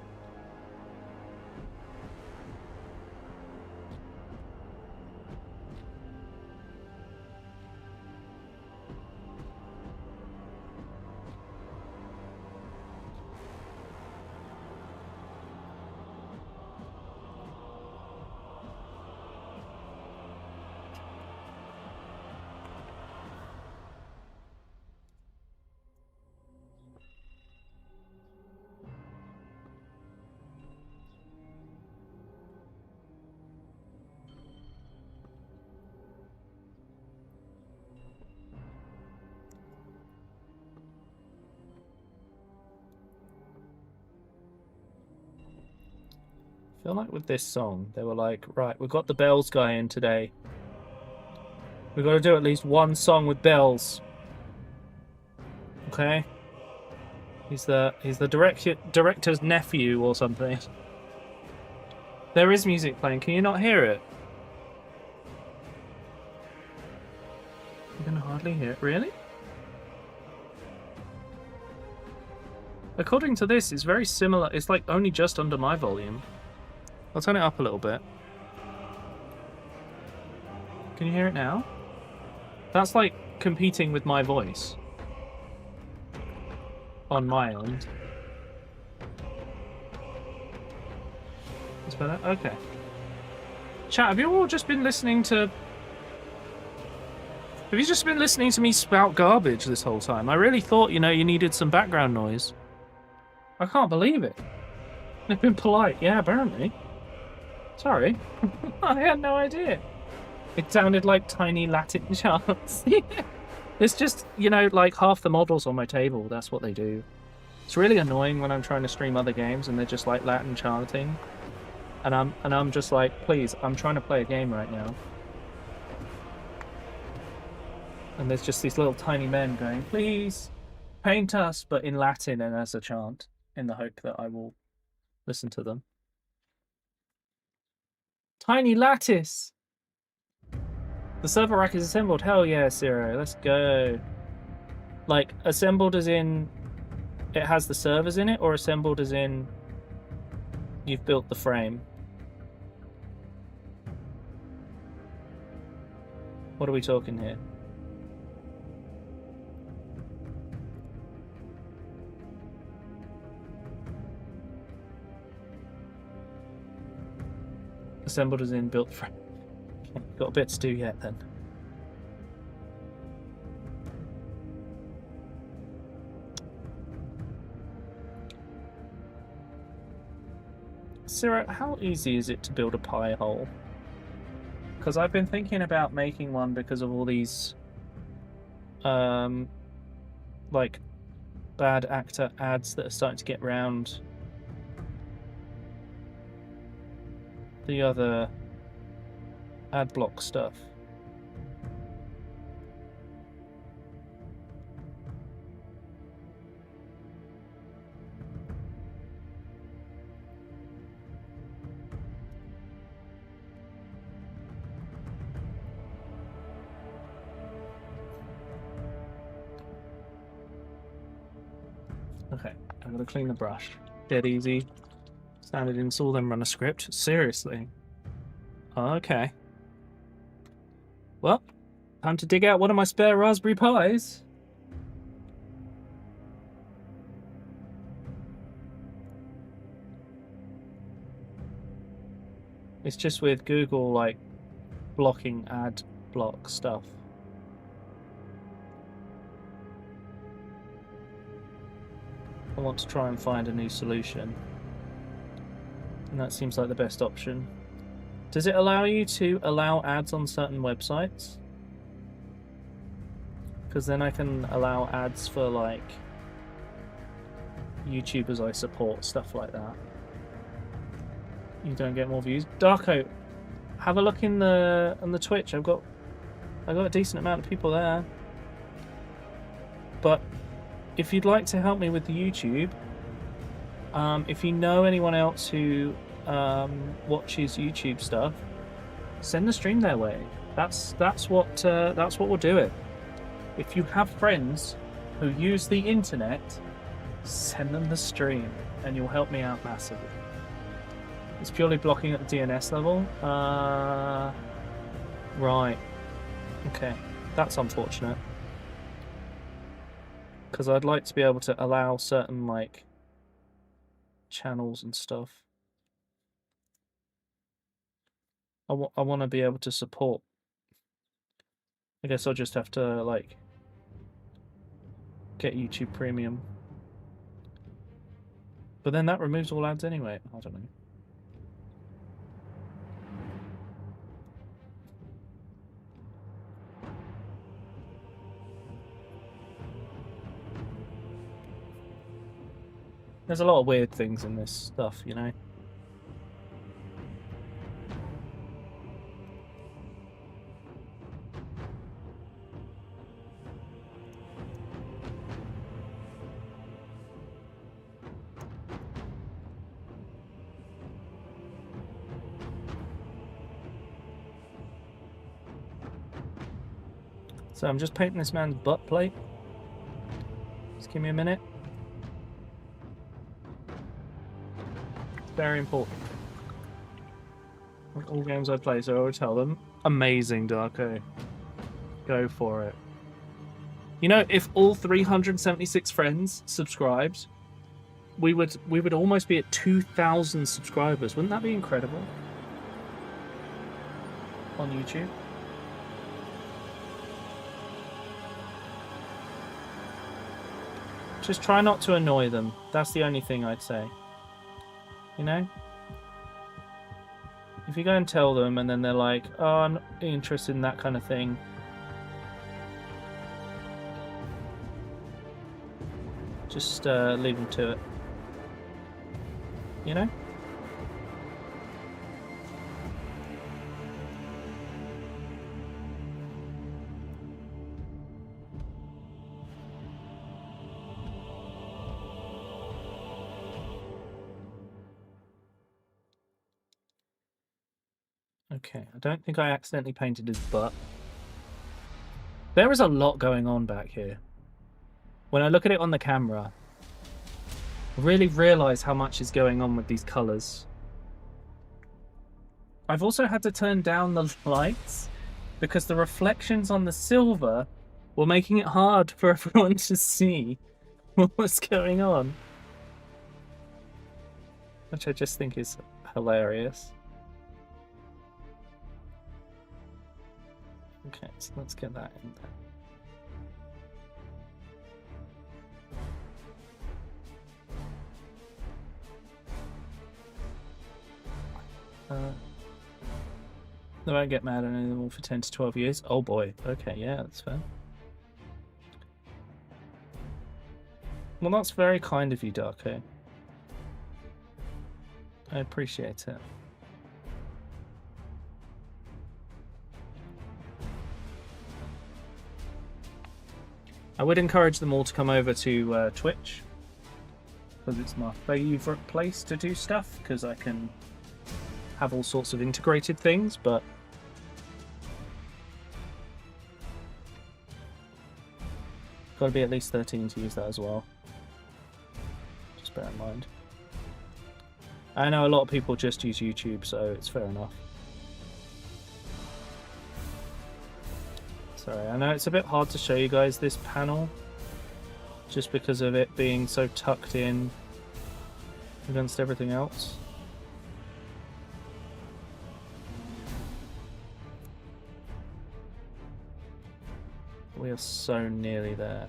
I feel like with this song, they were like, right, we've got the bells guy in today. We've got to do at least one song with bells. Okay? He's the director's nephew or something. There is music playing. Can you not hear it? You can hardly hear it. Really? According to this, it's very similar. It's like only just under my volume. I'll turn it up a little bit. Can you hear it now? That's like competing with my voice. On my end. It's better? Okay. Chat, have you all just been listening to... Have you just been listening to me spout garbage this whole time? I really thought, you know, you needed some background noise. I can't believe it. They've been polite. Yeah, apparently. Sorry. I had no idea. It sounded like tiny Latin chants. It's just, you know, like half the models on my table. That's what they do. It's really annoying when I'm trying to stream other games and they're just like Latin chanting. And I'm just like, please, I'm trying to play a game right now. And there's just these little tiny men going, please, paint us, but in Latin and as a chant, in the hope that I will listen to them. Tiny lattice! The server rack is assembled. Hell yeah, Zero. Let's go. Like, assembled as in it has the servers in it, or assembled as in you've built the frame? What are we talking here? Assembled as in built the frame. Okay, got a bit to do yet then. Zero, how easy is it to build a pie hole? Because I've been thinking about making one because of all these like bad actor ads that are starting to get round the other ad block stuff. Okay, I'm gonna clean the brush. Dead easy. Standard install, then run a script. Seriously. Okay. Well, time to dig out one of my spare Raspberry Pis. It's just with Google, like, blocking ad block stuff. I want to try and find a new solution. And that seems like the best option. Does it allow you to allow ads on certain websites? Because then I can allow ads for, like, YouTubers I support, stuff like that. You don't get more views. Darko, have a look in the on the Twitch. I've got a decent amount of people there. But if you'd like to help me with the YouTube, if you know anyone else who watches YouTube stuff, send the stream their way. That's what we'll do it. If you have friends who use the internet, send them the stream, and you'll help me out massively. It's purely blocking at the DNS level. Right. Okay, that's unfortunate. Because I'd like to be able to allow certain, like, channels and stuff. I want to be able to support. I guess I'll just have to, like, get YouTube Premium. But then that removes all ads anyway. I don't know. There's a lot of weird things in this stuff, you know? So I'm just painting this man's butt plate. Just give me a minute. It's very important. Like all games I play, so I always tell them, amazing, Darko. Go for it. You know, if all 376 friends subscribed, we would almost be at 2,000 subscribers. Wouldn't that be incredible? On YouTube. Just try not to annoy them. That's the only thing I'd say. You know? If you go and tell them and then they're like, oh, I'm not interested in that kind of thing. Just leave them to it. You know? Okay, I don't think I accidentally painted his butt. There is a lot going on back here. When I look at it on the camera, I really realise how much is going on with these colours. I've also had to turn down the lights because the reflections on the silver were making it hard for everyone to see what was going on. Which I just think is hilarious. Okay, so let's get that in there. They won't get mad at anyone for 10 to 12 years. Oh boy. Okay, yeah, that's fair. Well, that's very kind of you, Darko. I appreciate it. I would encourage them all to come over to Twitch, because it's my favourite place to do stuff, because I can have all sorts of integrated things, but got to be at least 13 to use that as well. bear in mind. I know a lot of people just use YouTube, so it's fair enough. Sorry, I know it's a bit hard to show you guys this panel, just because of it being so tucked in against everything else. We are so nearly there.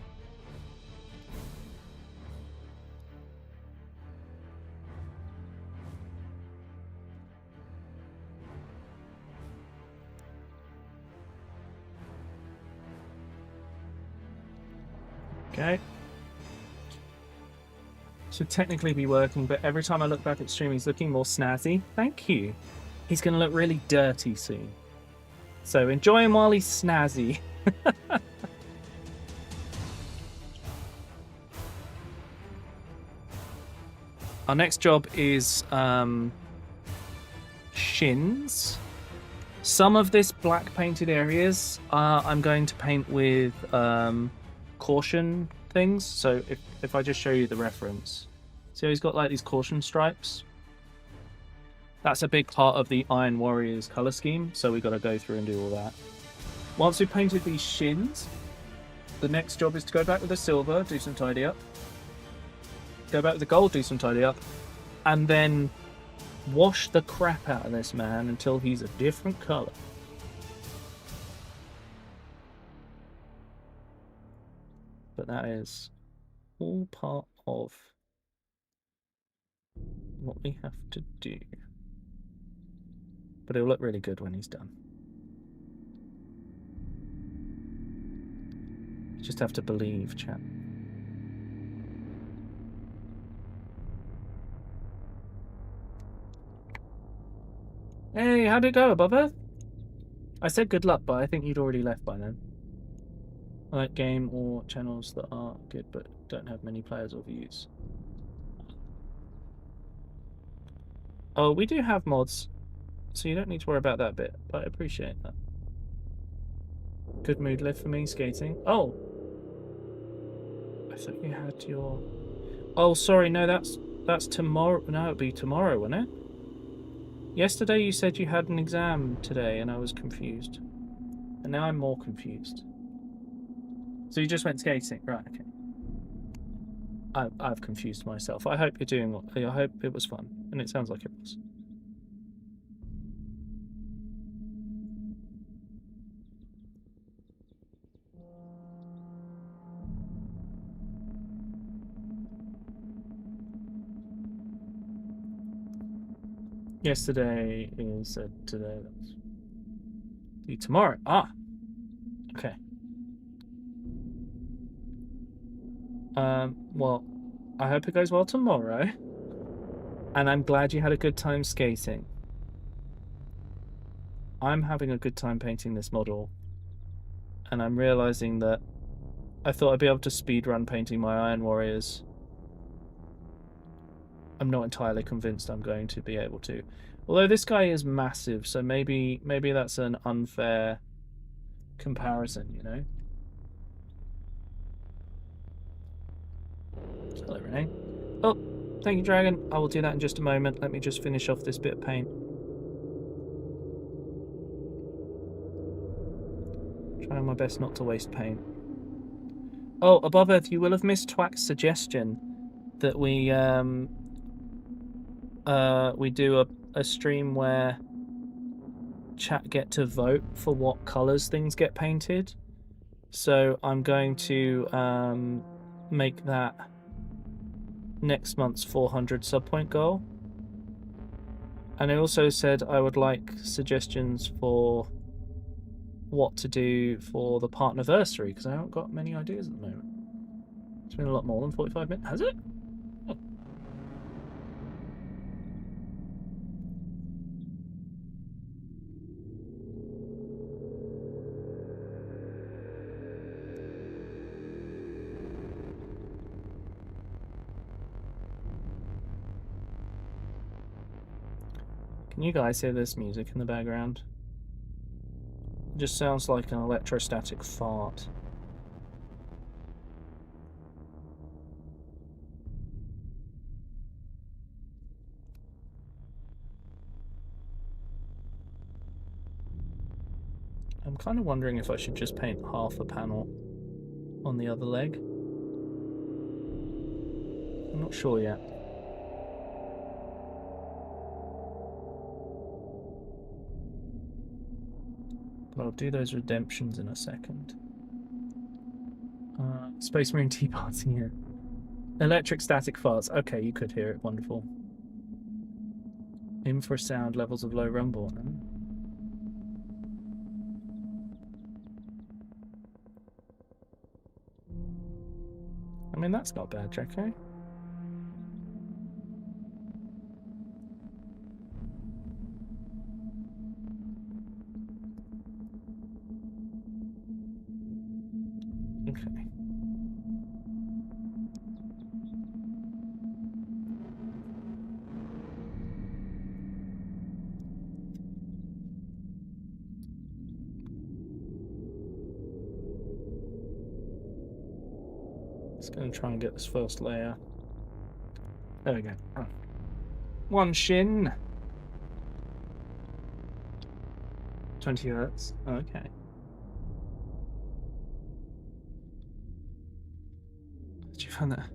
Okay. Should technically be working, but every time I look back at stream, he's looking more snazzy. Thank you. He's going to look really dirty soon. So enjoy him while he's snazzy. Our next job is shins. Some of this black painted areas I'm going to paint with caution things. So if I just show you the reference, see how he's got like these caution stripes? That's a big part of the Iron Warriors color scheme, so we've got to go through and do all that. Once we've painted these shins, the next job is to go back with the silver, do some tidy up. Go back with the gold, do some tidy up. And then wash the crap out of this man until he's a different color. But that is all part of what we have to do. But it'll look really good when he's done. You just have to believe, chat. Hey, how'd it go, Above Earth? I said good luck, but I think you'd already left by then. I like game or channels that are good but don't have many players or views. Oh, we do have mods, so you don't need to worry about that bit, but I appreciate that. Good mood live for me, skating. Oh! I thought you had your... Oh, sorry, no, that's tomorrow. No, it'd be tomorrow, wouldn't it? Yesterday you said you had an exam today and I was confused. And now I'm more confused. So you just went skating, right, okay. I've confused myself. I hope you're doing well. I hope it was fun. And it sounds like it was. Yesterday is today. That's tomorrow. Ah, okay. Well, I hope it goes well tomorrow. And I'm glad you had a good time skating. I'm having a good time painting this model. And I'm realizing that I thought I'd be able to speedrun painting my Iron Warriors. I'm not entirely convinced I'm going to be able to. Although this guy is massive, so maybe that's an unfair comparison, you know? Hello, Renee. Oh, thank you, Dragon. I will do that in just a moment. Let me just finish off this bit of paint. Trying my best not to waste paint. Oh, Above Earth, you will have missed Twack's suggestion that we do a stream where chat get to vote for what colours things get painted. So I'm going to make that next month's 400 sub point goal. And I also said I would like suggestions for what to do for the partnerversary, because I haven't got many ideas at the moment. It's been a lot more than 45 minutes, has it? Oh. Can you guys hear this music in the background? It just sounds like an electrostatic fart. I'm kind of wondering if I should just paint half a panel on the other leg. I'm not sure yet. But I'll do those redemptions in a second. Space Marine Tea Party here. Electric static farts. Okay, you could hear it. Wonderful. Infrasound levels of low rumble. Huh? I mean, that's not bad, Jacko. Okay. Just going to try and get this first layer. There we go. Oh. One shin. 20 hertz. Okay. Did you find that?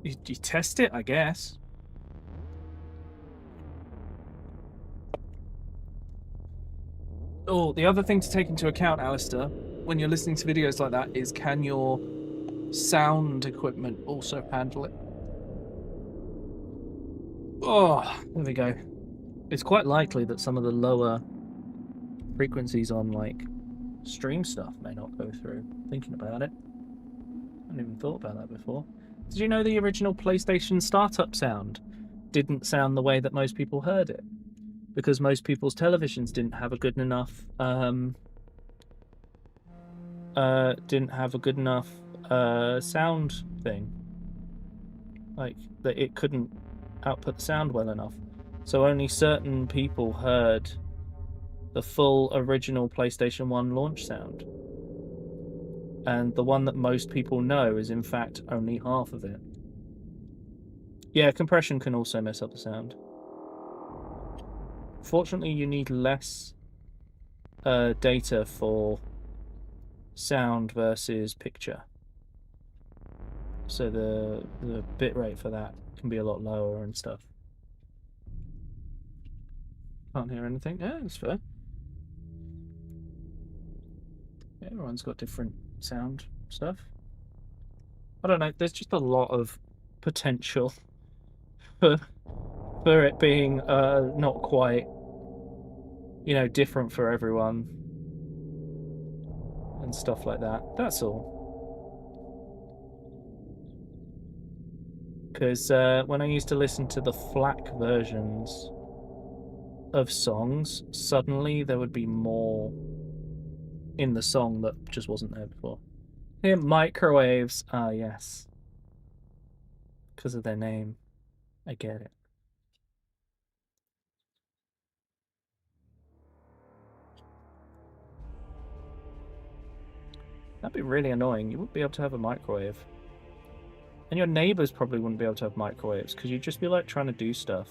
You test it, I guess. Oh, the other thing to take into account, Alistair, when you're listening to videos like that is, can your sound equipment also handle it? Oh, there we go. It's quite likely that some of the lower frequencies on like stream stuff may not go through. Thinking about it, I hadn't even thought about that before. Did you know the original PlayStation startup sound didn't sound the way that most people heard it? Because most people's televisions didn't have a good enough sound thing. Like that it couldn't output the sound well enough. So only certain people heard the full original PlayStation 1 launch sound. And the one that most people know is in fact only half of it. Yeah, compression can also mess up the sound. Fortunately, you need less data for sound versus picture. So the bitrate for that can be a lot lower and stuff. Can't hear anything. Yeah, that's fair. Yeah, everyone's got different sound stuff. I don't know, there's just a lot of potential for it being not quite, you know, different for everyone and stuff like that. That's all. Because when I used to listen to the FLAC versions of songs, suddenly there would be more in the song that just wasn't there before. Here, microwaves. Ah, yes. Because of their name. I get it. That'd be really annoying. You wouldn't be able to have a microwave. And your neighbors probably wouldn't be able to have microwaves, because you'd just be like trying to do stuff.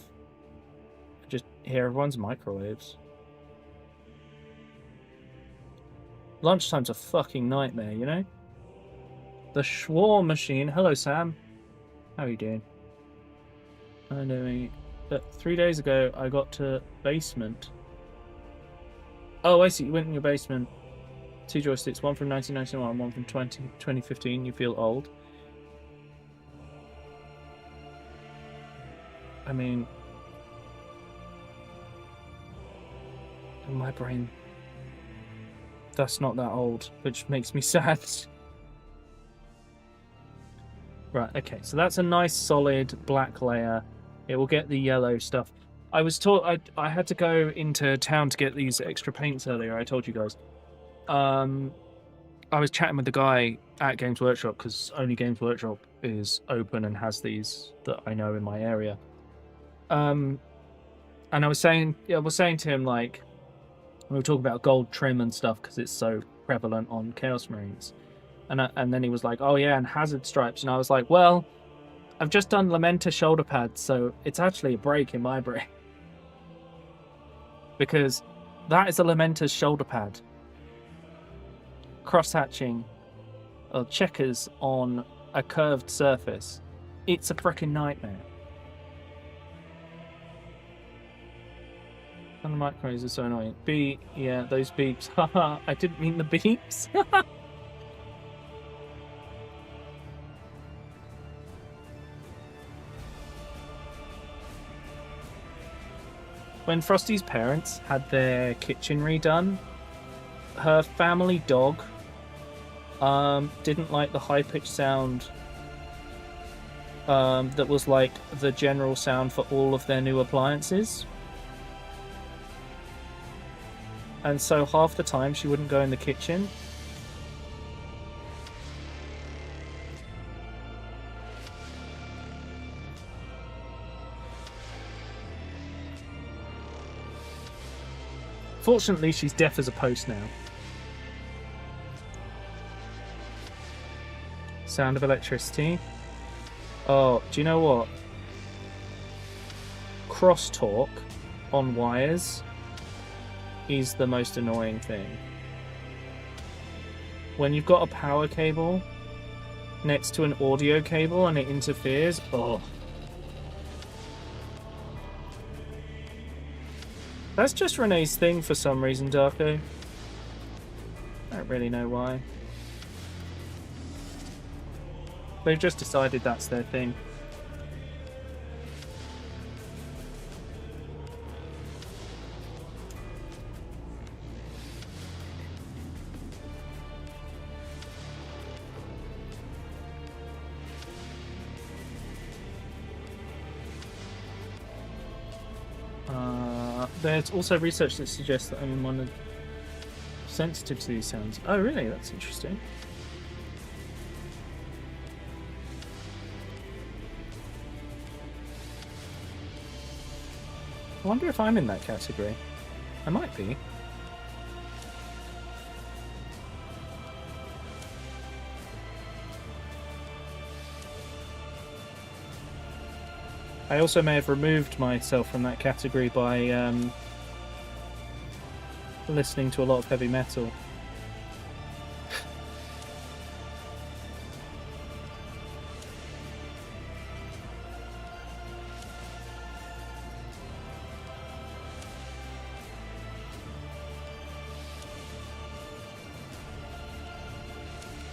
Just hear everyone's microwaves. Lunchtime's a fucking nightmare, you know? The Schwarm machine. Hello, Sam. How are you doing? I'm doing... 3 days ago, I got to basement. Oh, I see. You went in your basement. 2 joysticks. One from 1991, one from 2015. You feel old. I mean... in my brain... that's not that old, which makes me sad. Right, okay, so that's a nice solid black layer. It will get the yellow stuff. I was taught I had to go into town to get these extra paints earlier, I told you guys. I was chatting with the guy at Games Workshop, because only Games Workshop is open and has these that I know in my area. And I was saying to him, like, we were talking about gold trim and stuff because it's so prevalent on Chaos Marines. And then he was like, oh yeah, and hazard stripes. And I was like, well, I've just done Lamenta shoulder pads, so it's actually a break in my brain. Because that is a Lamenta's shoulder pad. cross-hatching or checkers on a curved surface, it's a freaking nightmare. And the microphones are so annoying. Yeah, those beeps. Haha, I didn't mean the beeps. When Frosty's parents had their kitchen redone, her family dog didn't like the high-pitched sound that was like the general sound for all of their new appliances. And so half the time she wouldn't go in the kitchen. Fortunately, she's deaf as a post now. Sound of electricity. Oh, do you know what? Crosstalk on wires is the most annoying thing. When you've got a power cable next to an audio cable and it interferes, oh. That's just Renee's thing for some reason, Darko. I don't really know why. They've just decided that's their thing. There's also research that suggests that I'm one of sensitive to these sounds. Oh, really? That's interesting. I wonder if I'm in that category. I might be. I also may have removed myself from that category by listening to a lot of heavy metal.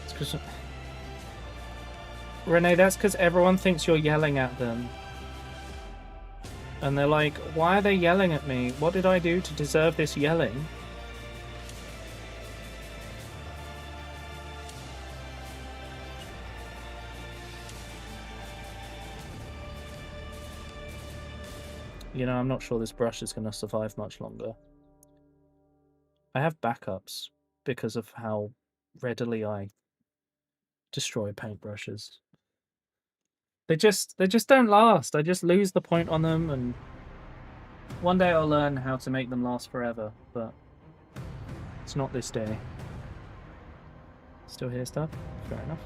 It's 'cause... Renee, that's because everyone thinks you're yelling at them. And they're like, why are they yelling at me? What did I do to deserve this yelling? You know, I'm not sure this brush is going to survive much longer. I have backups because of how readily I destroy paintbrushes. They just don't last. I just lose the point on them, and one day I'll learn how to make them last forever, but it's not this day. Still hear stuff? Fair enough.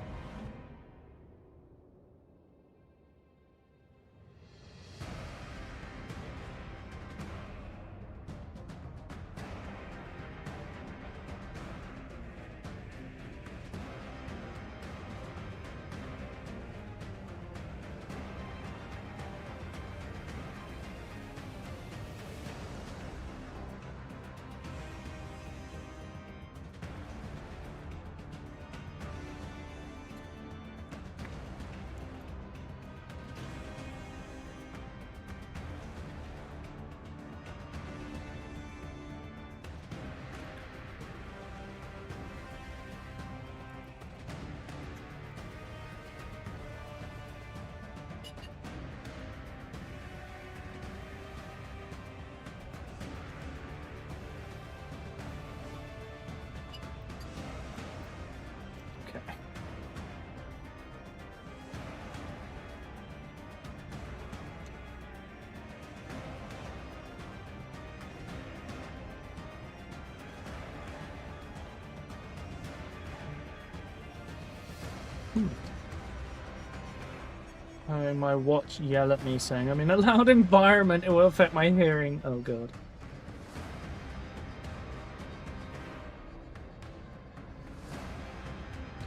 Oh, my watch yell at me saying I'm in a loud environment, it will affect my hearing. Oh god.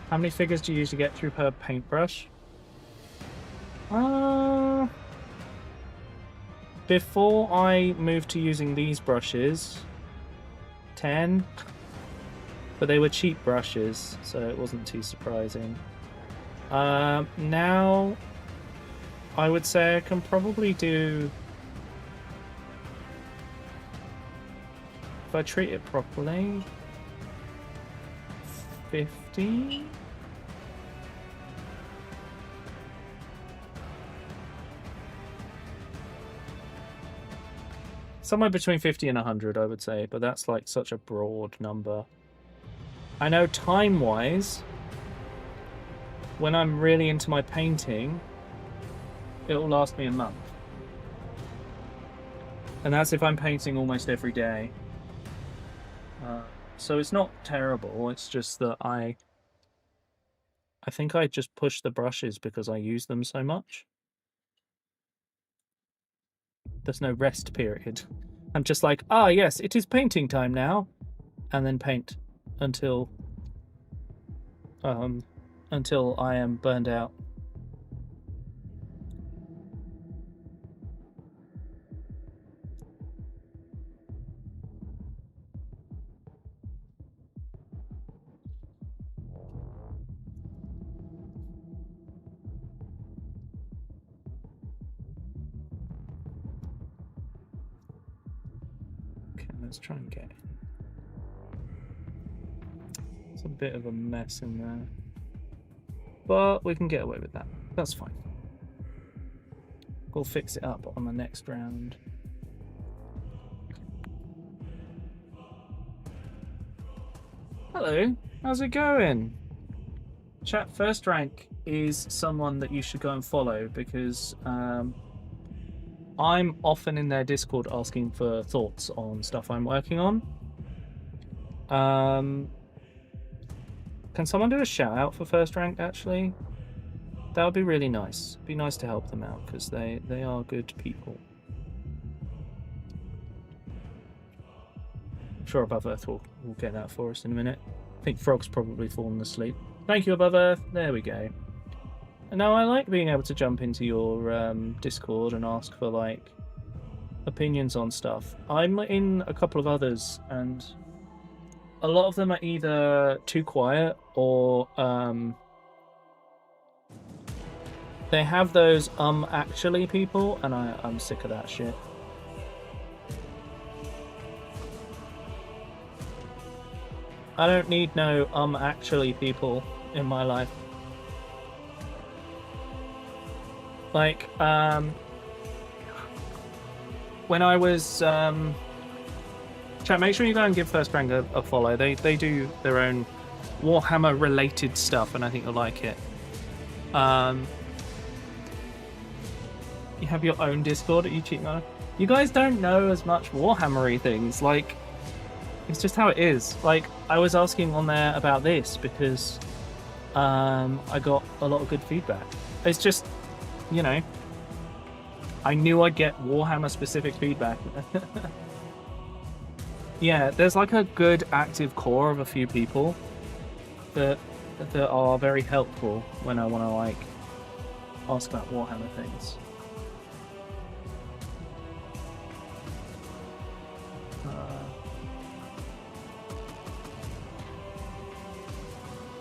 How many figures do you usually get through per paintbrush? Before I moved to using these brushes, 10. But they were cheap brushes, so it wasn't too surprising. Now, I would say I can probably do... If I treat it properly... 50? Somewhere between 50 and 100, I would say, but that's like such a broad number. I know time-wise, when I'm really into my painting, it'll last me a month. And that's if I'm painting almost every day. So it's not terrible, it's just that I think I just push the brushes because I use them so much. There's no rest period. I'm just like, ah, yes, it is painting time now, and then paint until I am burned out. Okay, let's try and get it. It's a bit of a mess in there, but we can get away with that. That's fine. We'll fix it up on the next round. Hello, how's it going? Chat First Rank is someone that you should go and follow because I'm often in their Discord asking for thoughts on stuff I'm working on. Can someone do a shout out for First Rank actually? That would be really nice. It'd be nice to help them out because they are good people. I'm sure Above Earth will get that for us in a minute. I think Frog's probably fallen asleep. Thank you, Above Earth. There we go. And now I like being able to jump into your Discord and ask for like opinions on stuff. I'm in a couple of others and a lot of them are either too quiet or they have those actually people, and I'm sick of that shit. I don't need no actually people in my life. Like, when I was chat, make sure you go and give First Rank a follow. They do their own Warhammer related stuff, and I think you'll like it. You have your own Discord that you cheat on. You guys don't know as much Warhammer-y things. Like, it's just how it is. Like, I was asking on there about this because I got a lot of good feedback. It's just, you know, I knew I'd get Warhammer-specific feedback. Yeah, there's like a good active core of a few people that are very helpful when I want to like ask about Warhammer things.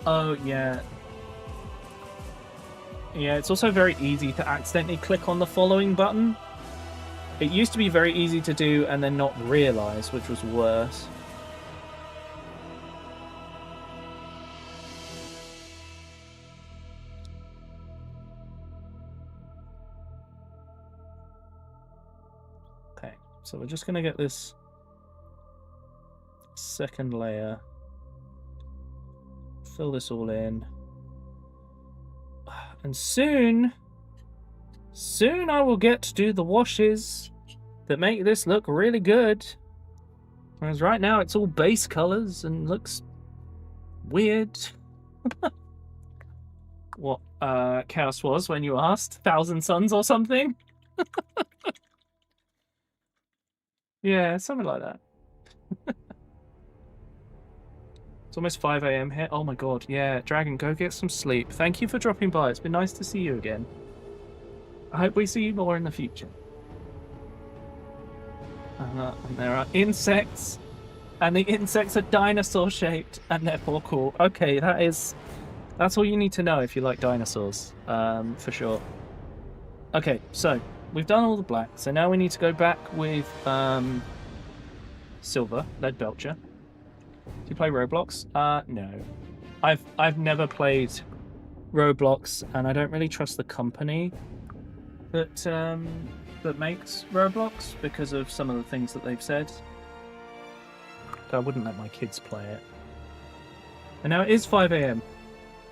Oh yeah. Yeah, it's also very easy to accidentally click on the following button. It used to be very easy to do and then not realize, which was worse. Okay, so we're just going to get this second layer. Fill this all in. And soon I will get to do the washes that make this look really good. Whereas right now it's all base colors and looks weird. What Chaos was when you asked? Thousand Suns or something? Yeah, something like that. It's almost 5 a.m. here. Oh my god, yeah. Dragon, go get some sleep. Thank you for dropping by. It's been nice to see you again. I hope we see you more in the future. And there are insects. And the insects are dinosaur-shaped. And therefore cool. Okay, that's all you need to know if you like dinosaurs. For sure. Okay, so we've done all the black. So now we need to go back with Silver, Lead Belcher. Do you play Roblox? No. I've never played Roblox, and I don't really trust the company that makes Roblox because of some of the things that they've said. I wouldn't let my kids play it. And now it is 5 a.m.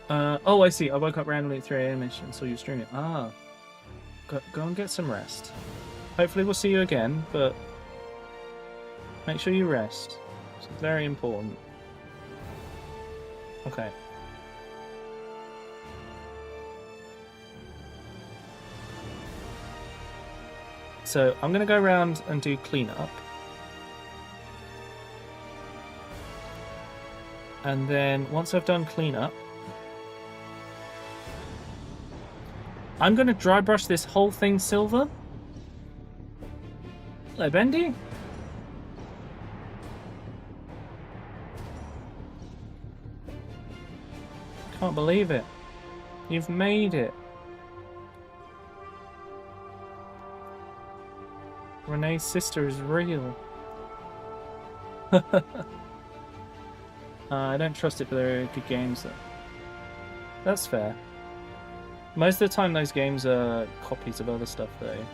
Oh, I see. I woke up randomly at 3 a.m. and saw you streaming. Ah. Go and get some rest. Hopefully we'll see you again, but make sure you rest. It's very important. Okay. So I'm going to go around and do cleanup. And then once I've done cleanup, I'm going to dry brush this whole thing silver. Hello, Bendy. Can't believe it. You've made it. Renee's sister is real. I don't trust it, but there are good games though. That's fair. Most of the time those games are copies of other stuff though.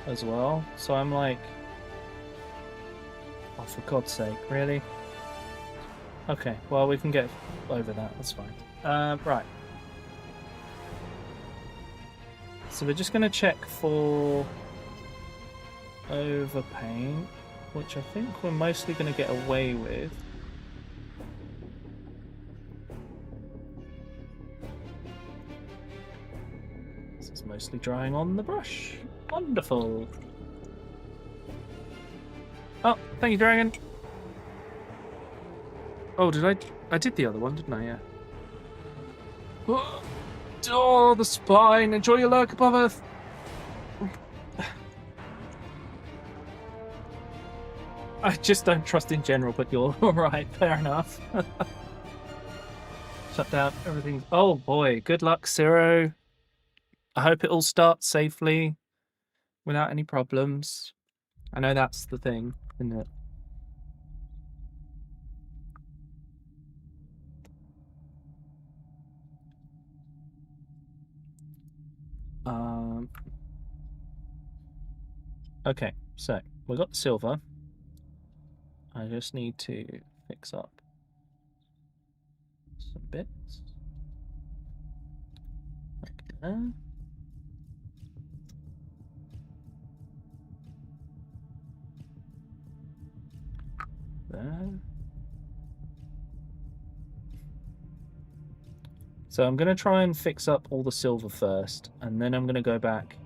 As well. So I'm like... Oh, for God's sake, really? Okay, well we can get over that, that's fine. Right. So we're just going to check for overpaint, which I think we're mostly going to get away with. This is mostly drying on the brush. Wonderful. Oh, thank you, Dragon. Oh, I did the other one, didn't I? Yeah. Oh, the spine. Enjoy your lurk above Earth. I just don't trust in general, but you're alright. Fair enough. Shut down everything. Oh boy, good luck, Ciro. I hope it all starts safely without any problems. I know that's the thing, isn't it? Okay, so we've got the silver. I just need to fix up some bits. Like that. There. So I'm going to try and fix up all the silver first, and then I'm going to go back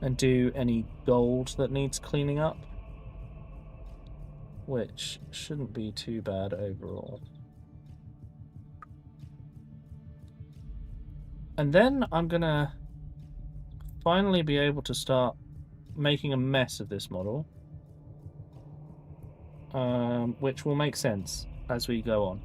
and do any gold that needs cleaning up, which shouldn't be too bad overall. And then I'm going to finally be able to start making a mess of this model, which will make sense as we go on.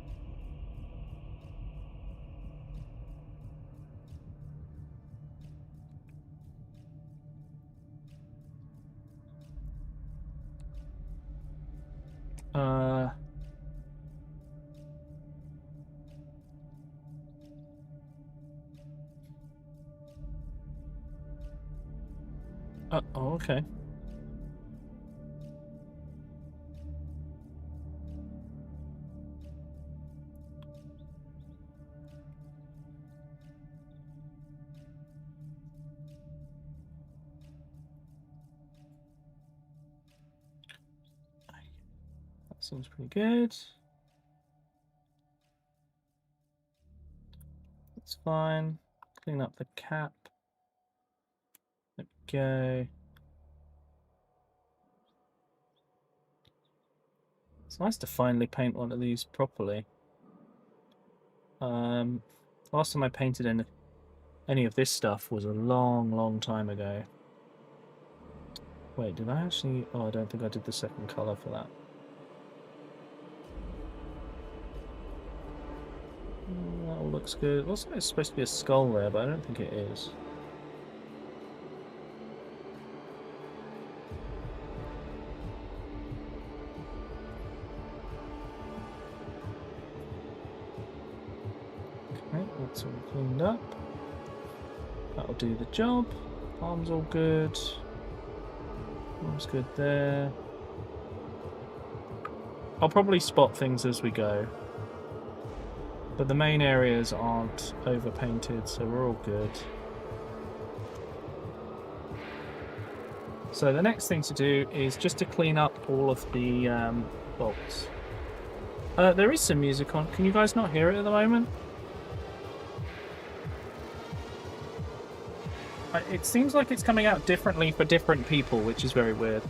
Oh, okay. That seems pretty good. That's fine. Clean up the cap. There we go. It's nice to finally paint one of these properly. Last time I painted any of this stuff was a long, long time ago. Wait, did I actually... Oh, I don't think I did the second colour for that. That all looks good. It looks like it's supposed to be a skull there, but I don't think it is. Okay, that's all cleaned up. That'll do the job. Arm's all good. Arm's good there. I'll probably spot things as we go. But the main areas aren't overpainted, so we're all good. So the next thing to do is just to clean up all of the bolts. There is some music on. Can you guys not hear it at the moment? It seems like it's coming out differently for different people, which is very weird.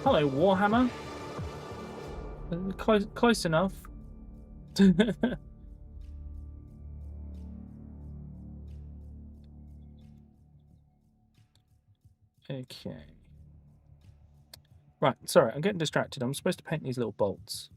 Hello, Warhammer. Close enough. Okay. Right, sorry, I'm getting distracted. I'm supposed to paint these little bolts.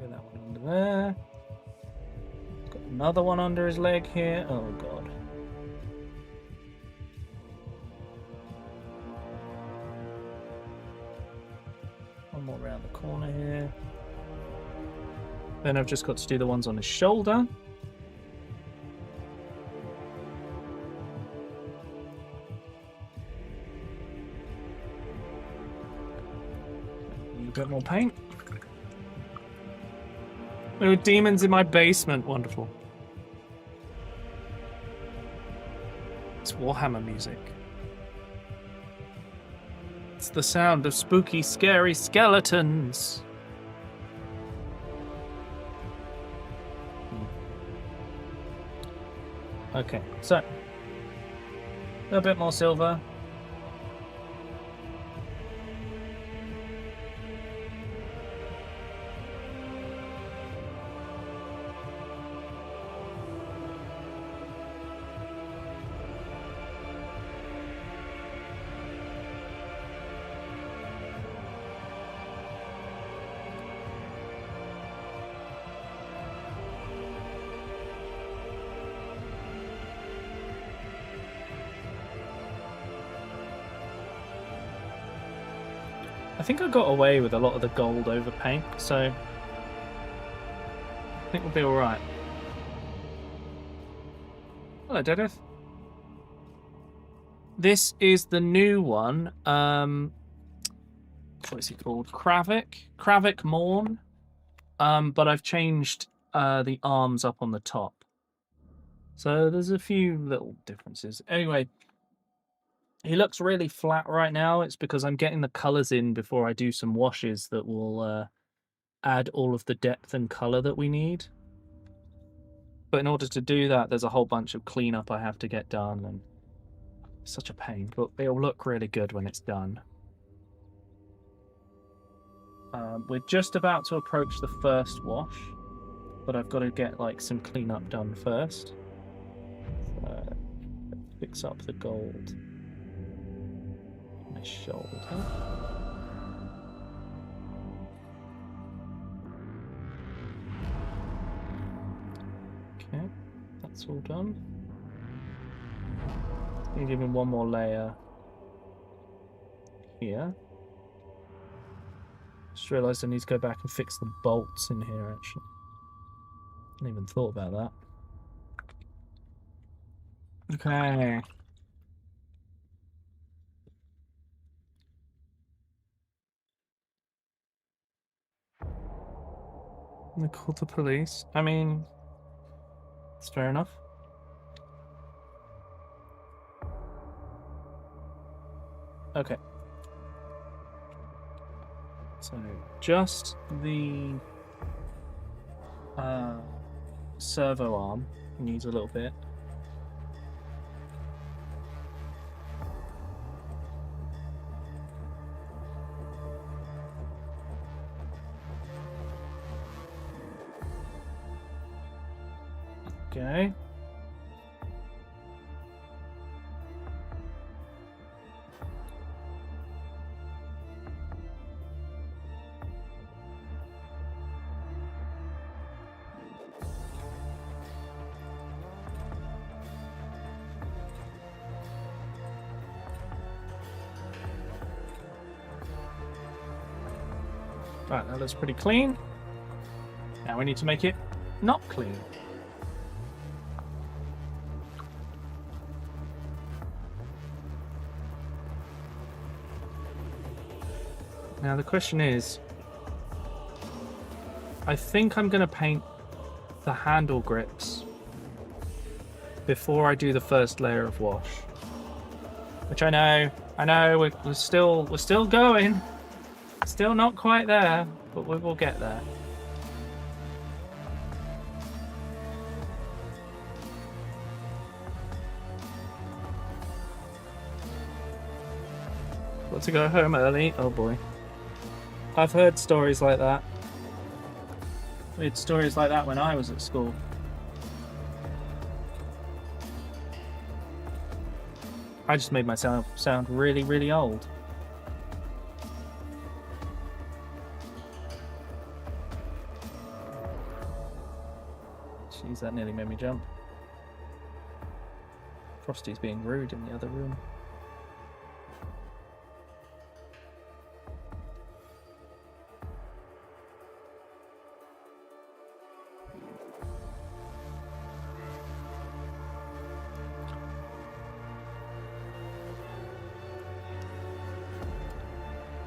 Get that one under there. Got another one under his leg here. Oh god. One more around the corner here. Then I've just got to do the ones on his shoulder. A bit more paint. There are demons in my basement. Wonderful. It's Warhammer music. It's the sound of spooky, scary skeletons. Okay, so a little bit more silver. I think I got away with a lot of the gold over paint, so I think we'll be alright. Hello, Dedith. This is the new one. What is it called? Kravik Morn. But I've changed the arms up on the top. So there's a few little differences. Anyway, he looks really flat right now. It's because I'm getting the colours in before I do some washes that will add all of the depth and colour that we need. But in order to do that, there's a whole bunch of cleanup I have to get done, and it's such a pain, but it'll look really good when it's done. We're just about to approach the first wash, but I've got to get like some cleanup done first. Fix up the gold. My shoulder. Okay, that's all done. You give me one more layer here. Just realised I need to go back and fix the bolts in here, actually. I hadn't even thought about that. Okay. They called the police. I mean, it's fair enough. Okay. So, just the servo arm needs a little bit. Okay. Right, that looks pretty clean. Now we need to make it not clean. Now the question is, I think I'm going to paint the handle grips before I do the first layer of wash. Which I know, we're still going. Still not quite there, but we will get there. Got to go home early? Oh boy. I've heard stories like that. We had stories like that when I was at school. I just made myself sound really, really old. Jeez, that nearly made me jump. Frosty's being rude in the other room.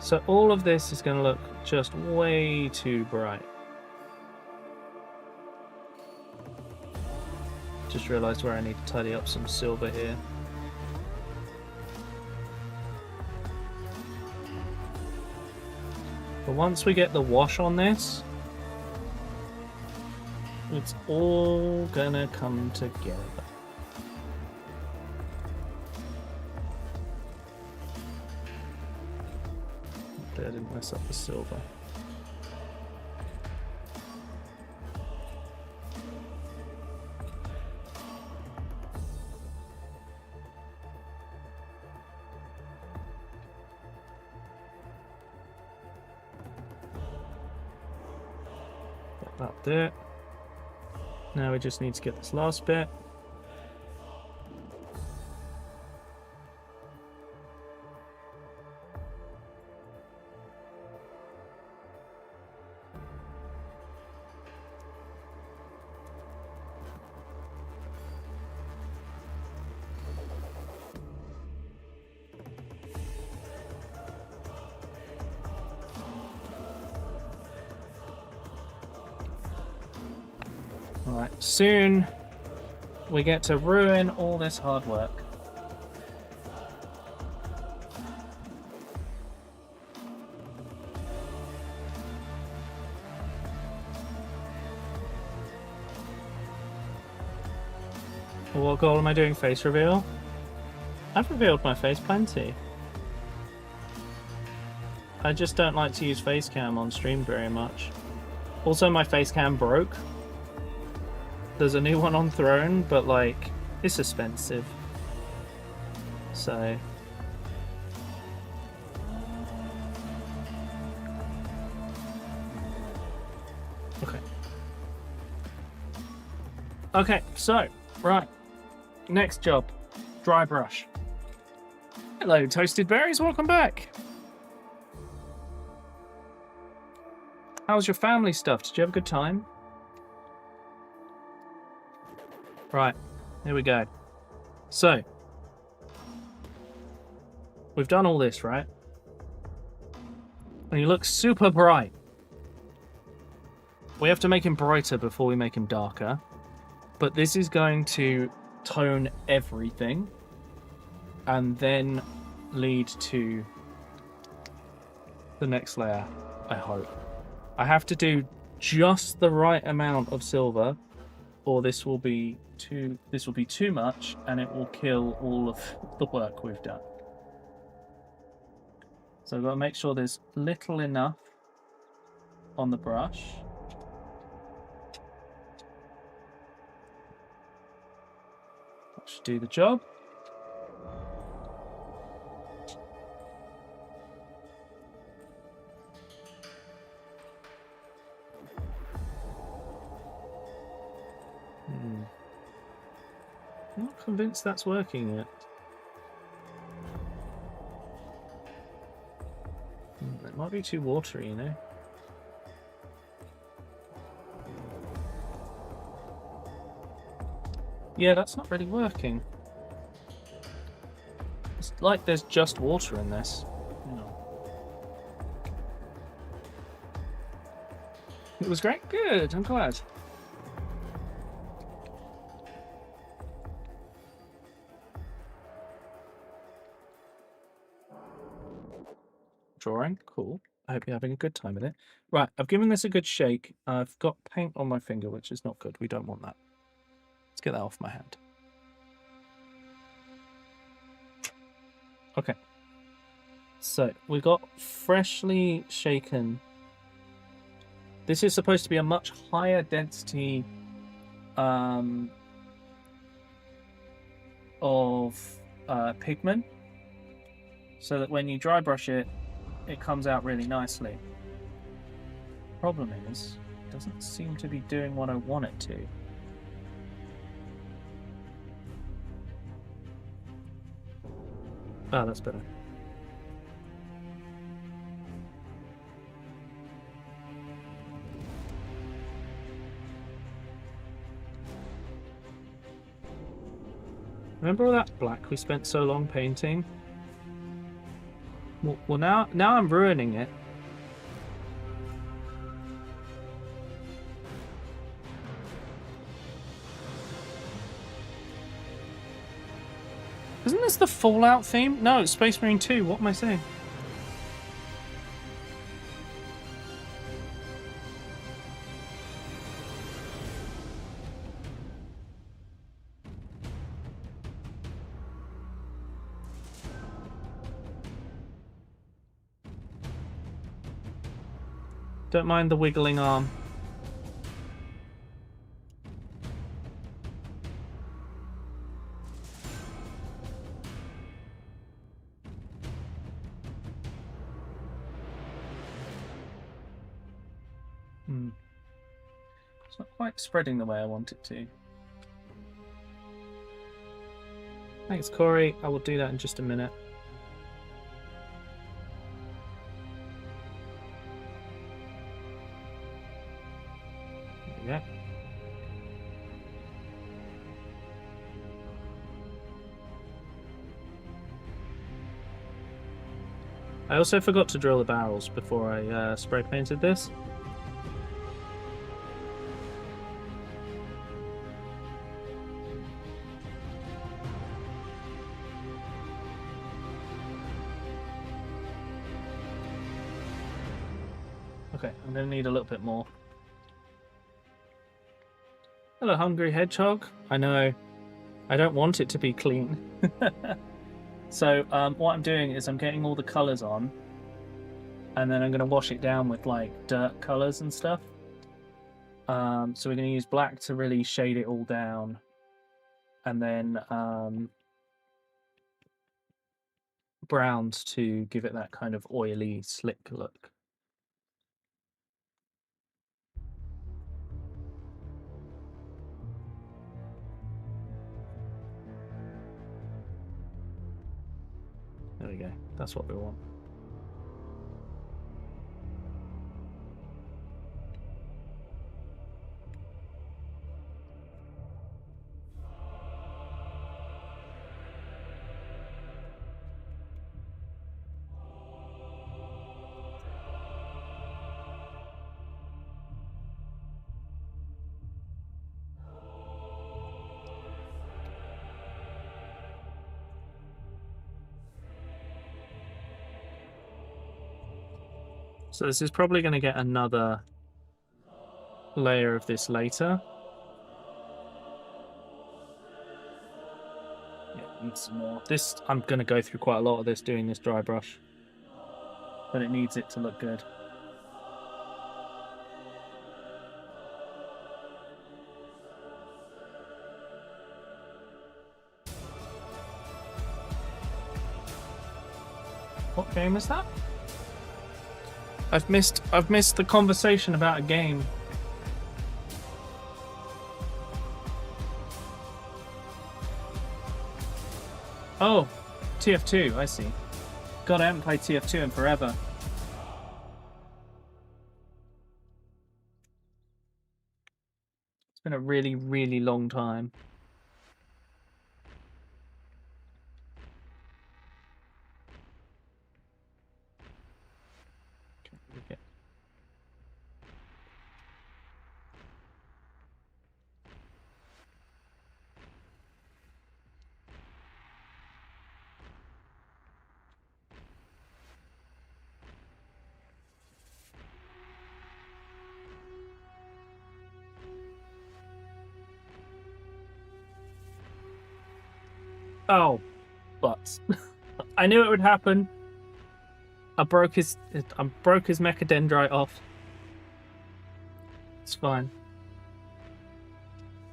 So all of this is going to look just way too bright. Just realised where I need to tidy up some silver here. But once we get the wash on this, it's all gonna come together. Hopefully I didn't mess up the silver. That there. Now we just need to get this last bit. Alright, soon we get to ruin all this hard work. What goal am I doing? Face reveal? I've revealed my face plenty. I just don't like to use face cam on stream very much. Also, my face cam broke. There's a new one on Throne, but like, it's expensive. So. Okay. Okay, so, right. Next job. dry brush. Hello, Toasted Berries. Welcome back. How was your family stuff? Did you have a good time? Right, here we go. So, we've done all this, right? And he looks super bright. We have to make him brighter before we make him darker. But this is going to tone everything and then lead to the next layer, I hope. I have to do just the right amount of silver, or this will be too much and it will kill all of the work we've done. So I've got to make sure there's little enough on the brush. That should do the job. I'm not convinced that's working yet. It might be too watery, you know? Yeah, that's not really working. It's like there's just water in this. No. It was great. Good, I'm glad. Drawing, cool. I hope you're having a good time with it. Right, I've given this a good shake. I've got paint on my finger, which is not good. We don't want that. Let's get that off my hand. Okay. So, we got freshly shaken. This is supposed to be a much higher density of pigment, so that when you dry brush it, it comes out really nicely. Problem is, it doesn't seem to be doing what I want it to. Oh, that's better. Remember all that black we spent so long painting? Well, now I'm ruining it. Isn't this the Fallout theme? No, it's Space Marine 2. What am I saying? Don't mind the wiggling arm. It's not quite spreading the way I want it to. Thanks, Corey. I will do that in just a minute. There we go. I also forgot to drill the barrels before I spray painted this. Okay, I'm going to need a little bit more. Hello, Hungry Hedgehog. I know, I don't want it to be clean. So what I'm doing is I'm getting all the colours on, and then I'm going to wash it down with like dirt colours and stuff. So we're going to use black to really shade it all down, and then browns to give it that kind of oily, slick look. There we go. That's what we want. So this is probably going to get another layer of this later. Yeah, need some more. This, I'm going to go through quite a lot of this doing this dry brush, but it needs it to look good. What game is that? I've missed the conversation about a game. Oh, TF2, I see. God, I haven't played TF2 in forever. It's been a really, really long time. Okay. Oh, but I knew it would happen. I broke his mechadendrite off. It's fine.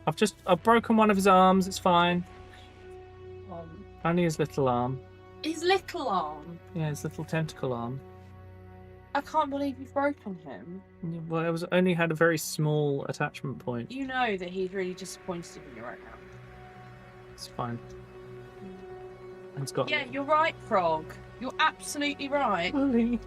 I've broken one of his arms. It's fine. Only his little arm. His little arm? Yeah, his little tentacle arm. I can't believe you've broken him. Well, it was only had a very small attachment point. You know that he's really disappointed in you right now. It's fine. And it's got. Yeah, you're right, Frog. You're absolutely right. Ollie.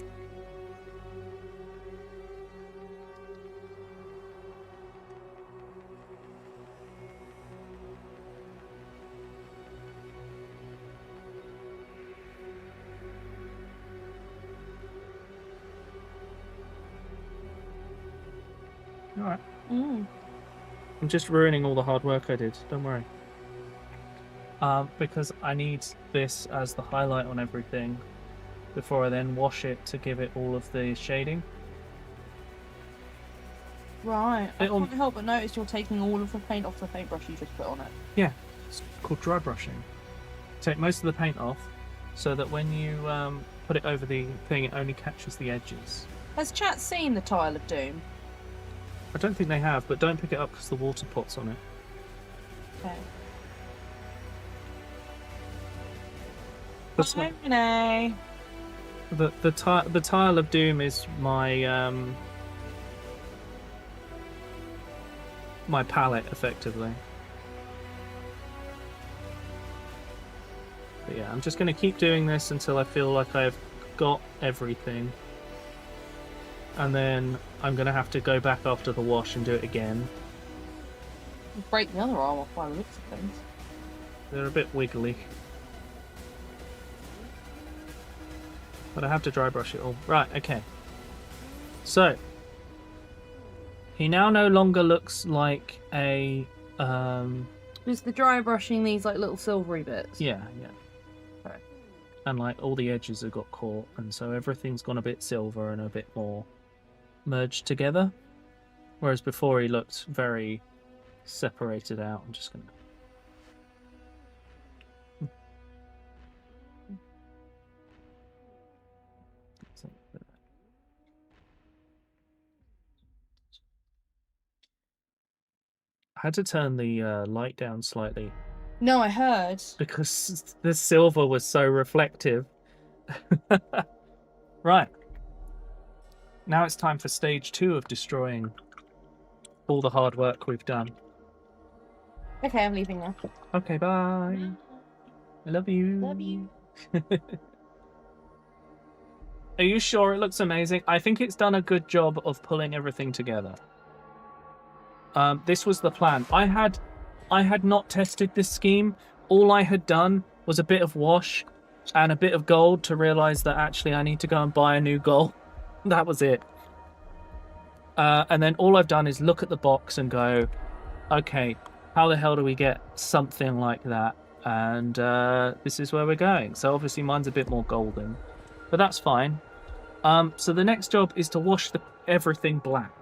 Alright. I'm just ruining all the hard work I did, don't worry. Because I need this as the highlight on everything before I then wash it to give it all of the shading. Right. I It'll- can't help but notice you're taking all of the paint off the paintbrush you just put on it. Yeah, it's called dry brushing. Take most of the paint off so that when you put it over the thing, it only catches the edges. Has chat seen the Tile of Doom? I don't think they have, but don't pick it up because the water pot's on it. Okay. That's not, Renee. the tile of doom is my my palette effectively. But yeah, I'm just going to keep doing this until I feel like I've got everything. And then I'm going to have to go back after the wash and do it again. Break the other arm off by the looks of things. They're a bit wiggly. But I have to dry brush it all. Right, okay. So, he now no longer looks like a... Is the dry brushing these like little silvery bits? Yeah. Okay. And like all the edges have got caught, and so everything's gone a bit silver and a bit more merged together. Whereas before he looked very separated out. I'm just gonna... I had to turn the light down slightly No, I heard. because the silver was so reflective. Right. Now it's time for stage 2 of destroying all the hard work we've done. Okay, I'm leaving now. Okay, bye. I love you. Love you. Are you sure it looks amazing? I think it's done a good job of pulling everything together. This was the plan. I had not tested this scheme. All I had done was a bit of wash and a bit of gold to realize that actually I need to go and buy a new goal. That was it. And then all I've done is look at the box and go, okay, how the hell do we get something like that? And this is where we're going. So obviously mine's a bit more golden, but that's fine. So the next job is to wash everything black.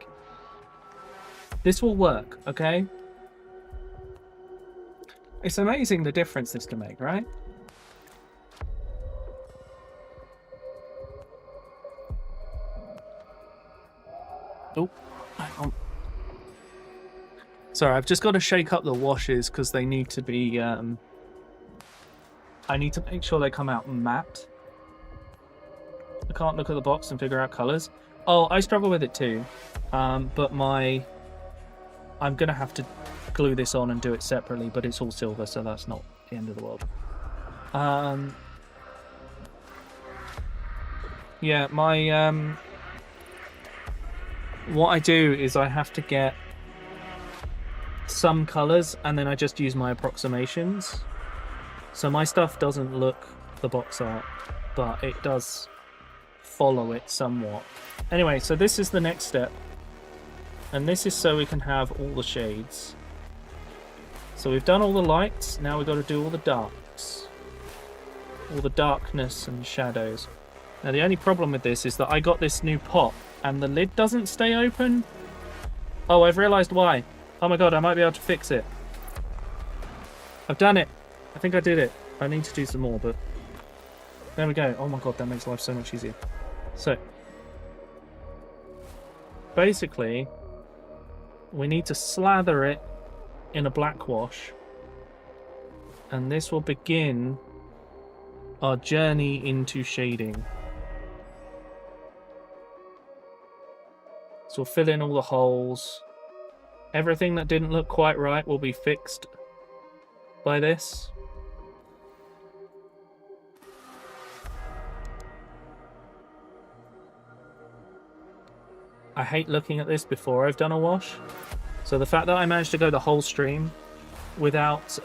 This will work, okay? It's amazing the difference this can make, right? Oh, hang on. Sorry, I've just got to shake up the washes because they need to be... I need to make sure they come out matte. I can't look at the box and figure out colours. Oh, I struggle with it too. But I'm going to have to glue this on and do it separately, but it's all silver, so that's not the end of the world. Yeah, what I do is I have to get some colours and then I just use my approximations. So my stuff doesn't look the box art, but it does follow it somewhat. Anyway, so this is the next step. And this is so we can have all the shades. So we've done all the lights, now we've got to do all the darks. All the darkness and shadows. Now the only problem with this is that I got this new pot and the lid doesn't stay open. Oh, I've realised why. Oh my god, I might be able to fix it. I've done it. I think I did it. I need to do some more, but... There we go. Oh my god, that makes life so much easier. So... Basically... We need to slather it in a black wash. And this will begin our journey into shading. So we'll fill in all the holes. Everything that didn't look quite right will be fixed by this. I hate looking at this before I've done a wash. So the fact that I managed to go the whole stream without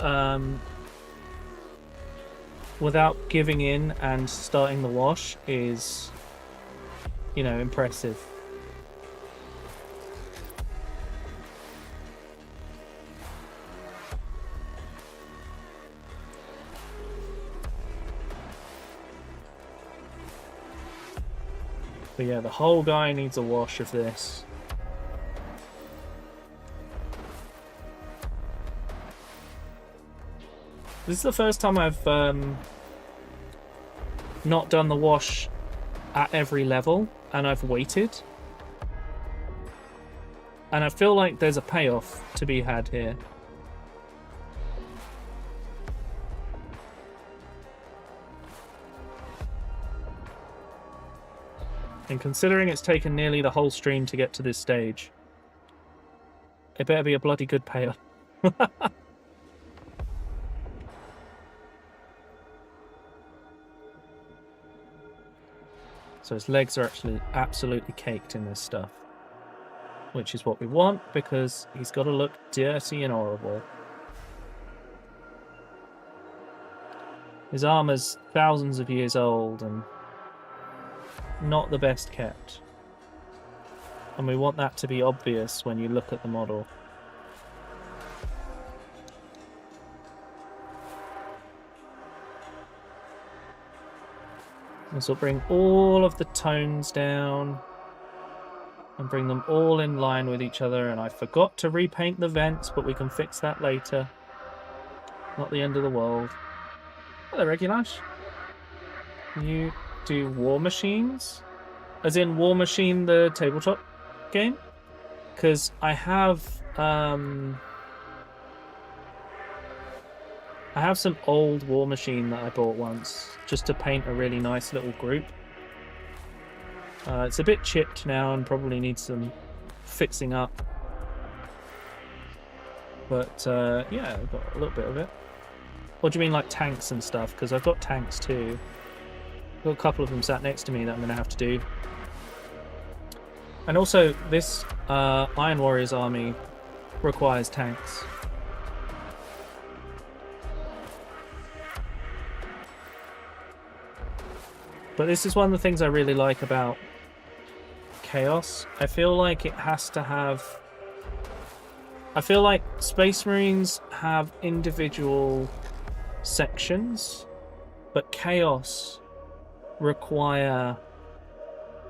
giving in and starting the wash is, you know, impressive. But yeah, the whole guy needs a wash of this. This is the first time I've not done the wash at every level, and I've waited. And I feel like there's a payoff to be had here. And considering it's taken nearly the whole stream to get to this stage, it better be a bloody good payoff. So his legs are actually absolutely caked in this stuff. Which is what we want, because he's got to look dirty and horrible. His armor's thousands of years old and not the best kept. And we want that to be obvious when you look at the model. This will bring all of the tones down and bring them all in line with each other. And I forgot to repaint the vents, but we can fix that later. Not the end of the world. Hello, Regulash. You do War Machines? As in War Machine, the tabletop game? Because I have some old War Machine that I bought once just to paint a really nice little group. It's a bit chipped now and probably needs some fixing up. But yeah, I've got a little bit of it. What do you mean, like tanks and stuff? Because I've got tanks too. Got a couple of them sat next to me that I'm going to have to do. And also, this Iron Warriors army requires tanks. But this is one of the things I really like about Chaos. I feel like it has to have... I feel like Space Marines have individual sections, but Chaos require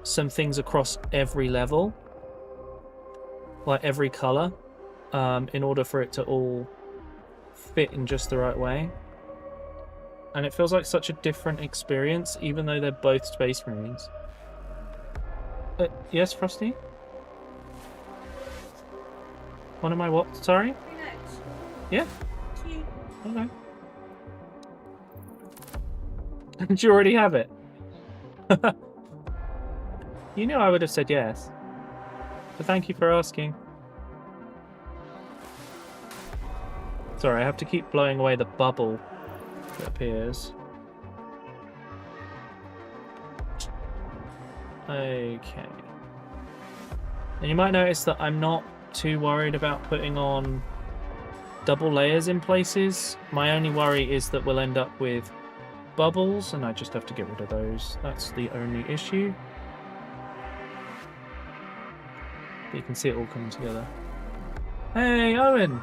some things across every level, like every colour, in order for it to all fit in just the right way. And it feels like such a different experience, even though they're both Space Marines. Yes, Frosty? One of my what? Sorry? Yeah? Okay. Did you already have it? You knew I would have said yes. So thank you for asking. Sorry, I have to keep blowing away the bubble that appears. Okay. And you might notice that I'm not too worried about putting on double layers in places. My only worry is that we'll end up with bubbles, and I just have to get rid of those. That's the only issue. But you can see it all coming together. Hey, Owen!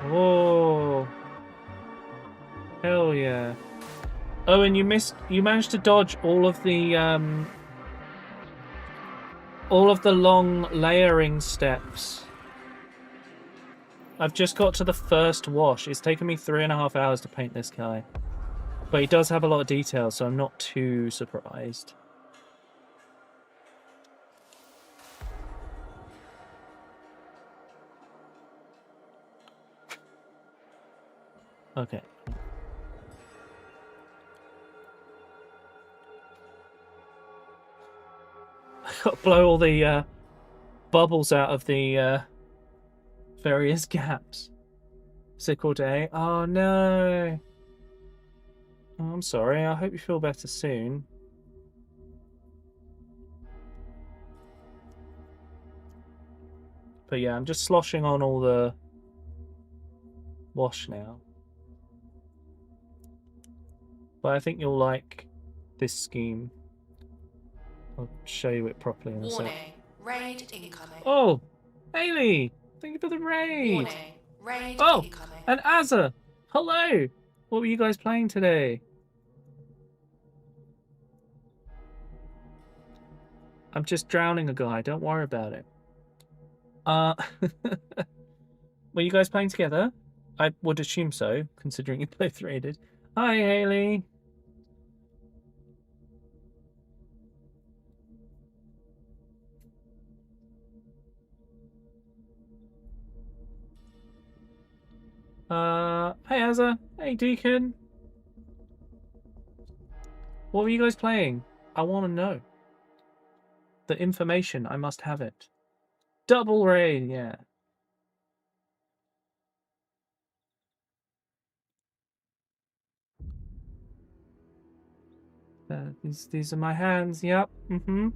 Whoa! Hell yeah! Owen, you managed to dodge all of the long layering steps. I've just got to the first wash. It's taken me 3.5 hours to paint this guy. But he does have a lot of detail, so I'm not too surprised. Okay. I've got to blow all the bubbles out of the various gaps. Sickle day. Oh no. Oh, I'm sorry. I hope you feel better soon. But yeah, I'm just sloshing on all the wash now. But I think you'll like this scheme. I'll show you it properly in a sec. Warning, raid incoming. Oh, Haley! Thank you for the raid! Warning, raid Oh, incoming. and Azza! Hello! What were you guys playing today? I'm just drowning a guy, don't worry about it. Were you guys playing together? I would assume so, considering you both raided. Hi, Haley! Hey Azza, hey Deacon. What were you guys playing? I want to know. The information, I must have it. Double raid, yeah. These are my hands, yep, mm-hmm.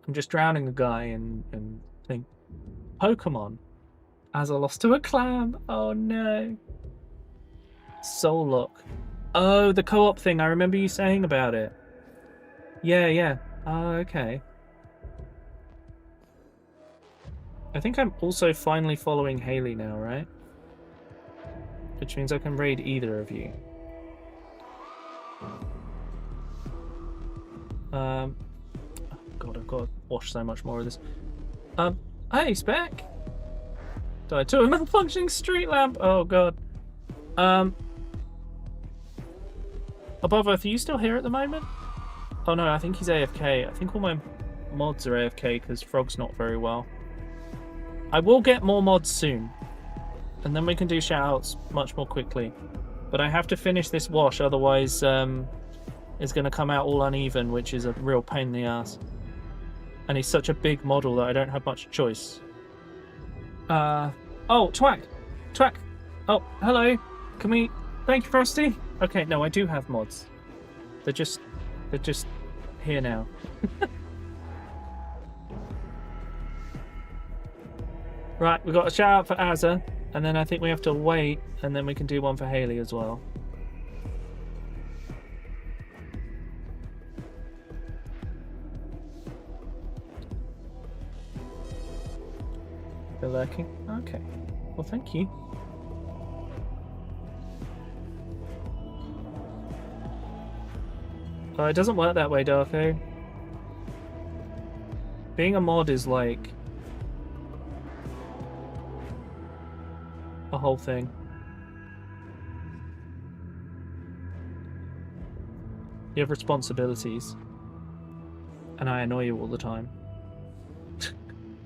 I'm just drowning a guy and think, Pokemon. As I lost to a clam. Oh no. Soul Lock. Oh, the co-op thing. I remember you saying about it. Yeah, yeah. Oh, okay. I think I'm also finally following Haley now, right? Which means I can raid either of you. Oh God, I've got to wash so much more of this. Hey, Spec! Died to a malfunctioning street lamp! Oh God. Above Earth, are you still here at the moment? Oh no, I think he's AFK. I think all my mods are AFK because Frog's not very well. I will get more mods soon. And then we can do shoutouts much more quickly. But I have to finish this wash, otherwise it's going to come out all uneven, which is a real pain in the ass. And he's such a big model that I don't have much choice. Oh, Twack! Twack! Oh, hello. Can we... Thank you, Frosty. Okay, no, I do have mods. They're just here now. Right, we've got a shout out for Azza, and then I think we have to wait, and then we can do one for Haley as well. They're lurking? Okay. Well, thank you. It doesn't work that way, Darko. Being a mod is like a whole thing. You have responsibilities. And I annoy you all the time.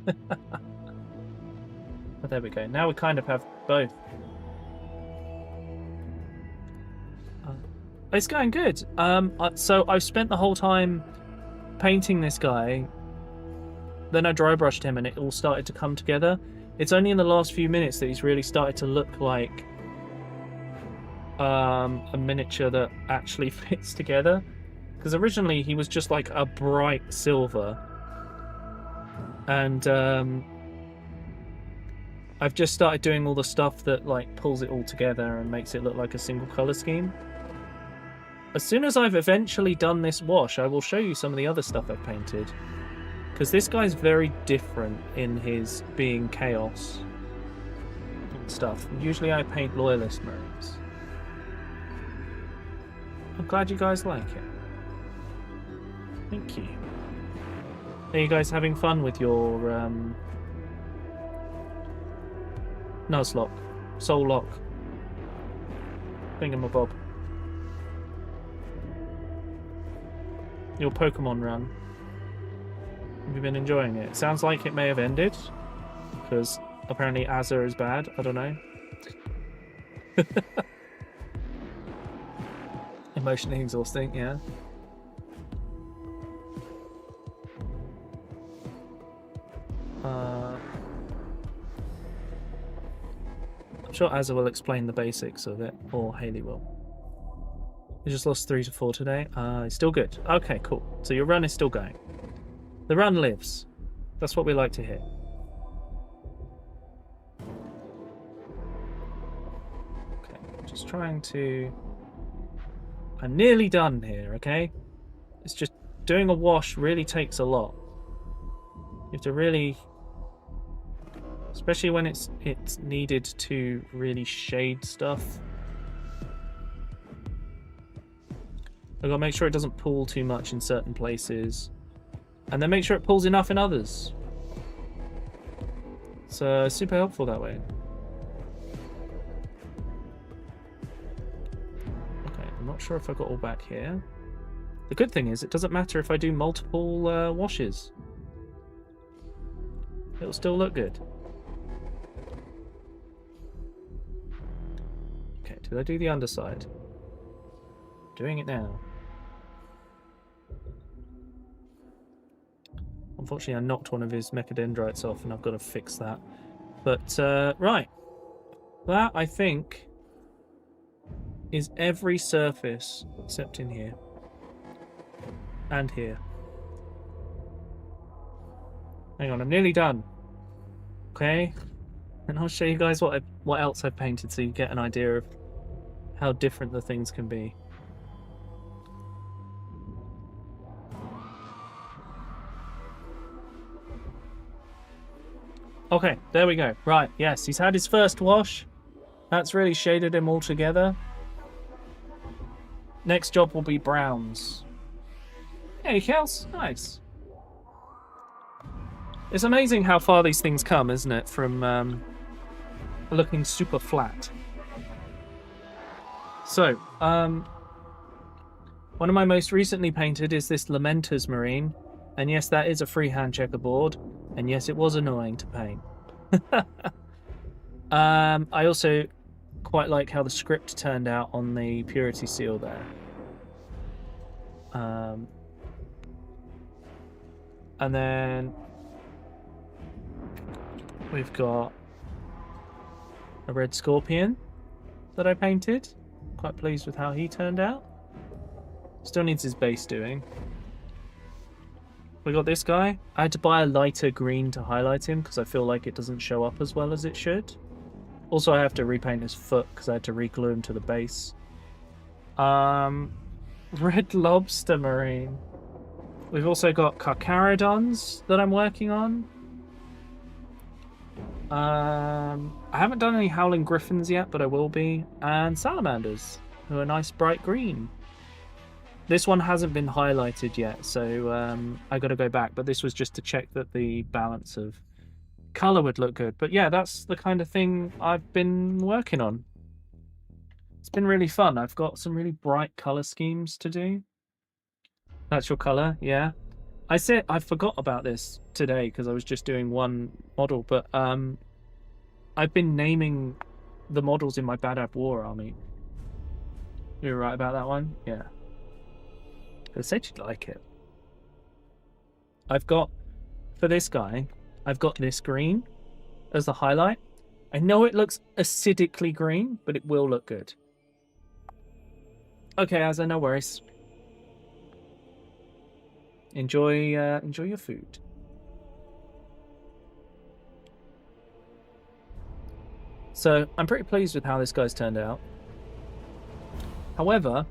But there we go. Now we kind of have both. It's going good. So I've spent the whole time painting this guy. Then I dry brushed him and it all started to come together. It's only in the last few minutes that he's really started to look like a miniature that actually fits together. Because originally he was just like a bright silver. And I've just started doing all the stuff that like pulls it all together and makes it look like a single colour scheme. As soon as I've eventually done this wash, I will show you some of the other stuff I've painted. Because this guy's very different in his being chaos and stuff. Usually I paint loyalist marines. I'm glad you guys like it. Thank you. Are you guys having fun with your Nuzlocke, Soul Lock, thingamabob? Your Pokemon run. Have you been enjoying it? It sounds like it may have ended, because apparently Azza is bad. I don't know. Emotionally exhausting, yeah. I'm sure Azza will explain the basics of it, or Haley will. You just lost 3 to 4 today. It's still good. Okay, cool. So your run is still going. The run lives. That's what we like to hear. Okay, just trying to... I'm nearly done here, okay? It's just doing a wash really takes a lot. You have to really... Especially when it's needed to really shade stuff. I've got to make sure it doesn't pull too much in certain places. And then make sure it pulls enough in others. It's super helpful that way. Okay, I'm not sure if I got all back here. The good thing is it doesn't matter if I do multiple washes. It'll still look good. Okay, did I do the underside? Doing it now. Unfortunately, I knocked one of his mechadendrites off and I've got to fix that. But, right. That, I think, is every surface except in here. And here. Hang on, I'm nearly done. Okay? And I'll show you guys what else I've painted so you get an idea of how different the things can be. Okay, there we go. Right, yes, he's had his first wash. That's really shaded him all together. Next job will be browns. Hey, Kels. Nice. It's amazing how far these things come, isn't it? From looking super flat. So, one of my most recently painted is this Lamenter's Marine. And yes, that is a freehand checkerboard. And yes, it was annoying to paint. I also quite like how the script turned out on the Purity seal there. And then we've got a red scorpion that I painted. Quite pleased with how he turned out. Still needs his base doing. We got this guy. I had to buy a lighter green to highlight him because I feel like it doesn't show up as well as it should. Also, I have to repaint his foot because I had to re-glue him to the base. Red Lobster Marine. We've also got Carcharodons that I'm working on. I haven't done any Howling Griffins yet, but I will be. And Salamanders, who are nice bright green. This one hasn't been highlighted yet, so I got to go back. But this was just to check that the balance of colour would look good. But yeah, that's the kind of thing I've been working on. It's been really fun. I've got some really bright colour schemes to do. That's your colour, yeah. I forgot about this today because I was just doing one model, but I've been naming the models in my Bad Ab War army. You're right about that one? Yeah. I said you'd like it. I've got, for this guy, I've got this green as the highlight. I know it looks acidically green, but it will look good. Okay, Azza, no worries. Enjoy your food. So, I'm pretty pleased with how this guy's turned out. However,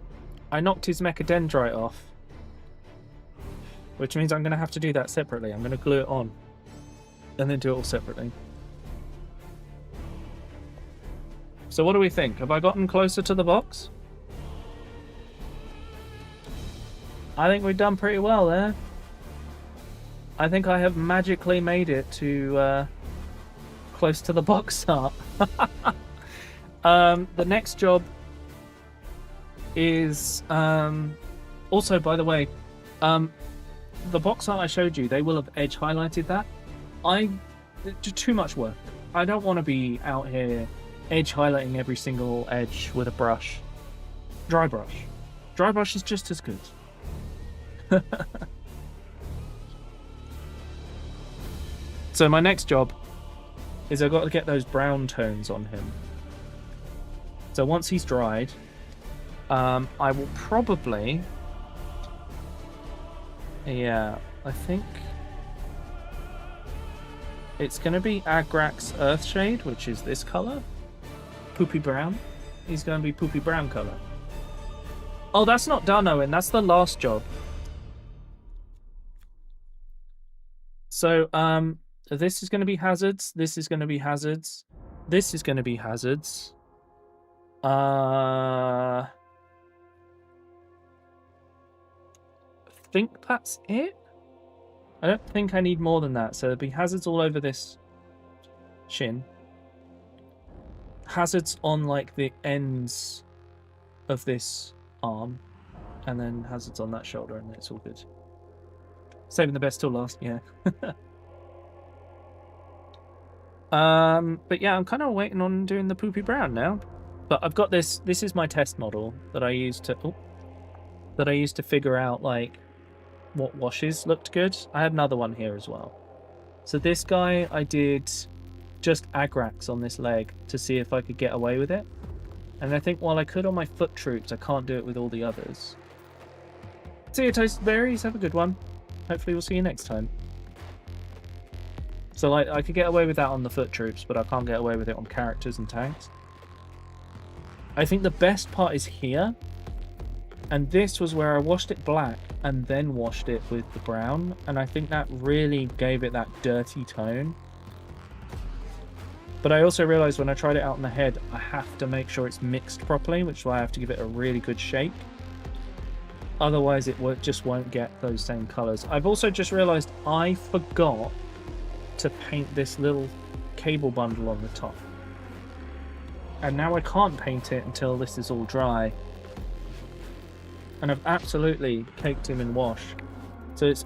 I knocked his Mechadendrite off, which means I'm going to have to do that separately. I'm going to glue it on and then do it all separately. So what do we think? Have I gotten closer to the box? I think we've done pretty well there. I think I have magically made it to close to the box art. The next job is also, by the way, the box art I showed you, they will have edge highlighted that. Too much work. I don't want to be out here edge highlighting every single edge with a brush. Dry brush is just as good. So my next job is I've got to get those brown tones on him. So once he's dried, I will probably, yeah, I think it's going to be Agrax Earthshade, which is this color, poopy brown. He's going to be poopy brown color. Oh, that's not done, Owen. That's the last job. So, this is going to be hazards. This is going to be hazards. This is going to be hazards. I think that's it. I don't think I need more than that. So there'll be hazards all over this shin. Hazards on like the ends of this arm. And then hazards on that shoulder, and it's all good. Saving the best till last, yeah. But yeah, I'm kind of waiting on doing the poopy brown now. But I've got this. This is my test model that I used to figure out like what washes looked good. I had another one here as well. So this guy, I did just Agrax on this leg to see if I could get away with it. And I think while I could on my foot troops, I can't do it with all the others. See you, Toasted Berries. Have a good one. Hopefully we'll see you next time. So like, I could get away with that on the foot troops, but I can't get away with it on characters and tanks. I think the best part is here. And this was where I washed it black and then washed it with the brown. And I think that really gave it that dirty tone. But I also realized when I tried it out in the head, I have to make sure it's mixed properly, which is why I have to give it a really good shake. Otherwise, it just won't get those same colors. I've also just realized I forgot to paint this little cable bundle on the top. And now I can't paint it until this is all dry. And I've absolutely caked him in wash. So it's